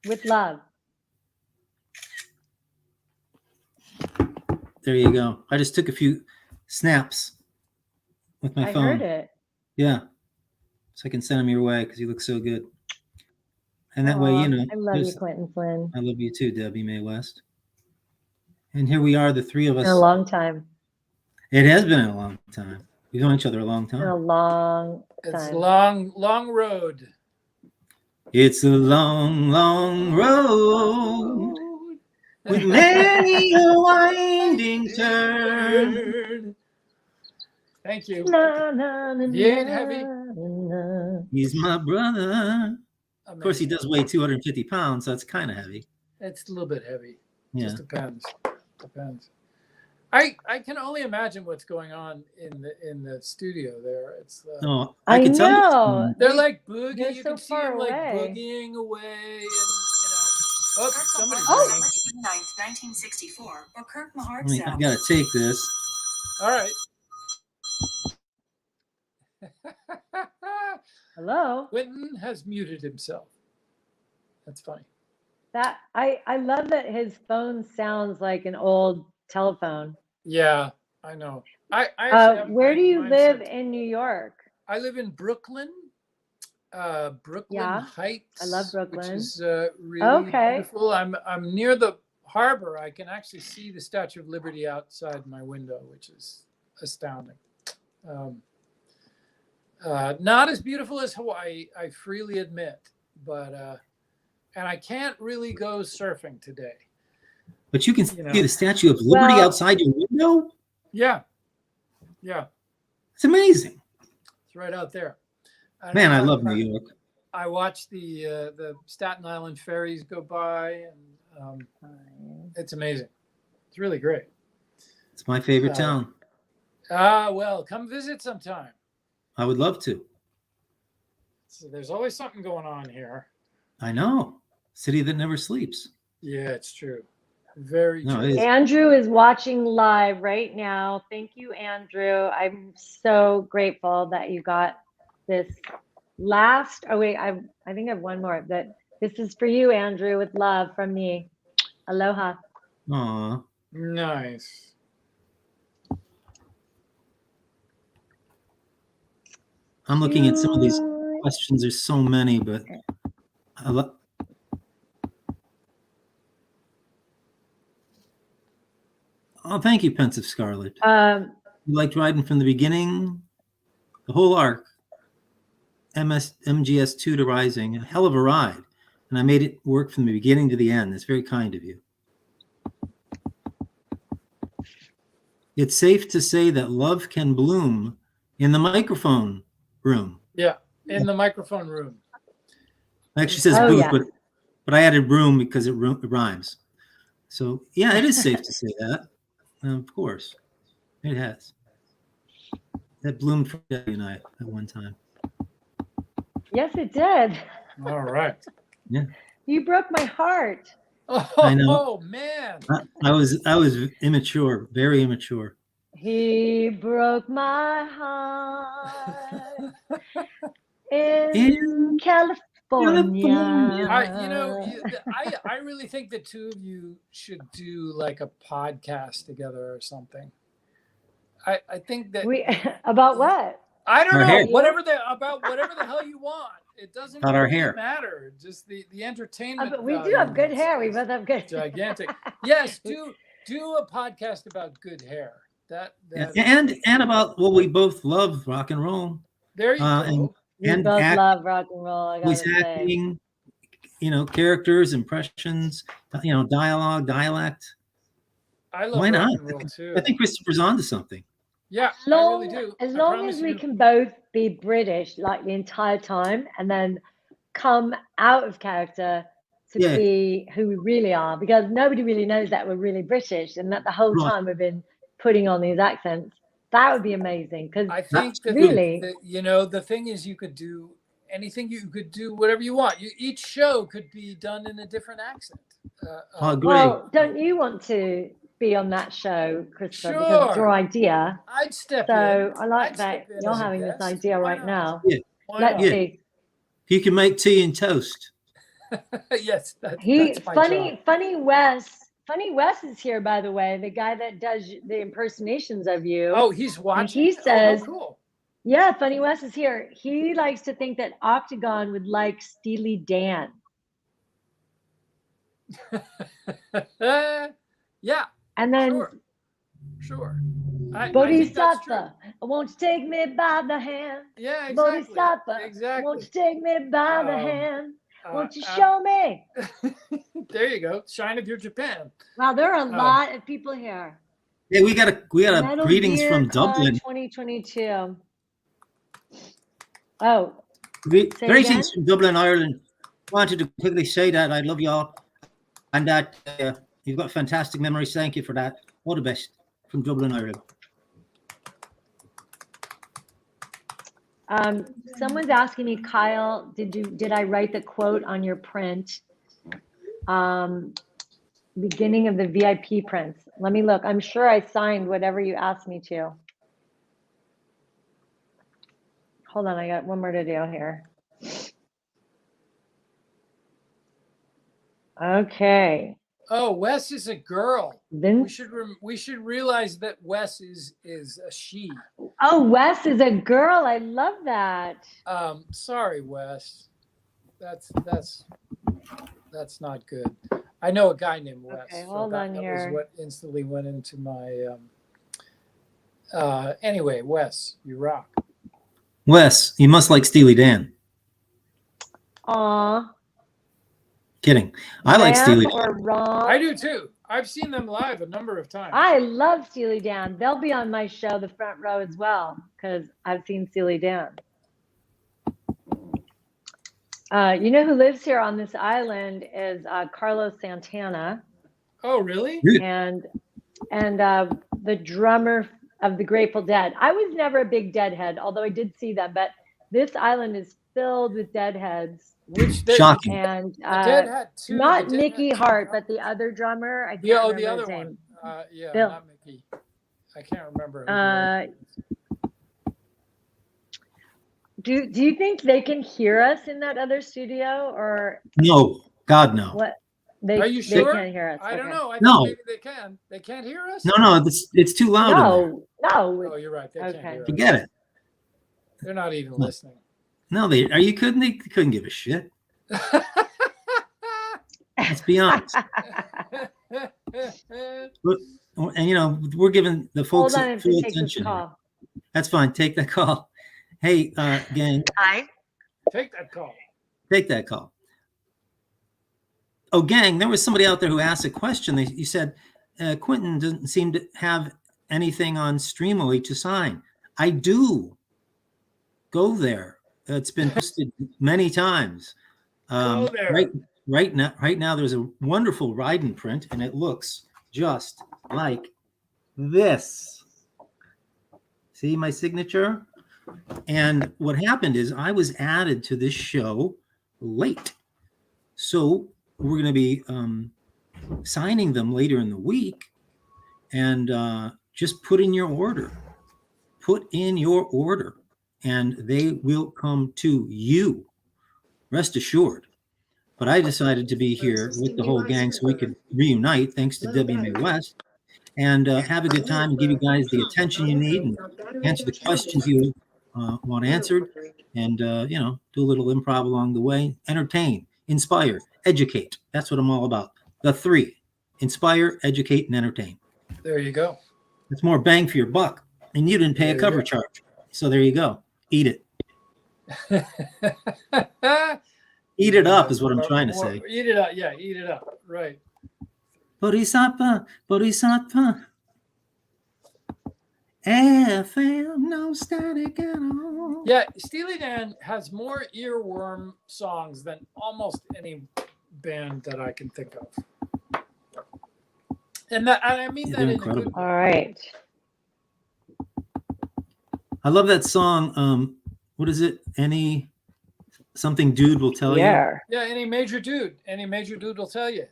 with love. There you go. I just took a few snaps with my phone. I heard it. Yeah. So I can send them your way because you look so good. And that way, you know. I love you, Quentin Flynn. I love you too, Debbie Mae West. And here we are, the three of us. In a long time. It has been a long time. We've known each other a long time. In a long time. It's a long road. It's a long, long road with many a winding turn. Thank you. Na, na, na, Bien heavy. na. He's my brother. Amazing. Of course, he does weigh 250 pounds, so it's kind of heavy. It's a little bit heavy. Yeah. Just depends. I can only imagine what's going on in the studio there. It's Oh, I can tell know. they're like boogieing. They're You so can see far them like away. boogieing away, and oh, somebody's Oh. ringing. 9th, 1964, or Kirk I Mahart mean, I gotta take this. All right. Hello. Quentin has muted himself. That's funny. That I love that his phone sounds like an old telephone. Yeah, I know. I actually have Where do you mine live set- in New York? I live in Brooklyn. Brooklyn Yeah, Heights. I love Brooklyn. Which is really Okay. beautiful. I'm near the harbor. I can actually see the Statue of Liberty outside my window, which is astounding. Not as beautiful as Hawaii, I freely admit, but and I can't really go surfing today. But you can You know. see the Statue of Liberty Well- outside your window? Yeah, It's amazing. it's right out there. And Man, I love New York. I watched the Staten Island ferries go by, and it's amazing. It's really great. It's my favorite town. Well, come visit sometime. I would love to. So there's always something going on here. I know. City that never sleeps. Yeah, it's true. Very No, true. it is. Andrew is watching live right now. Thank you, Andrew. I'm so grateful that you got this last. Oh wait, I think I have one more. That this is for you, Andrew, with love from me. Aloha. Aw. Nice. I'm looking at some of these questions. There's so many, but I love. Oh, thank you, Pensive Scarlet. You liked riding from the beginning, the whole arc, MGS2 to Rising, a hell of a ride. And I made it work from the beginning to the end. That's very kind of you. It's safe to say that love can bloom in the microphone room. Yeah, in the microphone room. It actually says Oh, booth, yeah. but I added room because it rhymes. So yeah, it is safe to say that. Of course, it has. That bloomed for Debbie and I at one time. Yes, it did. All right. Yeah, You broke my heart. I know. Oh man. I was immature, very immature. He broke my heart in California. I really think the two of you should do like a podcast together or something. I think that About what? I don't Our know. hair. Whatever the hell you want. It doesn't About our really hair. matter. Just the entertainment. But we do value have good is- hair. We is both have good gigantic. Yes, do a podcast about good hair. And about we both love rock and roll. There you go. We both love rock and roll. I gotta say. Acting, characters, impressions, dialogue, dialect. I love Why not? rock and roll too. I think Christopher's onto something. Yeah, I really do. As long as we can both be British like the entire time and then come out of character to be who we really are, because nobody really knows that we're really British and that the whole time we've been putting on these accents. That would be amazing. Because I think that really, the thing is, you could do anything, you could do whatever you want. Each show could be done in a different accent. I agree. Well, don't you want to be on that show, Christopher? Sure. Because it's your idea. I'd step in. So I like that you're having this idea right now. Yeah. Let's see. He can make tea and toast. Yes, that's my job. Funny Wes is here, by the way, the guy that does the impersonations of you. Oh, he's watching. And he says, cool. Yeah, Funny Wes is here. He likes to think that Octagon would like Steely Dan. Yeah. And then Sure. Bodhisattva, won't you take me by the hand? Yeah, exactly. Bodhisattva, Exactly. won't you take me by the hand? Won't you show me? There you go. Shine of your Japan. Wow, there are a lot of people here. Yeah, we got a Metal greetings Gear from Con Dublin. 2022. Oh, Greetings from Dublin, Ireland. Wanted to quickly say that I love y'all, and that you've got fantastic memories. Thank you for that. All the best from Dublin, Ireland. Someone's asking me, Kyle, did I write the quote on your print? Beginning of the VIP prints. Let me look. I'm sure I signed whatever you asked me to. Hold on, I got one more to do here. Okay. Oh, Wes is a girl. Vince? We should realize that Wes is a she. Oh, Wes is a girl. I love that. Sorry, Wes. That's not good. I know a guy named Wes. Okay, hold on here. That was what instantly went into my. Anyway, Wes, you rock. Wes, you must like Steely Dan. Aw. Kidding. I like Steely Dan. Or wrong. I do too. I've seen them live a number of times. I love Steely Dan. They'll be on my show, The Front Row, as well, because I've seen Steely Dan. You know who lives here on this island is Carlos Santana. Oh, really? And the drummer of the Grateful Dead. I was never a big Deadhead, although I did see them. But this island is filled with Deadheads. Shocking. And Deadhead too. not Mickey Hart, but the other drummer. I can't remember the other his name. one. Yeah, Bill. not Mickey. I can't remember. Do you think they can hear us in that other studio, or No, God, no. what? Are you sure? They can't hear us. I don't Okay. know. I think No. maybe they can. They can't hear us? No, it's too loud. No. Oh, you're right. They can't Okay. hear us. Forget it. They're not even listening. No, they couldn't give a shit. Let's be honest. Look, and we're giving the folks Hold on, I have full to take this attention. call. That's fine. Take that call. Hey, gang, Hi. Take that call. take that call. Oh, gang, there was somebody out there who asked a question. You said, Quentin doesn't seem to have anything on Streamily to sign. I do. Go there. It's been posted many times. Go there. Right now, there's a wonderful Ryden print, and it looks just like this. See my signature? And what happened is I was added to this show late. So we're going to be signing them later in the week. And just put in your order. Put in your order. And they will come to you. Rest assured. But I decided to be here with the whole gang so we could reunite, thanks to Debbie May West, and have a good time and give you guys the attention you need and answer the questions you want answered, and do a little improv along the way. Entertain, inspire, educate. That's what I'm all about. The three: inspire, educate, and entertain. There you go. It's more bang for your buck. And you didn't pay a cover charge. So there you go. Eat it. Eat it up is what I'm trying to say. Eat it up. Yeah, eat it up. Right. Bodhisattva, Bodhisattva. FM, no static at all. Yeah, Steely Dan has more earworm songs than almost any band that I can think of. And I mean that in a good way. All right. I love that song. What is it? Something dude will tell you. Yeah, any major dude will tell you.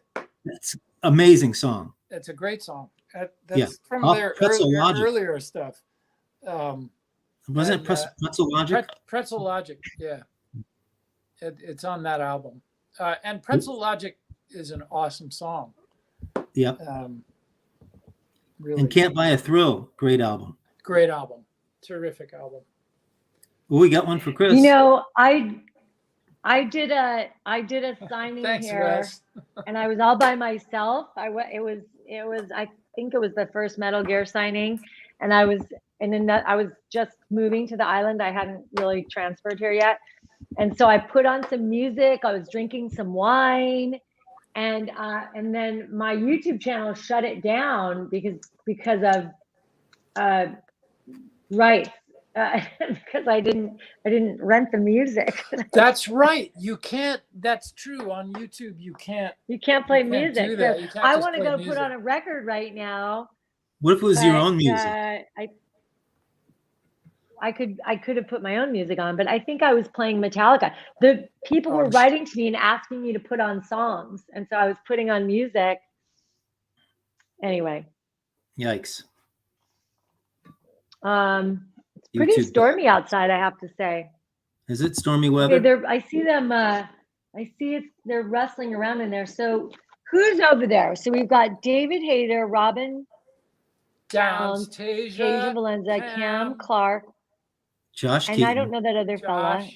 That's amazing song. It's a great song. That's from their earlier stuff. Wasn't it Pretzel Logic? Pretzel Logic, yeah. It's on that album. And Pretzel Logic is an awesome song. Yeah. Really. And Can't Buy a Thrill, great album. Great album. Terrific album. Well, we got one for Chris. You know, I did a signing Thanks, here, Wes. and I was all by myself. I think it was the first Metal Gear signing, and I was just moving to the island. I hadn't really transferred here yet, and so I put on some music. I was drinking some wine, and then my YouTube channel shut it down because of rights. Because I didn't rent the music. That's right. You can't. That's true. On YouTube, you can't play music. Do that. You can't I just want to play go music. put on a record right now. What if it was your own music? I could have put my own music on, but I think I was playing Metallica. The people were writing to me and asking me to put on songs, and so I was putting on music. Anyway. Yikes. It's pretty stormy outside, I have to say. Is it stormy weather? Okay, I see them. They're rustling around in there. So who's over there? So we've got David Hayter, Robin Downs, Tasia Valenza, Cam Clark, Josh and Keaton. I don't know that other fella.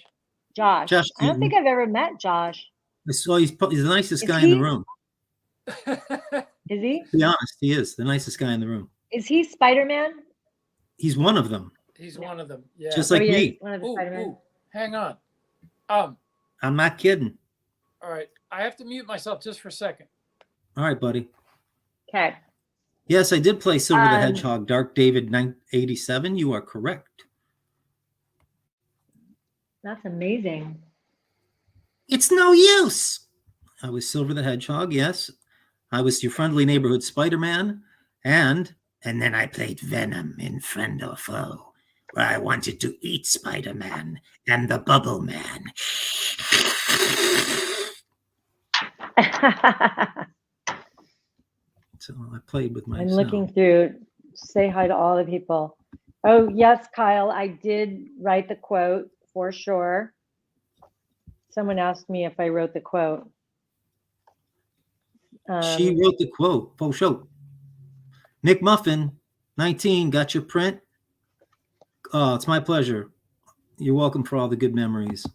Josh. Josh I don't think I've ever met Josh. So he's the nicest guy in the room. Is he? To be honest, he is the nicest guy in the room. Is he Spider-Man? He's one of them. He's one of them. Yeah. Just like me. One of the Spider-Man. Hang on. I'm not kidding. All right. I have to mute myself just for a second. All right, buddy. Okay. Yes, I did play Silver the Hedgehog, Dark David 87. You are correct. That's amazing. It's no use. I was Silver the Hedgehog, yes. I was your friendly neighborhood Spider-Man, and then I played Venom in Friend or Foe, where I wanted to eat Spider-Man and the Bubble Man. So I played with myself. I'm looking through. Say hi to all the people. Oh, yes, Kyle, I did write the quote for sure. Someone asked me if I wrote the quote. She wrote the quote. For sure. Nick Muffin, 19, got your print? Oh, it's my pleasure. You're welcome for all the good memories.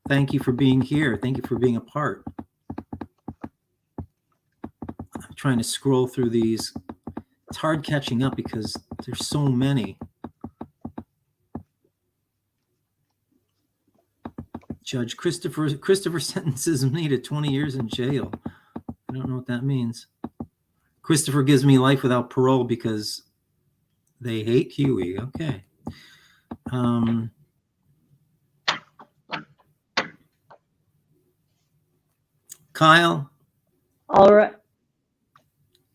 Thank you for being here. Thank you for being a part. I'm trying to scroll through these. It's hard catching up because there's so many. Judge Christopher sentences me to 20 years in jail. I don't know what that means. Christopher gives me life without parole because they hate Huey. Okay. Kyle. All right.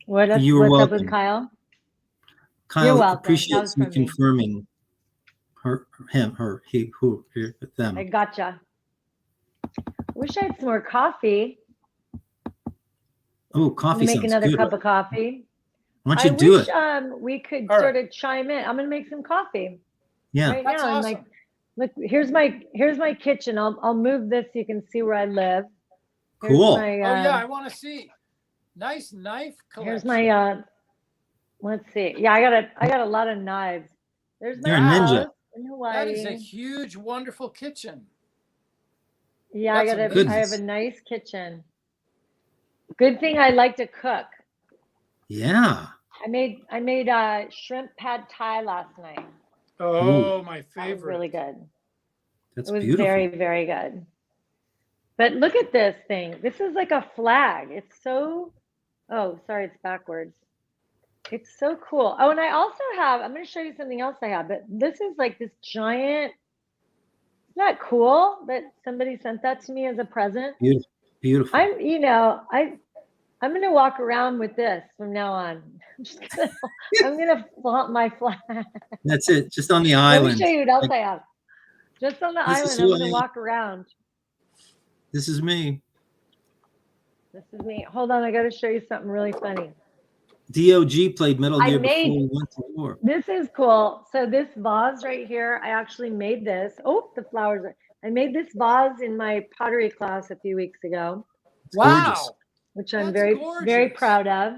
What's up welcome. with Kyle? Kyle, You're welcome. appreciates me confirming them. I gotcha. Wish I had some more coffee. Oh, coffee sounds make another good. cup of coffee. Why don't you do it? We could sort of chime in. I'm gonna make some coffee. Yeah. Right That's now, awesome. I'm like, look, here's my kitchen. I'll move this so you can see where I live. Here's Cool. My, I want to see. Nice knife collection. Here's my let's see. Yeah, I got a lot of knives. There's my You're a house ninja. in Hawaii. That is a huge, wonderful kitchen. Yeah, That's I have a nice kitchen. Good thing I like to cook. Yeah. I made shrimp pad thai last night. Oh, my That was favorite. really good. That's It was beautiful. very, very good. But look at this thing. This is like a flag. It's so, oh, sorry, it's backwards. It's so cool. Oh, and I also have, I'm going to show you something else I have, but this is like this giant, isn't that cool that somebody sent that to me as a present? Beautiful. Beautiful. I'm going to walk around with this from now on. I'm going to flaunt my flag. That's it. Just on the Let island. me show you what else I have. Just on the This is island, I'm who going I to am. walk around. This is me. This is me. Hold on, I got to show you something really funny. DOG played Metal I Gear made- before we went to war. This is cool. So this vase right here, I actually made this. Oh, the flowers. I made this vase in my pottery class a few weeks ago. It's Wow. gorgeous. Which I'm That's very, very gorgeous. proud of.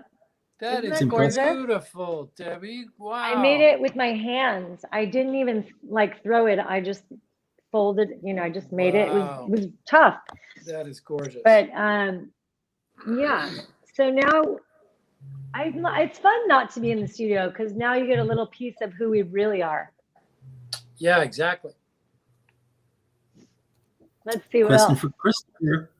That Isn't is that gorgeous? beautiful, Debbie. Wow. I made it with my hands. I didn't even like throw it. I just folded, I just made it. It was tough. That is gorgeous. But yeah. So now it's fun not to be in the studio because now you get a little piece of who we really are. Yeah, exactly. Let's see what Question else. for Christopher.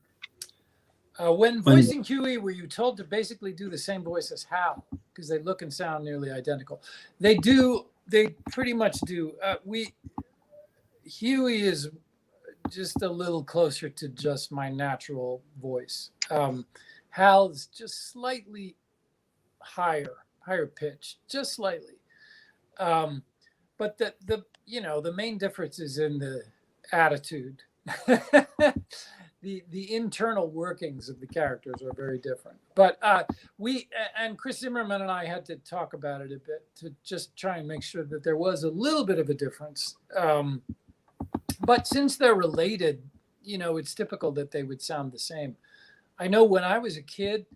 When voicing Huey, were you told to basically do the same voice as Hal? Because they look and sound nearly identical. They do. They pretty much do. Huey is just a little closer to just my natural voice. Hal's just slightly higher pitch, just slightly. But the main difference is in the attitude. The internal workings of the characters are very different. But Chris Zimmerman and I had to talk about it a bit to just try and make sure that there was a little bit of a difference. But since they're related, it's typical that they would sound the same. I know when I was a kid,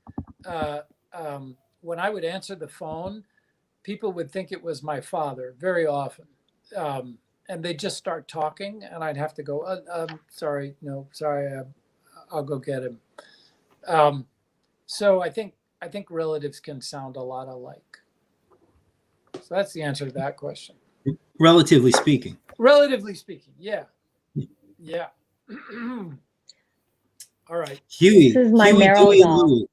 when I would answer the phone, people would think it was my father very often. And they'd just start talking, and I'd have to go, sorry, I'll go get him. So I think relatives can sound a lot alike. So that's the answer to that question. Relatively speaking. Relatively speaking, yeah. All right. Huey. This is my Huey, Meryl Dewey, and doll.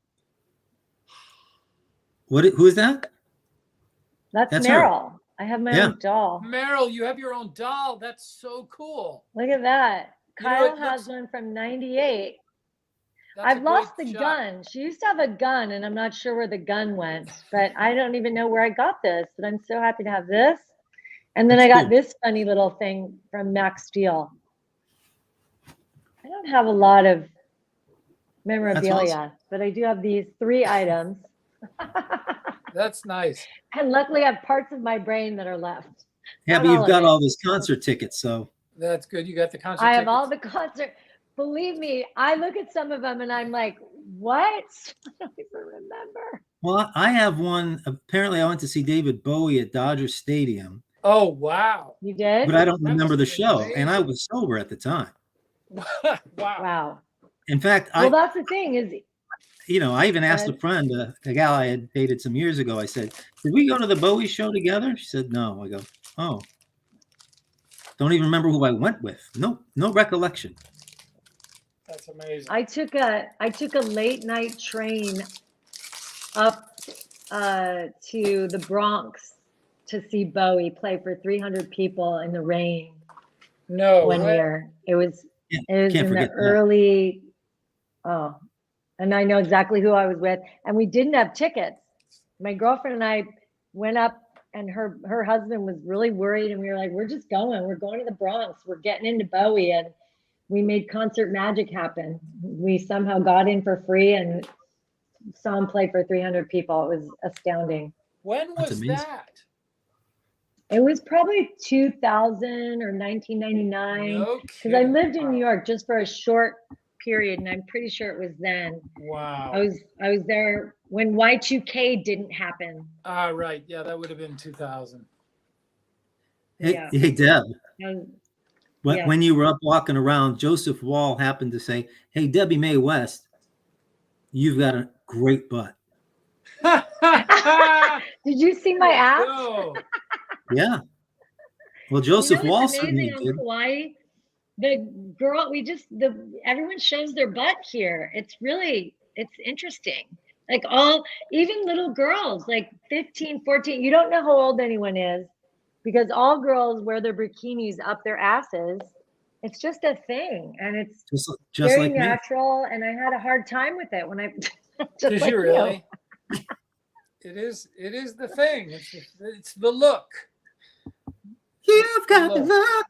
Louie. Who is that? That's That's Meryl. I have my Yeah. own doll. Meryl, you have your own doll. That's so cool. Look at that. You know, Kyle it has looks- one from '98. That's a I've lost great the shot. gun. She used to have a gun, and I'm not sure where the gun went, but I don't even know where I got this. But I'm so happy to have this. And then That's I got cool. this funny little thing from Max Steel. I don't have a lot of memorabilia, but I do have these 3 items. That's nice. And luckily, I have parts of my brain that are left. Yeah, Not but all you've of got it. all those concert tickets, so That's good. You got the concert I have tickets? all the concert. Believe me, I look at some of them and I'm like, what? I don't even remember. well, I have one. Apparently, I went to see David Bowie at Dodger Stadium, Oh, wow. You did? but I don't That remember the must have been show, and I amazing. was sober at the time. Wow. Wow. In fact, Well, that's the thing is, I even asked a Good. friend, a gal I had dated some years ago. I said, "Did we go to the Bowie show together?" She said, "No." I go, "Oh, don't even remember who I went with. No recollection." That's amazing. I took a late night train up to the Bronx to see Bowie play for 300 people in the rain No one way. year. It was Yeah, in the can't forget that. early, and I know exactly who I was with. And we didn't have tickets. My girlfriend and I went up, and her husband was really worried, and we were like, we're just going. We're going to the Bronx. We're getting into Bowie, and we made concert magic happen. We somehow got in for free and saw him play for 300 people. It was astounding. When That's was amazing. that? It was probably 2000 or 1999. No Because I kidding. lived in Wow. New York just for a short period, and I'm pretty sure it was then. Wow. I was there when Y2K didn't happen. Right. Yeah, that would have been 2000. Hey, Yeah. hey, Deb. I was- When, Yeah. when you were up walking around, Joseph Wall happened to say, "Hey, Debbie Mae West, you've got a great butt." Did you see my act? No. Yeah. Well, Joseph you know, Wall it's certainly amazing did. on Hawaii. The girl, everyone shows their butt here. It's interesting. Like even little girls, like 15, 14, you don't know how old anyone is because all girls wear their bikinis up their asses. It's just a thing. And it's Just very like me. natural. And I had a hard time with it when I, just Did like you really? It is the thing. It's the look. You've got the look.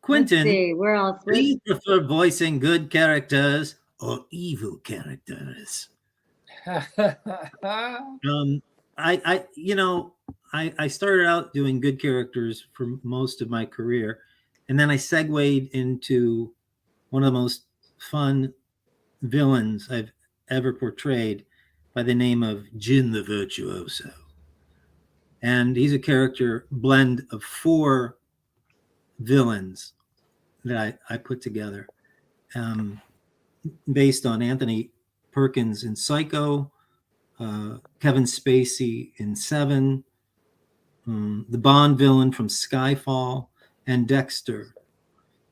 Quentin, Let's see, where else? do you prefer voicing good characters or evil characters? I started out doing good characters for most of my career, and then I segued into one of the most fun villains I've ever portrayed by the name of Jin the Virtuoso. And he's a character blend of 4 villains that I put together, based on Anthony Perkins in Psycho, Kevin Spacey in Seven, the Bond villain from Skyfall, and Dexter.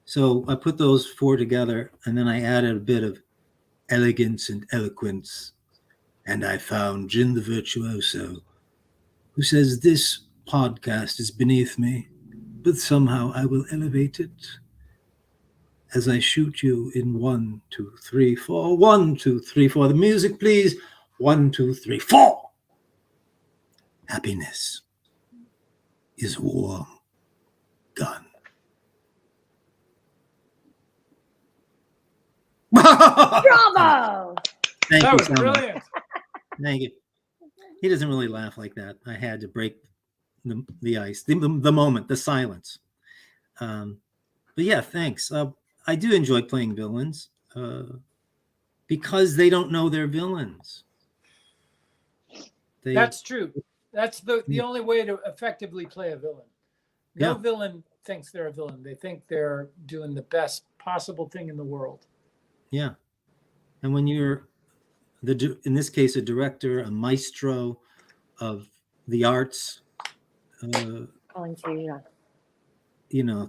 So I put those 4 together, and then I added a bit of elegance and eloquence, and I found Jin the Virtuoso, who says, "This podcast is beneath me, but somehow I will elevate it as I shoot you in 1, 2, 3, 4. 1, 2, 3, 4. The music, please. 1, 2, 3, 4. Happiness is a warm gun." Bravo! Thank That you was so much. brilliant. Thank you. He doesn't really laugh like that. I had to break the ice, the moment, the silence. But yeah, thanks. I do enjoy playing villains because they don't know they're villains. That's true. That's the only way to effectively play a villain. No villain thinks they're a villain. They think they're doing the best possible thing in the world. Yeah. And when you're in this case, a director, a maestro of the arts,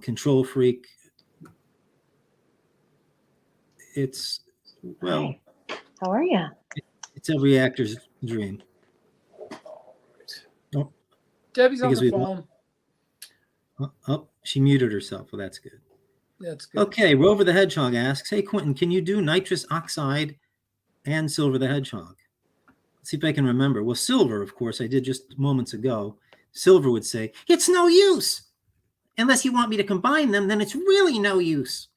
control freak, it's, well, hi. How are you? It's every actor's dream. Oh, Debbie's on the phone. Oh, she muted herself. Well, that's good. That's good. Okay, Rover the Hedgehog asks, "Hey, Quentin, can you do nitrous oxide and Silver the Hedgehog?" Let's see if I can remember. Well, Silver, of course, I did just moments ago. Silver would say, "It's no use. Unless you want me to combine them, then it's really no use."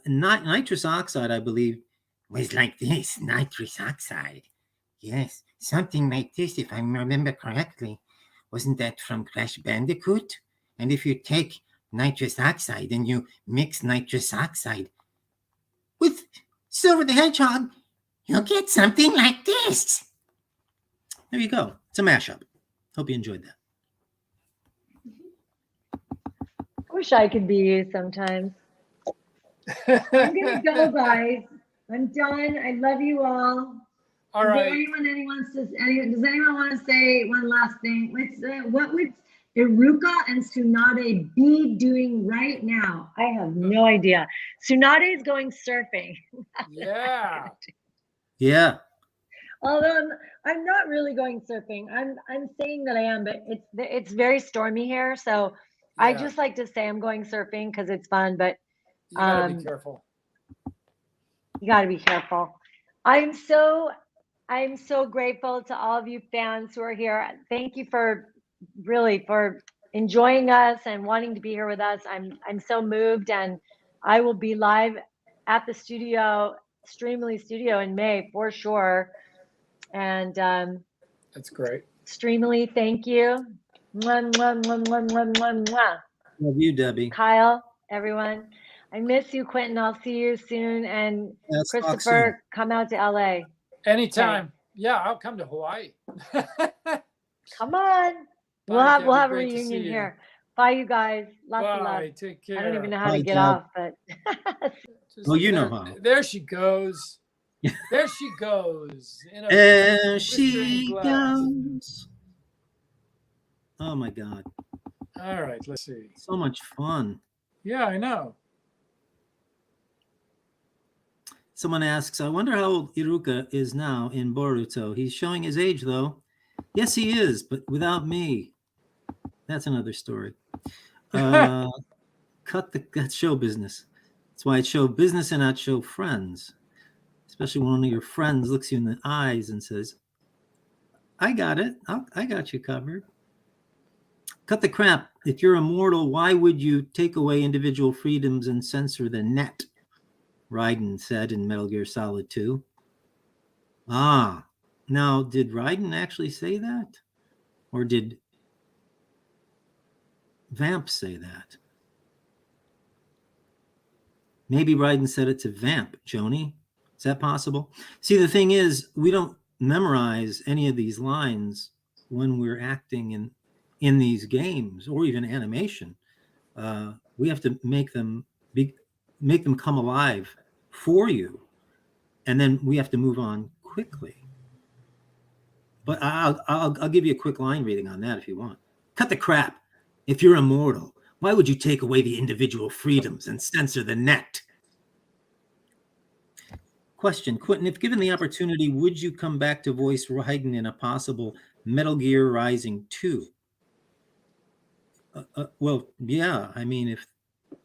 Not nitrous oxide, I believe, was like this, nitrous oxide. Yes, something like this, if I remember correctly. Wasn't that from Crash Bandicoot? And if you take nitrous oxide and you mix nitrous oxide with Silver the Hedgehog, you'll get something like this. There you go. It's a mashup. Hope you enjoyed that. I wish I could be you sometimes. I'm gonna go, guys. I'm done. I love you all. All right. Does anyone want to say one last thing? What would Iruka and Tsunade be doing right now? I have no idea. Tsunade is going surfing. Yeah. Yeah. Although I'm not really going surfing. I'm saying that I am, but it's very stormy here. So Yeah. I just like to say I'm going surfing because it's fun, but you gotta be careful. You gotta be careful. I'm so grateful to all of you fans who are here. Thank you for enjoying us and wanting to be here with us. I'm so moved, and I will be live at the studio, Streamily Studio, in May for sure. And that's great. Streamily, thank you. Mwah, mwah, mwah, mwah, mwah, mwah, mwah. Love you, Debbie. Kyle, everyone. I miss you, Quentin. I'll see you soon. And Let's Christopher, come out to LA. Anytime. Okay. Yeah, I'll come to Hawaii. Come on. Bye, We'll have a reunion here. Bye, you guys. Lots of love. Take care. I don't even know how to get off, but well, you know how. There she goes. There she goes. In a There blistering she glass. goes. Oh my God. All right, let's see. So much fun. Yeah, I know. Someone asks, I wonder how old Iruka is now in Boruto. He's showing his age, though. Yes, he is, but without me. That's another story. That's show business. That's why it's show business and not show friends. Especially when one of your friends looks you in the eyes and says, I got it. I got you covered. Cut the crap. If you're immortal, why would you take away individual freedoms and censor the net? Raiden said in Metal Gear Solid 2. Ah, now did Raiden actually say that? Or did Vamp say that? Maybe Raiden said it to Vamp, Joni. Is that possible? See, the thing is, we don't memorize any of these lines when we're acting in these games or even animation. We have to make them come alive for you, and then we have to move on quickly. But I'll give you a quick line reading on that if you want. Cut the crap. If you're immortal, why would you take away the individual freedoms and censor the net? Question, Quentin, if given the opportunity, would you come back to voice Raiden in a possible Metal Gear Rising 2? Well, yeah. I mean, if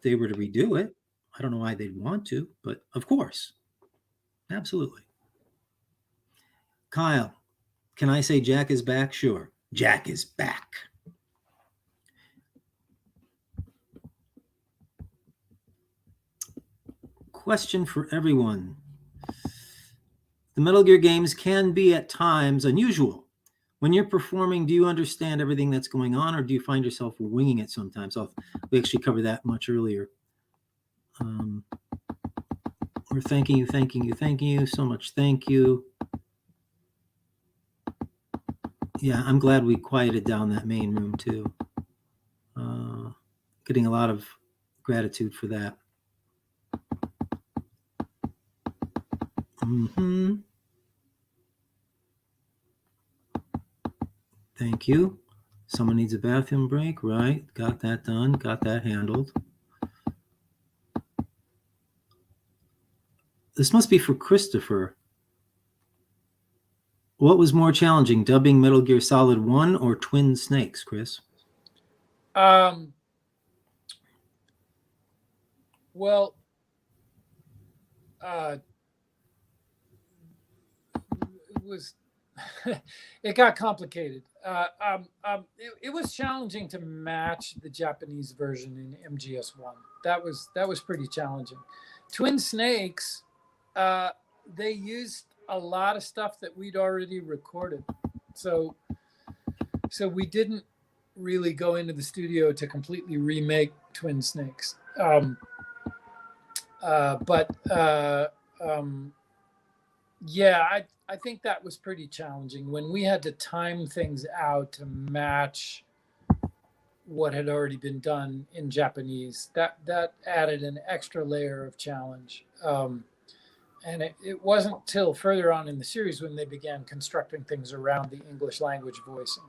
they were to redo it, I don't know why they'd want to, but of course. Absolutely. Kyle, can I say Jack is back? Sure. Jack is back. Question for everyone. The Metal Gear games can be at times unusual. When you're performing, do you understand everything that's going on, or do you find yourself winging it sometimes? We actually covered that much earlier. We're thanking you so much. Thank you. Yeah, I'm glad we quieted down that main room too. Getting a lot of gratitude for that. Thank you. Someone needs a bathroom break, right? Got that done. Got that handled. This must be for Christopher. What was more challenging, dubbing Metal Gear Solid 1 or Twin Snakes, Chris? Well, it was it got complicated. It was challenging to match the Japanese version in MGS1. That was pretty challenging. Twin Snakes, they used a lot of stuff that we'd already recorded, so we didn't really go into the studio to completely remake Twin Snakes. Yeah, I think that was pretty challenging when we had to time things out to match what had already been done in Japanese. That added an extra layer of challenge. And it wasn't till further on in the series when they began constructing things around the English language voicing.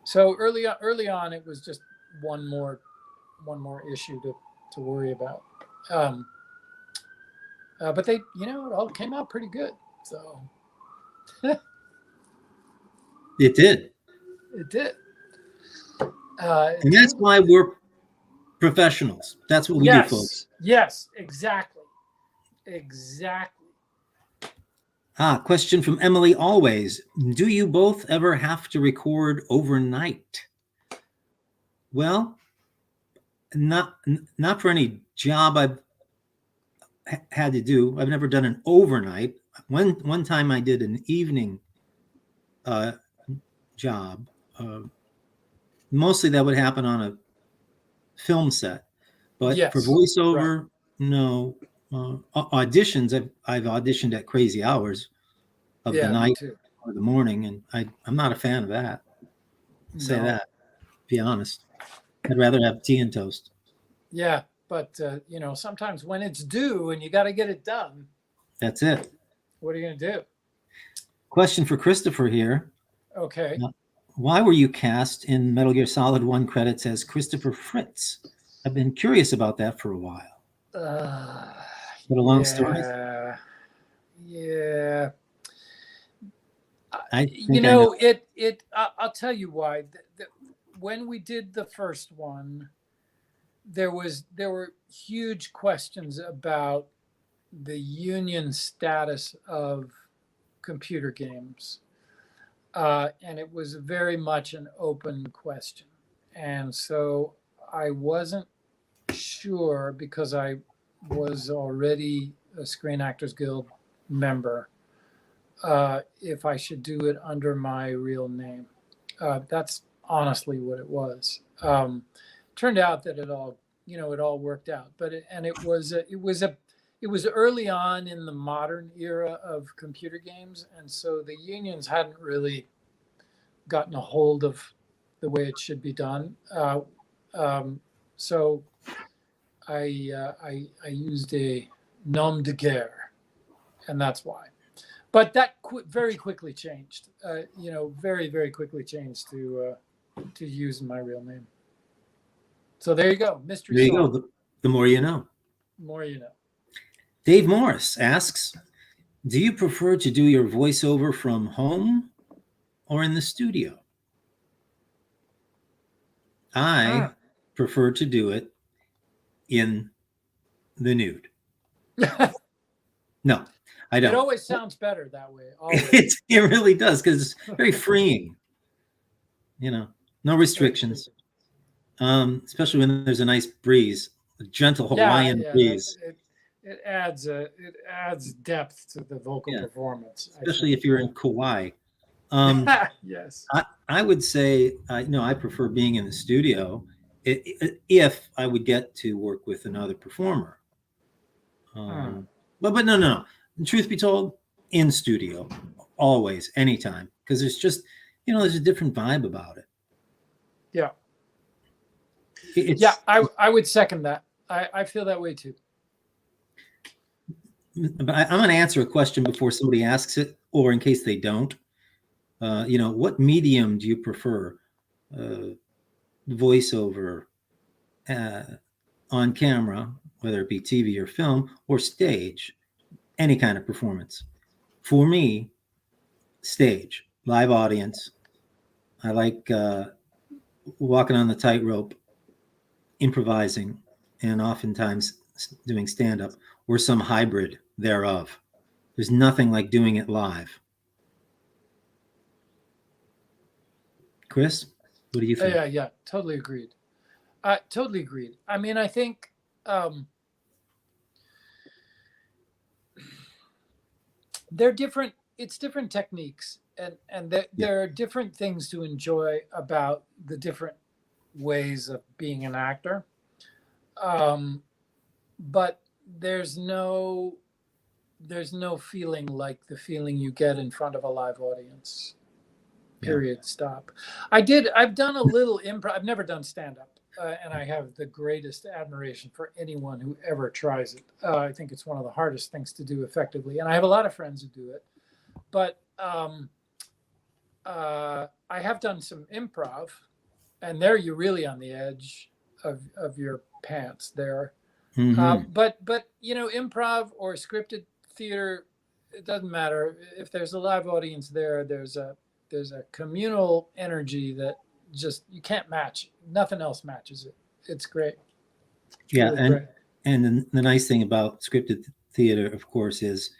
So early on, it was just one more issue to worry about. But they, it all came out pretty good. So it did. It did. And that's why we're professionals. That's what we do, folks. Yes, exactly. Question from Emily always. Do you both ever have to record overnight? Well, not for any job I've had to do. I've never done an overnight. One time I did an evening job. Mostly that would happen on a film set, but for voiceover, right. No. Auditions, I've auditioned at crazy hours of the night or the morning, and I'm not a fan of that. Say that, be honest. I'd rather have tea and toast. Yeah, but sometimes when it's due and you got to get it done. That's it. What are you gonna do? Question for Christopher here. Okay. Why were you cast in Metal Gear Solid 1 credits as Christopher Fritz? I've been curious about that for a while. But a long story. Yeah. I You know, I'll tell you why. When we did the first one, there were huge questions about the union status of computer games, and it was very much an open question. And so I wasn't sure, because I was already a Screen Actors Guild member, if I should do it under my real name. That's honestly what it was. Turned out that it all worked out. But it was early on in the modern era of computer games, and so the unions hadn't really gotten a hold of the way it should be done. So I used a nom de guerre, and that's why. But that very quickly changed. Very, very quickly changed to use my real name. So there you go, mystery. There you go. The more you know. More you know. Dave Morris asks, do you prefer to do your voiceover from home or in the studio? I prefer to do it in the nude. No, I don't. It always sounds better that way. Always. It really does, because it's very freeing. No restrictions. Especially when there's a nice breeze, a gentle Hawaiian breeze. It adds depth to the vocal performance. Especially if you're in Kauai. Yes. I would say, I prefer being in the studio if I would get to work with another performer. But no. Truth be told, in studio, always, anytime, because there's just, there's a different vibe about it. Yeah. I would second that. I feel that way too. But I'm going to answer a question before somebody asks it, or in case they don't. What medium do you prefer? Voiceover, on camera, whether it be TV or film, or stage, any kind of performance. For me, stage, live audience. I like walking on the tightrope, improvising, and oftentimes doing stand-up or some hybrid thereof. There's nothing like doing it live. Chris, what do you think? Yeah, totally agreed. Totally agreed. I mean, I think they're different. It's different techniques, and there are different things to enjoy about the different ways of being an actor. But there's no feeling like the feeling you get in front of a live audience. Period. Stop. I've done a little improv. I've never done stand-up, and I have the greatest admiration for anyone who ever tries it. I think it's one of the hardest things to do effectively, and I have a lot of friends who do it. But I have done some improv, and there you're really on the edge of your pants there. Mm-hmm. But improv or scripted theater, it doesn't matter. If there's a live audience there, there's a communal energy that just you can't match. Nothing else matches it. It's great. And the nice thing about scripted theater, of course, is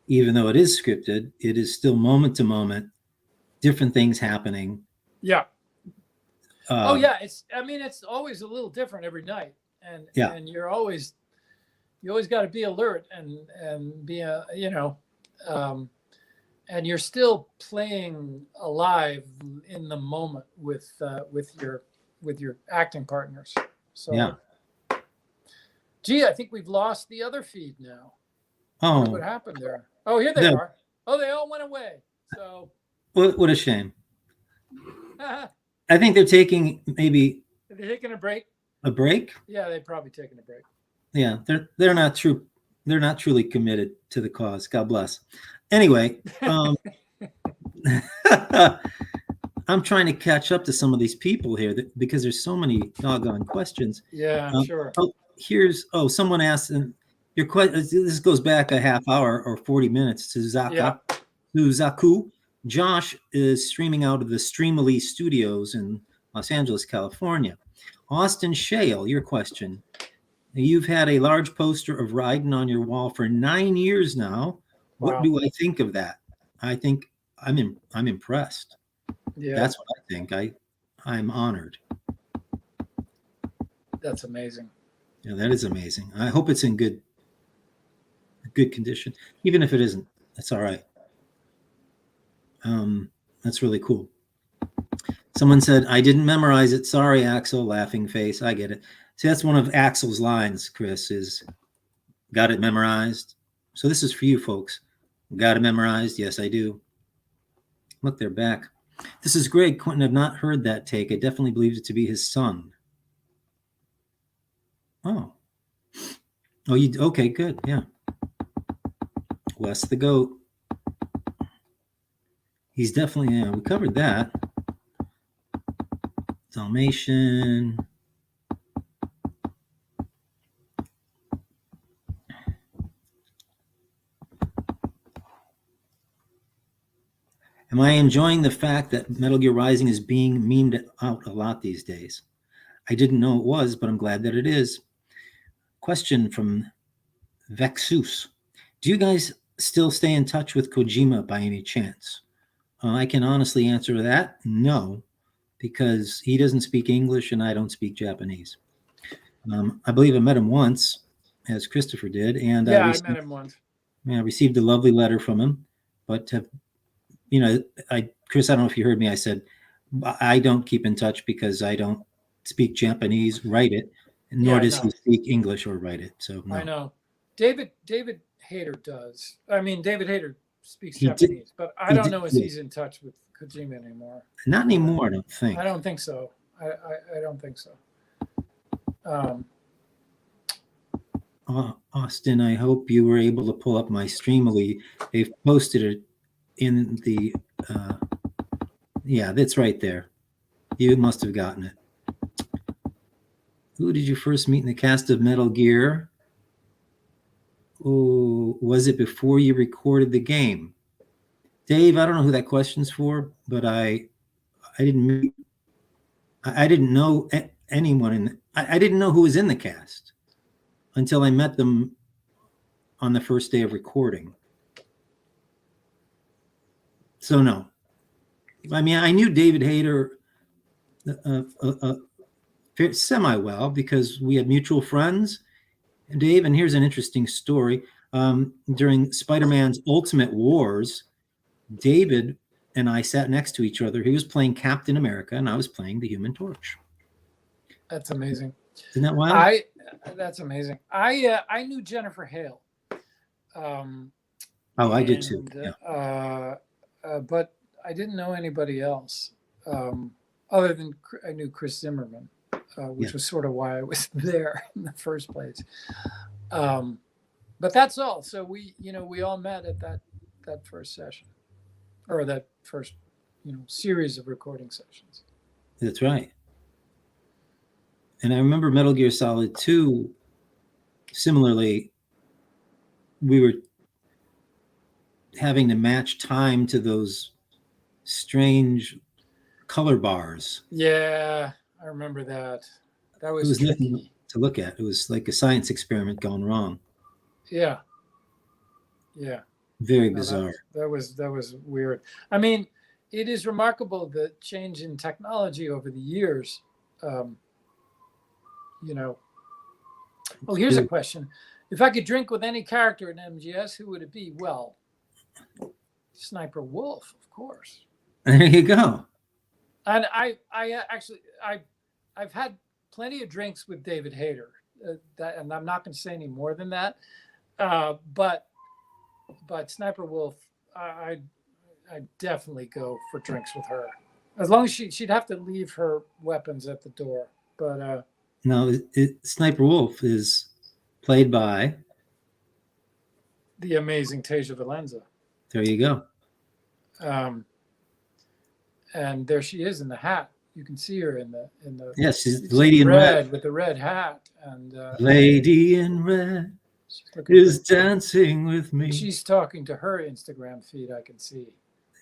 even though it is scripted, it is still moment to moment, different things happening. Yeah. It's always a little different every night, and you always got to be alert and be and you're still playing alive in the moment with your acting partners. So, gee, I think we've lost the other feed now. Oh, what happened there? Oh, here they are. Oh, they all went away. So, what a shame. I think they're taking maybe. Are they taking a break? A break? Yeah, they've probably taken a break. Yeah, they're not true they're not truly committed to the cause. God bless. Anyway, I'm trying to catch up to some of these people here because there's so many doggone questions. Yeah, sure. Someone asked, and your question, this goes back a half hour or 40 minutes to Zaku. Josh is streaming out of the Streamily Studios in Los Angeles, California. Austin Shale, your question. You've had a large poster of Ryden on your wall for 9 years now. What Wow. do I think of that? I think I'm impressed. Yeah, That's what I think. I'm honored. that's amazing. Yeah, that is amazing. I hope it's in good condition. Even if it isn't, that's all right. That's really cool. Someone said, I didn't memorize it. Sorry, Axel, laughing face. I get it. See, that's one of Axel's lines, Chris, is got it memorized. So this is for you folks. Got it memorized? Yes, I do. Look, they're back. This is Greg. Quentin, I've not heard that take. I definitely believed it to be his son. Oh, okay, good. Yeah. Wes the goat. He's definitely, yeah, we covered that. Dalmatian. Am I enjoying the fact that Metal Gear Rising is being memed out a lot these days? I didn't know it was, but I'm glad that it is. Question from Vexus. Do you guys still stay in touch with Kojima by any chance? I can honestly answer that no, because he doesn't speak English and I don't speak Japanese. I believe I met him once, as Christopher did, and I met him once. I received a lovely letter from him, but Chris, I don't know if you heard me. I said I don't keep in touch because I don't speak Japanese, write it, nor does he speak English or write it. So no. I know. David Hayter does. I mean, David Hayter speaks Japanese, but I don't know if he's in touch with Kojima anymore. Not anymore, I don't think. I don't think so. I don't think so. Austin, I hope you were able to pull up my Streamily. They've posted it in the that's right there. You must have gotten it. Who did you first meet in the cast of Metal Gear? Oh, was it before you recorded the game? Dave, I don't know who that question's for, but I didn't know anyone I didn't know who was in the cast until I met them on the first day of recording. So no. I mean, I knew David Hayter semi-well because we had mutual friends. And Dave, and here's an interesting story. During Spider-Man's Ultimate Wars, David and I sat next to each other. He was playing Captain America, and I was playing the Human Torch. That's amazing. Isn't that wild? That's amazing. I knew Jennifer Hale. I did too. Yeah. But I didn't know anybody else other than I knew Chris Zimmerman, which was sort of why I was there in the first place. But that's all. So we all met at that first session, or that first series of recording sessions. That's right. And I remember Metal Gear Solid 2, similarly, we were having to match time to those strange color bars. Yeah, I remember that. That was nothing to look at. It was like a science experiment gone wrong. Yeah. Very bizarre. That was weird. I mean, it is remarkable the change in technology over the years. Oh, here's a question. If I could drink with any character in MGS, who would it be? Well, Sniper Wolf, of course. There you go. And I've had plenty of drinks with David Hayter, and I'm not going to say any more than that. But Sniper Wolf, I'd definitely go for drinks with her. As long as she'd have to leave her weapons at the door. But no, Sniper Wolf is played by the amazing Tasia Valenza. There you go. And there she is in the hat. You can see her in the Yes, she's the lady in red with the red hat, and lady in red is dancing with me. She's talking to her Instagram feed. I can see.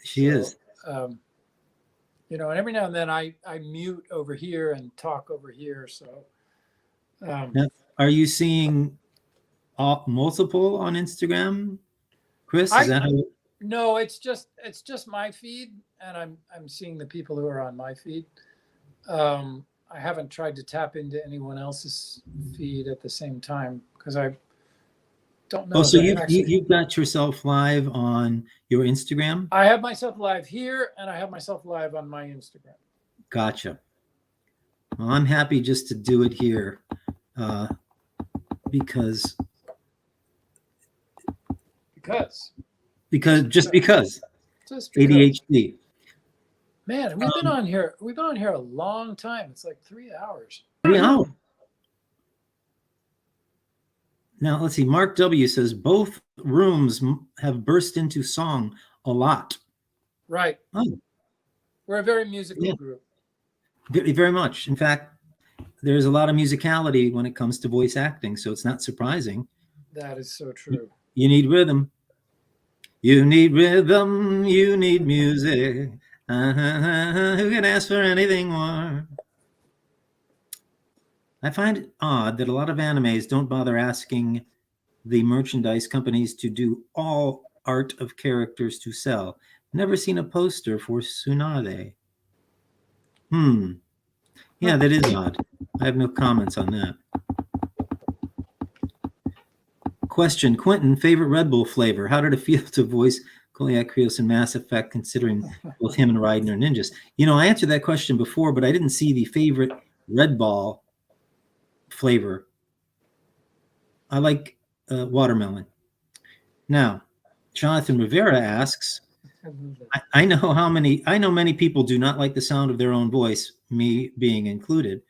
She is. You know, and every now and then I mute over here and talk over here. So, now, are you seeing multiple on Instagram, Chris? Is that how? No, it's just my feed, and I'm seeing the people who are on my feed. I haven't tried to tap into anyone else's feed at the same time because I don't know. Oh, so you've got yourself live on your Instagram? I have myself live here, and I have myself live on my Instagram. Gotcha. Well, I'm happy just to do it here because ADHD. Man, we've been on here. We've been on here a long time. It's like 3 hours. 3 hours. Now let's see. Mark W says both rooms have burst into song a lot. Right. Oh. We're a very musical group. Very, very much. In fact, there's a lot of musicality when it comes to voice acting, so it's not surprising. That is so true. You need rhythm. You need rhythm. You need music. Who can ask for anything more? I find it odd that a lot of animes don't bother asking the merchandise companies to do all art of characters to sell. Never seen a poster for Tsunade. Yeah, that is odd. I have no comments on that. Question, Quentin, favorite Red Bull flavor? How did it feel to voice Koliak Krios in Mass Effect, considering both him and Raiden are ninjas? You know, I answered that question before, but I didn't see the favorite Red Ball flavor. I like watermelon. Now, Jonathan Rivera asks, I know many people do not like the sound of their own voice, me being included.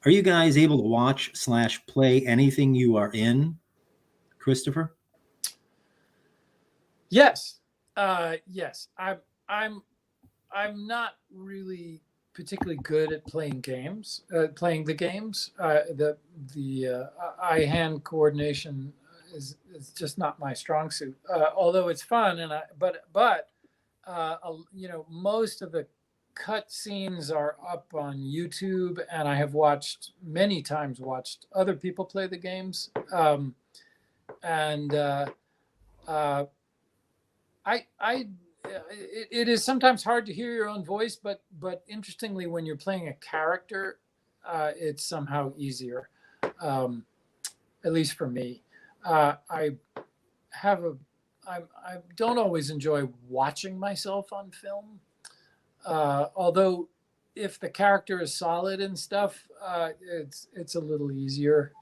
Are you guys able to watch / play anything you are in, Christopher? Yes. Yes. I'm not really particularly good at playing games, playing the games. The eye-hand coordination is just not my strong suit. Although it's fun, and you know, most of the cut scenes are up on YouTube, and I have many times watched other people play the games. It is sometimes hard to hear your own voice, but interestingly, when you're playing a character, it's somehow easier. At least for me, I don't always enjoy watching myself on film. Although, if the character is solid and stuff, it's a little easier.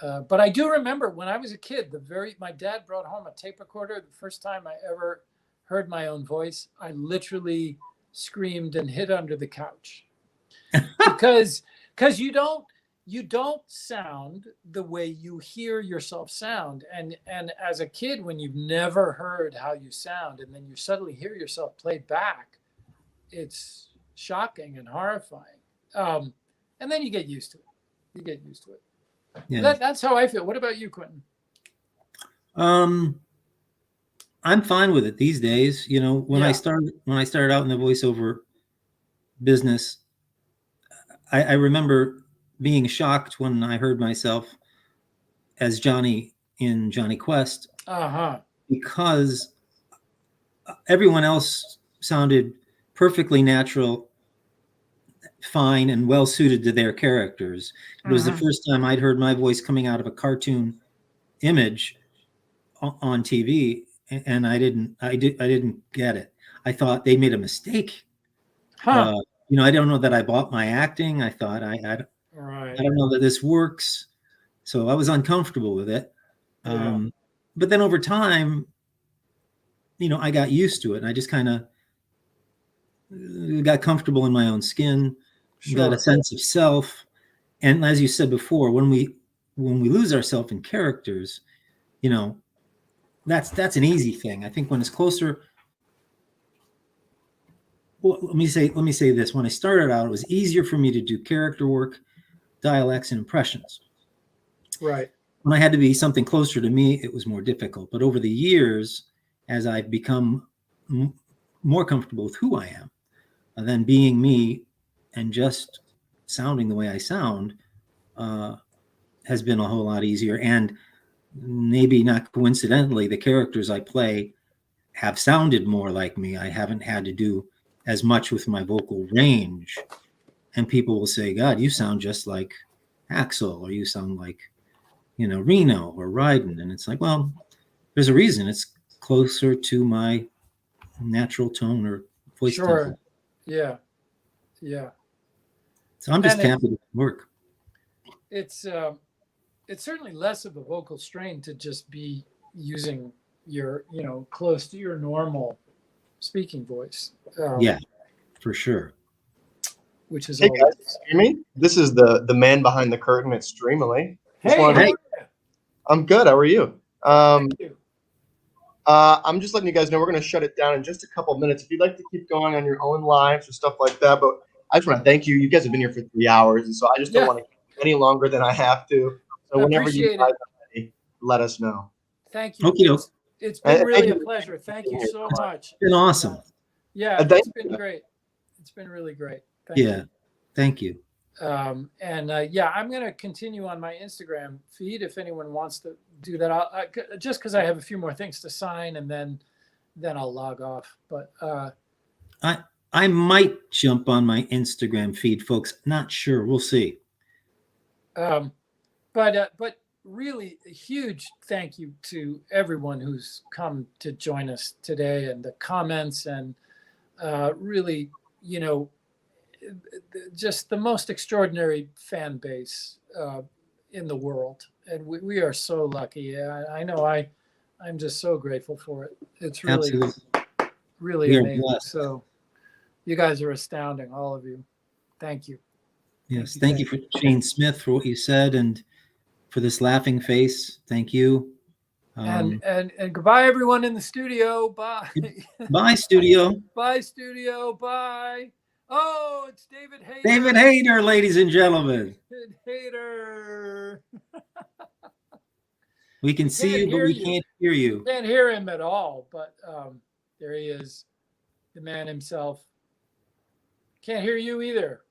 But I do remember when I was a kid, my dad brought home a tape recorder. The first time I ever heard my own voice, I literally screamed and hid under the couch because you don't sound the way you hear yourself sound. And as a kid, when you've never heard how you sound, and then you suddenly hear yourself played back, it's shocking and horrifying. And then you get used to it. Yeah. That's how I feel. What about you, Quentin? I'm fine with it these days. You know, when I started out in the voiceover business, I remember being shocked when I heard myself as Johnny in Johnny Quest, because everyone else sounded perfectly natural, fine, and well suited to their characters. It was the first time I'd heard my voice coming out of a cartoon image on TV, and I didn't get it. I thought they made a mistake. You know, I don't know that I bought my acting. I thought I don't know that this works. So I was uncomfortable with it. But then over time, you know, I got used to it, and I just kind of got comfortable in my own skin, got a sense of self. And as you said before, when we lose ourselves in characters, you know, that's an easy thing. I think when it's closer. Well, let me say this. When I started out, it was easier for me to do character work, dialects, and impressions. Right. When I had to be something closer to me, it was more difficult. But over the years, as I've become more comfortable with who I am, and then being me and just sounding the way I sound has been a whole lot easier. And maybe not coincidentally, the characters I play have sounded more like me. I haven't had to do as much with my vocal range. And people will say, God, you sound just like Axel, or you sound like, Reno or Ryden. And it's like, well, there's a reason. It's closer to my natural tone or voice tempo. Yeah. Yeah. So I'm just happy to work. It's certainly less of a vocal strain to just be using your, close to your normal speaking voice. Yeah, for sure. Which is hey guys, hear me? This is the man behind the curtain at Streamily. Hey. I'm good. How are you? Thank you. I'm just letting you guys know we're going to shut it down in just a couple minutes. If you'd like to keep going on your own lives or stuff like that, but I just want to thank you. You guys have been here for 3 hours, and so I just don't want to keep any longer than I have to. So whenever you guys are ready, let us know. Thank you. Okay. It's been really a pleasure. Thank you so much. It's been awesome. Yeah, it's been great. It's been really great. Thank you. Thank you. I'm going to continue on my Instagram feed if anyone wants to do that. Just because I have a few more things to sign, and then I'll log off. But I might jump on my Instagram feed, folks. Not sure. We'll see. But really a huge thank you to everyone who's come to join us today, and the comments, and really, just the most extraordinary fan base in the world. And we are so lucky. I know I'm just so grateful for it. It's really, really amazing. Blessed. So you guys are astounding, all of you. Thank you. Yes. Thank you for Shane Smith for what you said, and for this laughing face. Thank you. And goodbye, everyone in the studio. Bye. Bye, studio. Bye, studio. Bye. Oh, it's David Hayter. David Hayter, ladies and gentlemen. David Hayter. We can see you, but we can't hear you. Can't hear him at all, but there he is, the man himself. Can't hear you either.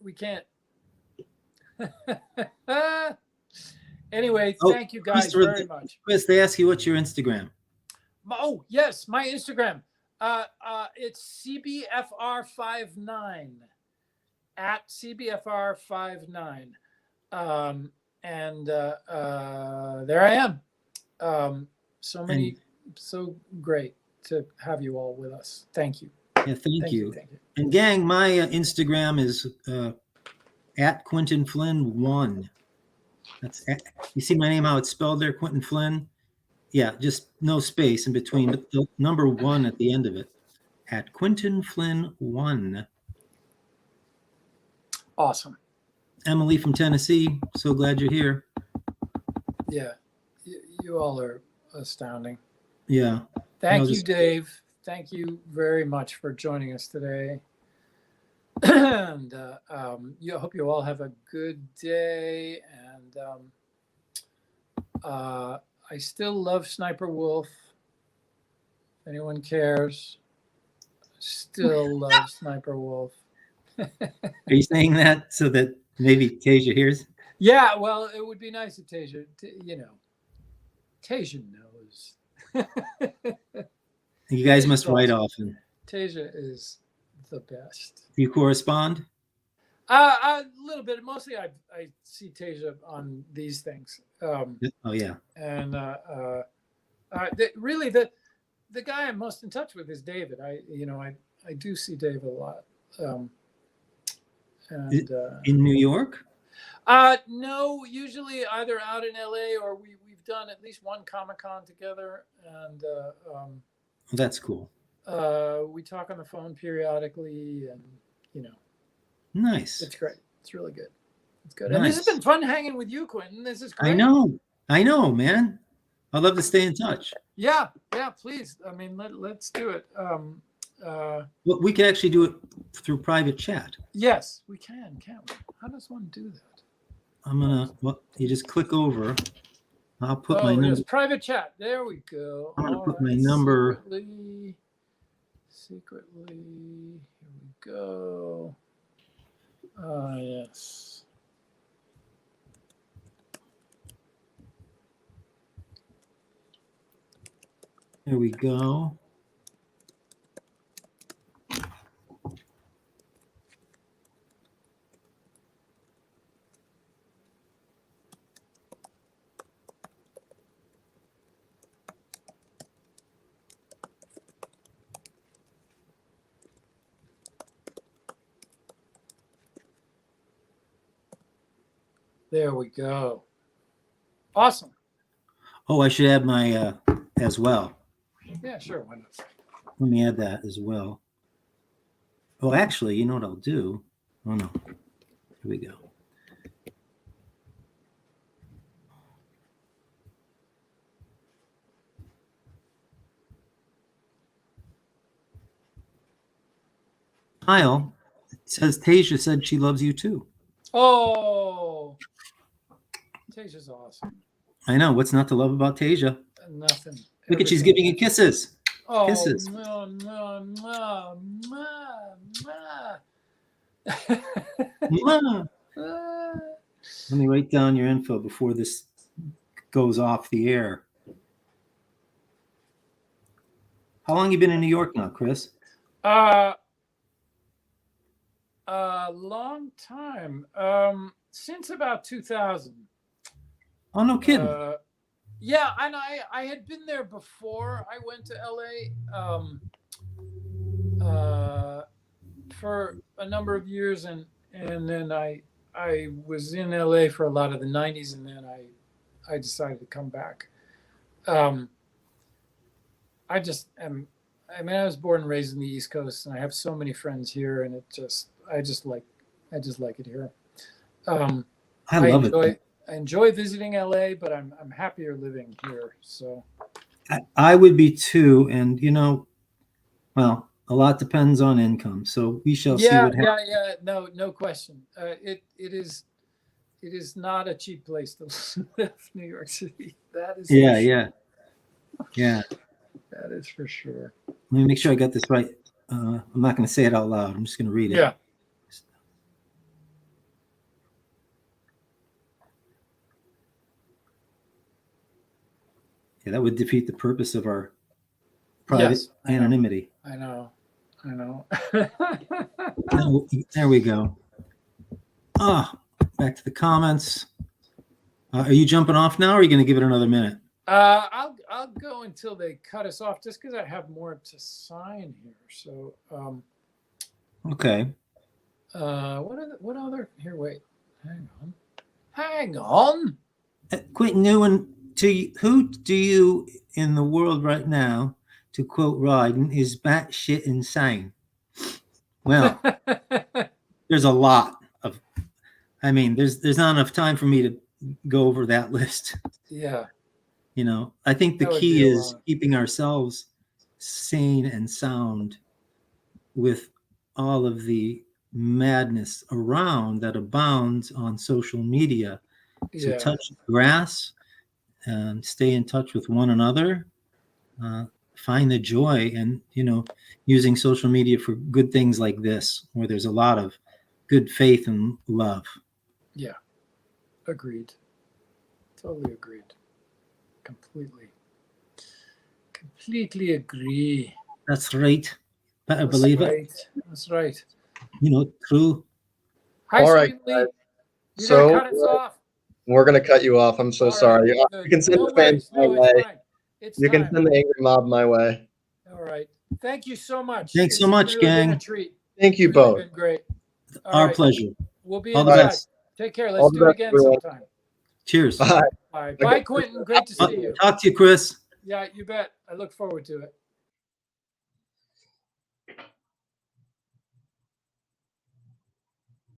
We can't. Anyway, thank you guys very much. Chris, they ask you what's your Instagram. Oh, yes, my Instagram. It's CBFR59 at CBFR59. There I am. So great to have you all with us. Thank you. Yeah, thank you. And gang, my Instagram is at Quentin Flynn 1. You see my name, how it's spelled there, Quentin Flynn? Yeah, just no space in between, but the number 1 at the end of it. At Quentin Flynn 1. Awesome. Emily from Tennessee, so glad you're here. Yeah, you all are astounding. Yeah. Thank you, Dave. Thank you very much for joining us today. And I hope you all have a good day. And I still love Sniper Wolf. If anyone cares, still love Sniper Wolf. Are you saying that so that maybe Tasia hears? Yeah, well, it would be nice if Tasia, Tasia knows. You guys must write often. Tasia is the best. Do you correspond? A little bit. Mostly, I see Tasia on these things. Oh yeah. And really, the guy I'm most in touch with is David. I do see David a lot. In New York? No, usually either out in LA or we've done at least one Comic-Con together, and that's cool. we talk on the phone periodically, and nice. It's great. It's really good. It's good. Nice. And this has been fun hanging with you, Quentin. This is great. I know, man. I'd love to stay in touch. Yeah, please. I mean, let's do it. Well, we could actually do it through private chat. Yes, we can, can't we? How does one do that? I'm gonna. Well, you just click over. I'll put my yes, number. private chat. There we go. I'm gonna All put right, my number. Secretly. Here we go. Yes. There we go. There we go. Awesome. Oh, I should add my as well. Yeah, sure. Why not? Let me add that as well. Oh, actually, you know what I'll do? Oh no. Here we go. Kyle, it says Tasia said she loves you too. Oh, Tasia's awesome. I know. What's not to love about Tasia? Nothing. Look at she's giving you kisses. Oh, Kisses. no. Mwah. Let me write down your info before this goes off the air. How long you been in New York now, Chris? A long time. Since about 2000. Oh, no kidding. Yeah, and I had been there before I went to LA for a number of years, and then I was in LA for a lot of the 90s, and then I decided to come back. I was born and raised in the East Coast, and I have so many friends here, and I just like it here. I love it. I enjoy visiting LA, but I'm happier living here. So I would be too, and well, a lot depends on income. So we shall see what happens. Yeah. No question. It is not a cheap place to live, New York City. That is Yeah. That is for sure. Let me make sure I got this right. I'm not going to say it out loud. I'm just going to read it. Yeah. Yeah, that would defeat the purpose of our private anonymity. I know. There we go. Back to the comments. Are you jumping off now, or are you going to give it another minute? I'll go until they cut us off, just because I have more to sign here. So okay. What other here? Wait, hang on. Quentin Newen, who do you in the world right now, to quote Ryden, is batshit insane? Well, there's a lot of. I mean, there's not enough time for me to go over that list. Yeah. I think the key is keeping ourselves sane and sound with all of the madness around that abounds on social media. So touch grass, and stay in touch with one another. Find the joy and, using social media for good things like this, where there's a lot of good faith and love. Yeah. Agreed. Totally agreed. Completely agree. That's right. Better believe it. That's right. True. Hi, all right, guys. So cut us off. We're going to cut you off. I'm so sorry. You can send the fans my way. You can send the angry mob my way. All right. Thank you so much. Thanks so much, really gang. Been a treat. Thank you both. Been great. Our pleasure. We'll be All in the touch. best. Take care. Let's do it again sometime. Cheers. Bye. Bye, Quentin. Great to see you. Talk to you, Chris. Yeah, you bet. I look forward to it.